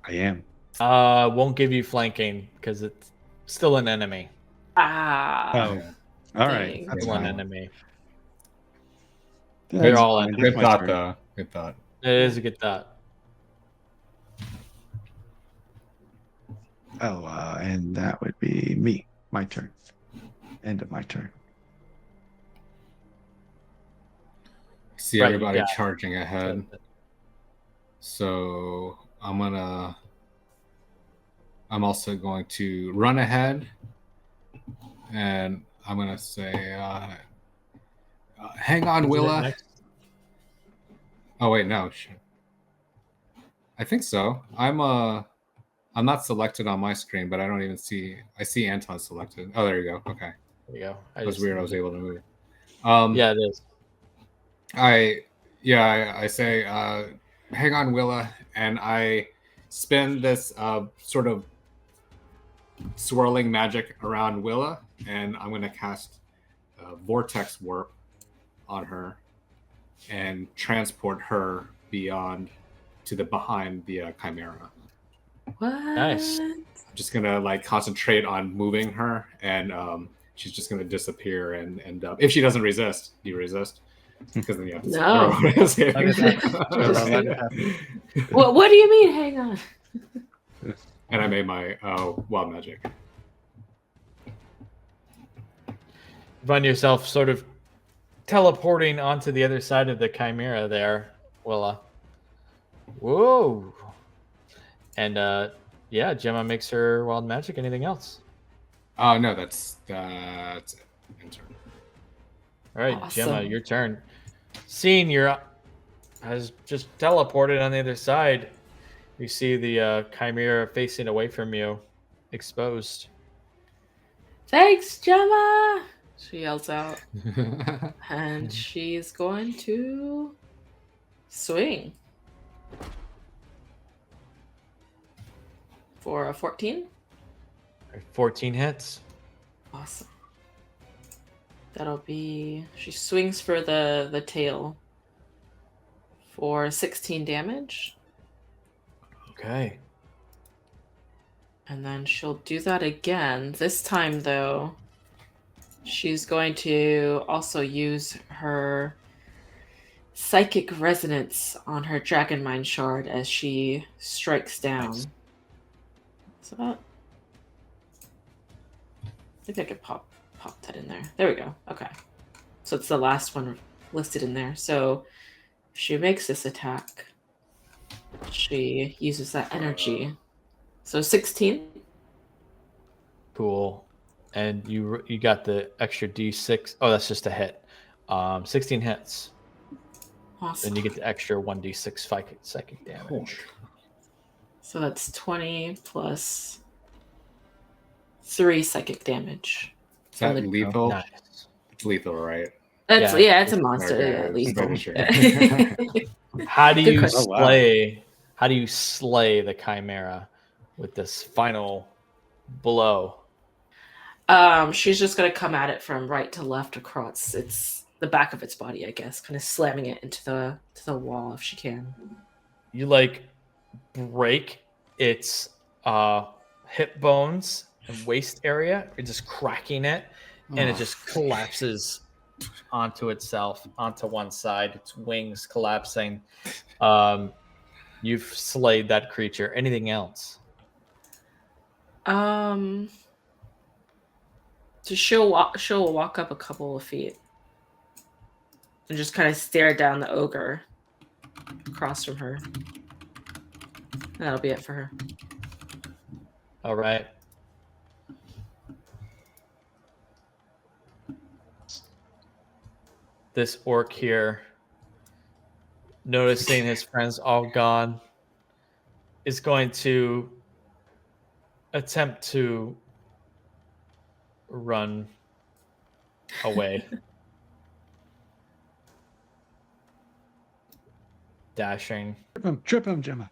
I am. Won't give you flanking because it's still an enemy. Ah. Oh, all right. Dang. That's Still an fine. enemy. That's They're all fine. in. That's Good my thought, turn. though. Good thought. It is a good thought. Oh, and that would be me. My turn. End of my turn. See Right, you everybody got it. charging ahead. So I'm also going to run ahead, and I'm gonna say, "Hang on, Isn't it Willa." next? Oh wait, no. Shit. I think so. I'm not selected on my screen, but I don't even see. I see Anton selected. Oh, there you go. Okay, There you go. that was weird. I was able to move. Yeah, it is. I say, "Hang on, Willa," and I spin this sort of swirling magic around Willa, and I'm going to cast Vortex Warp on her and transport her behind the Chimera. What? Nice. I'm just going to concentrate on moving her, and she's just going to disappear and end up. If she doesn't resist, do you resist? Because then you have to No. Let it happen. What do you mean? Hang on. And I made my wild magic. You find yourself sort of teleporting onto the other side of the Chimera there, Willa. Whoa. And yeah, Gemma makes her wild magic. Anything else? Oh no, that's it. Enter. All right, Awesome. Gemma, your turn. Seeing has just teleported on the other side. You see the Chimera facing away from you, exposed. Thanks, Gemma. She yells out, and she's going to swing for a 14. 14 hits. Awesome. That'll be. She swings for the tail for 16 damage. Okay. And then she'll do that again. This time, though, she's going to also use her psychic resonance on her dragon mind shard as she strikes down. Nice. So that. I think I could pop that in there. There we go. Okay. So it's the last one listed in there. So if she makes this attack, she uses that energy. So 16. Cool. And you got the extra D6. Oh, that's just a hit. 16 hits. Awesome. Then you get the extra 1d6 psychic damage. So that's 20 plus 3 psychic damage. Is that Only- lethal? Nice. It's lethal, right? That's Yeah. yeah, it's a monster. Okay, Yeah, just lethal. making sure. How do Good you question. Oh, wow. slay? How do you slay the chimera with this final blow? She's just gonna come at it from right to left across its the back of its body, I guess, kind of slamming it into the wall if she can. You like break its hip bones and waist area. You're just cracking it, and it just collapses onto itself, onto one side. Its wings collapsing. You've slayed that creature. Anything else? So she'll walk up a couple of feet and just kind of stare down the ogre across from her. And that'll be it for her. All right. This orc here, noticing his friends all gone, is going to attempt to run away. Dashing. Trip him, Gemma.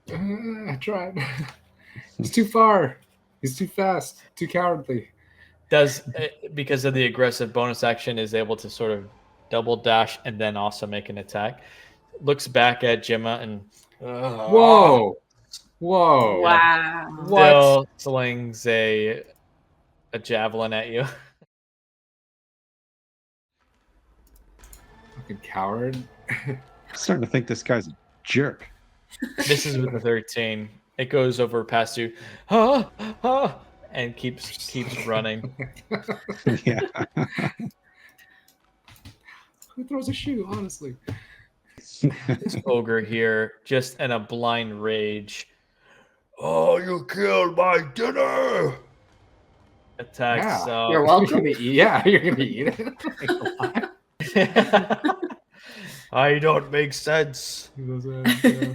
I tried. He's too far. He's too fast. Too cowardly. Does, because of the aggressive bonus action, is able to sort of double dash and then also make an attack. Looks back at Gemma and Whoa. Whoa. Wow. still slings a javelin at you. Fucking coward. I'm starting to think this guy's a jerk. This is with the 13. It goes over past you, and keeps running. Yeah. Who throws a shoe, honestly? This ogre here, just in a blind rage. Oh, you killed my dinner! Attacks. Yeah. You're You're welcome. gonna eat, yeah, you're gonna eat it. I don't make sense. He goes, yeah.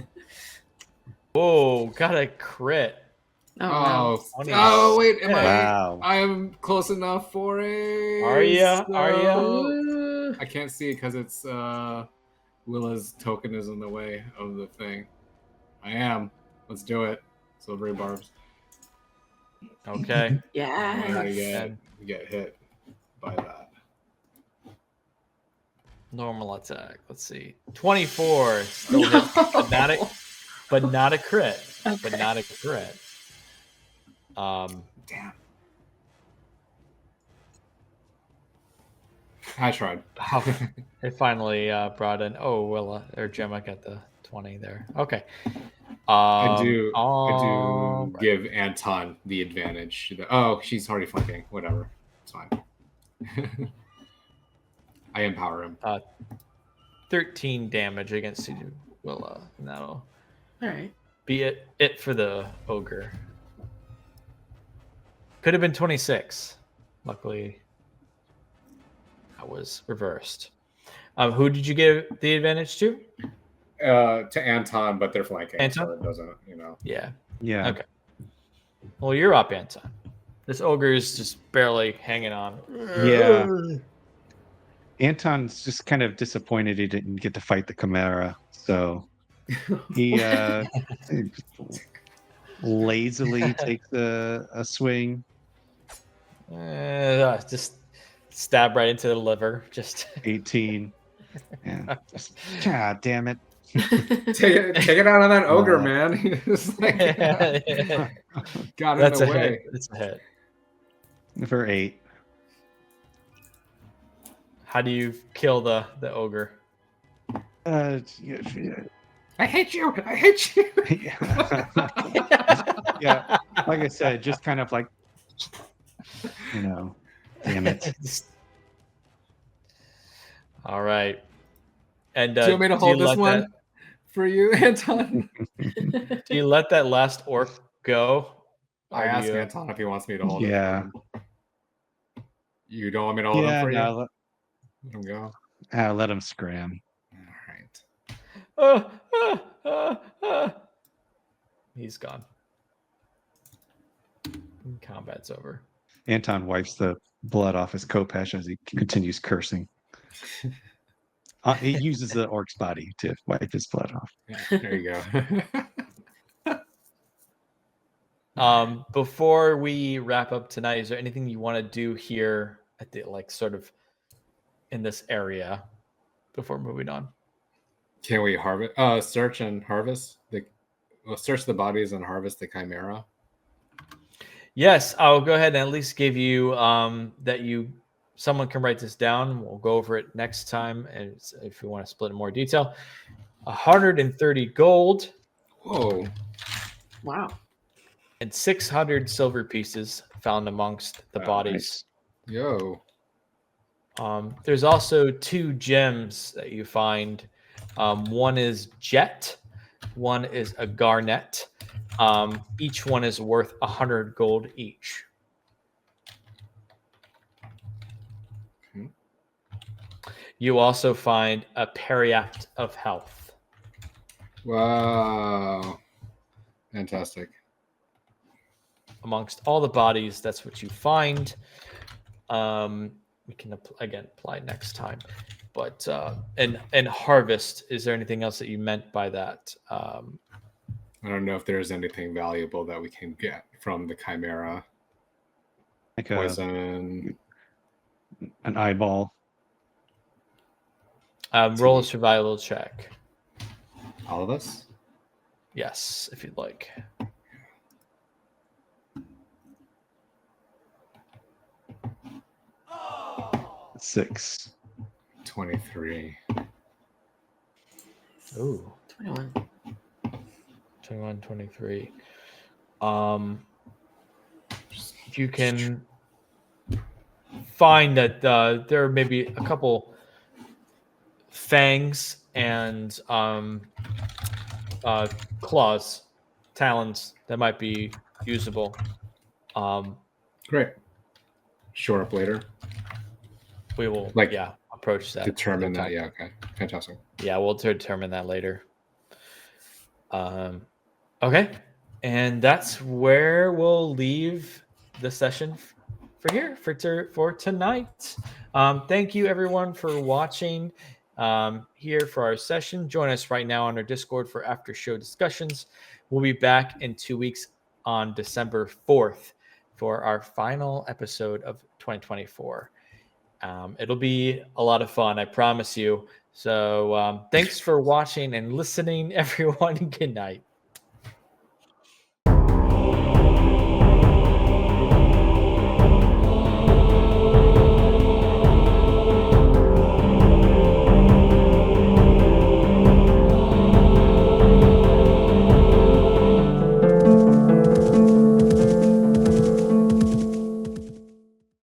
Whoa, got a crit. Oh, wow. Oh, wait, am Wow. I am close enough for it. Are ya? Are ya? I can't see it because it's Willa's token is in the way of the thing. I am. Let's do it. Silvery barbs. Okay. Yeah. We get hit by that. Normal attack. Let's see. 24. Still hit, but not a crit. But Okay. not a crit. Damn. I tried. It finally brought in. Oh, Willa or Gemma got the 20 there. Okay. I do right. give Anton the advantage. Oh, she's already flanking. Whatever. It's fine. I empower him. 13 damage against you, Willa. And that'll All right. be it for the ogre. Could have been 26. Luckily, that was reversed. Who did you give the advantage to? To Anton, but they're flanking. Anton? So it doesn't, Yeah. Yeah. Okay. Well, you're up, Anton. This ogre is just barely hanging on. Yeah. Anton's just kind of disappointed he didn't get to fight the Chimera, so he lazily takes a swing. Just stab right into the liver. Just 18. Yeah. God damn it. Take it out on that ogre, man. He's like, got That's in a the way. hit. That's a hit. For 8. How do you kill the ogre? I hate you. I hate you. Yeah, like I said, just kind of like, damn it. All right. And Do you want me to hold this one for you, Anton? Do you let that last orc go? I Or asked you- Anton if he wants me to hold it. Yeah. For him. You don't want me to hold him Yeah, for you? no, Let him go. let him scram. He's gone. Combat's over. Anton wipes the blood off his coat patch as he continues cursing. He uses the orc's body to wipe his blood off. Yeah, there you go. Before we wrap up tonight, is there anything you want to do here at the sort of in this area before moving on? Can we harvest? Search and harvest search the bodies and harvest the chimera. Yes, I'll go ahead and at least give you someone can write this down. We'll go over it next time, and if you want to split in more detail, 130 gold. Whoa! Wow. And 600 silver pieces found amongst the bodies. Nice. Yo. There's also 2 gems that you find. One is jet, one is a garnet. Each one is worth 100 gold each. Okay. You also find a periapt of health. Wow. Fantastic. Amongst all the bodies, that's what you find. We can apply next time. But and harvest, is there anything else that you meant by that? I don't know if there's anything valuable that we can get from the chimera. Like Poison. an eyeball. Roll a survival check. All of us? Yes, if you'd like. Six. 23. Ooh. 21. 21, 23. You can find that there may be a couple fangs and claws, talons that might be usable. Great. Shore up later. We will approach that. Determine that. Yeah, okay. Fantastic. Yeah, we'll determine that later. Okay. And that's where we'll leave the session for here for tonight. Thank you everyone for watching here for our session. Join us right now on our Discord for after show discussions. We'll be back in 2 weeks on December 4th for our final episode of 2024. It'll be a lot of fun, I promise you. So thanks for watching and listening, everyone. Good night.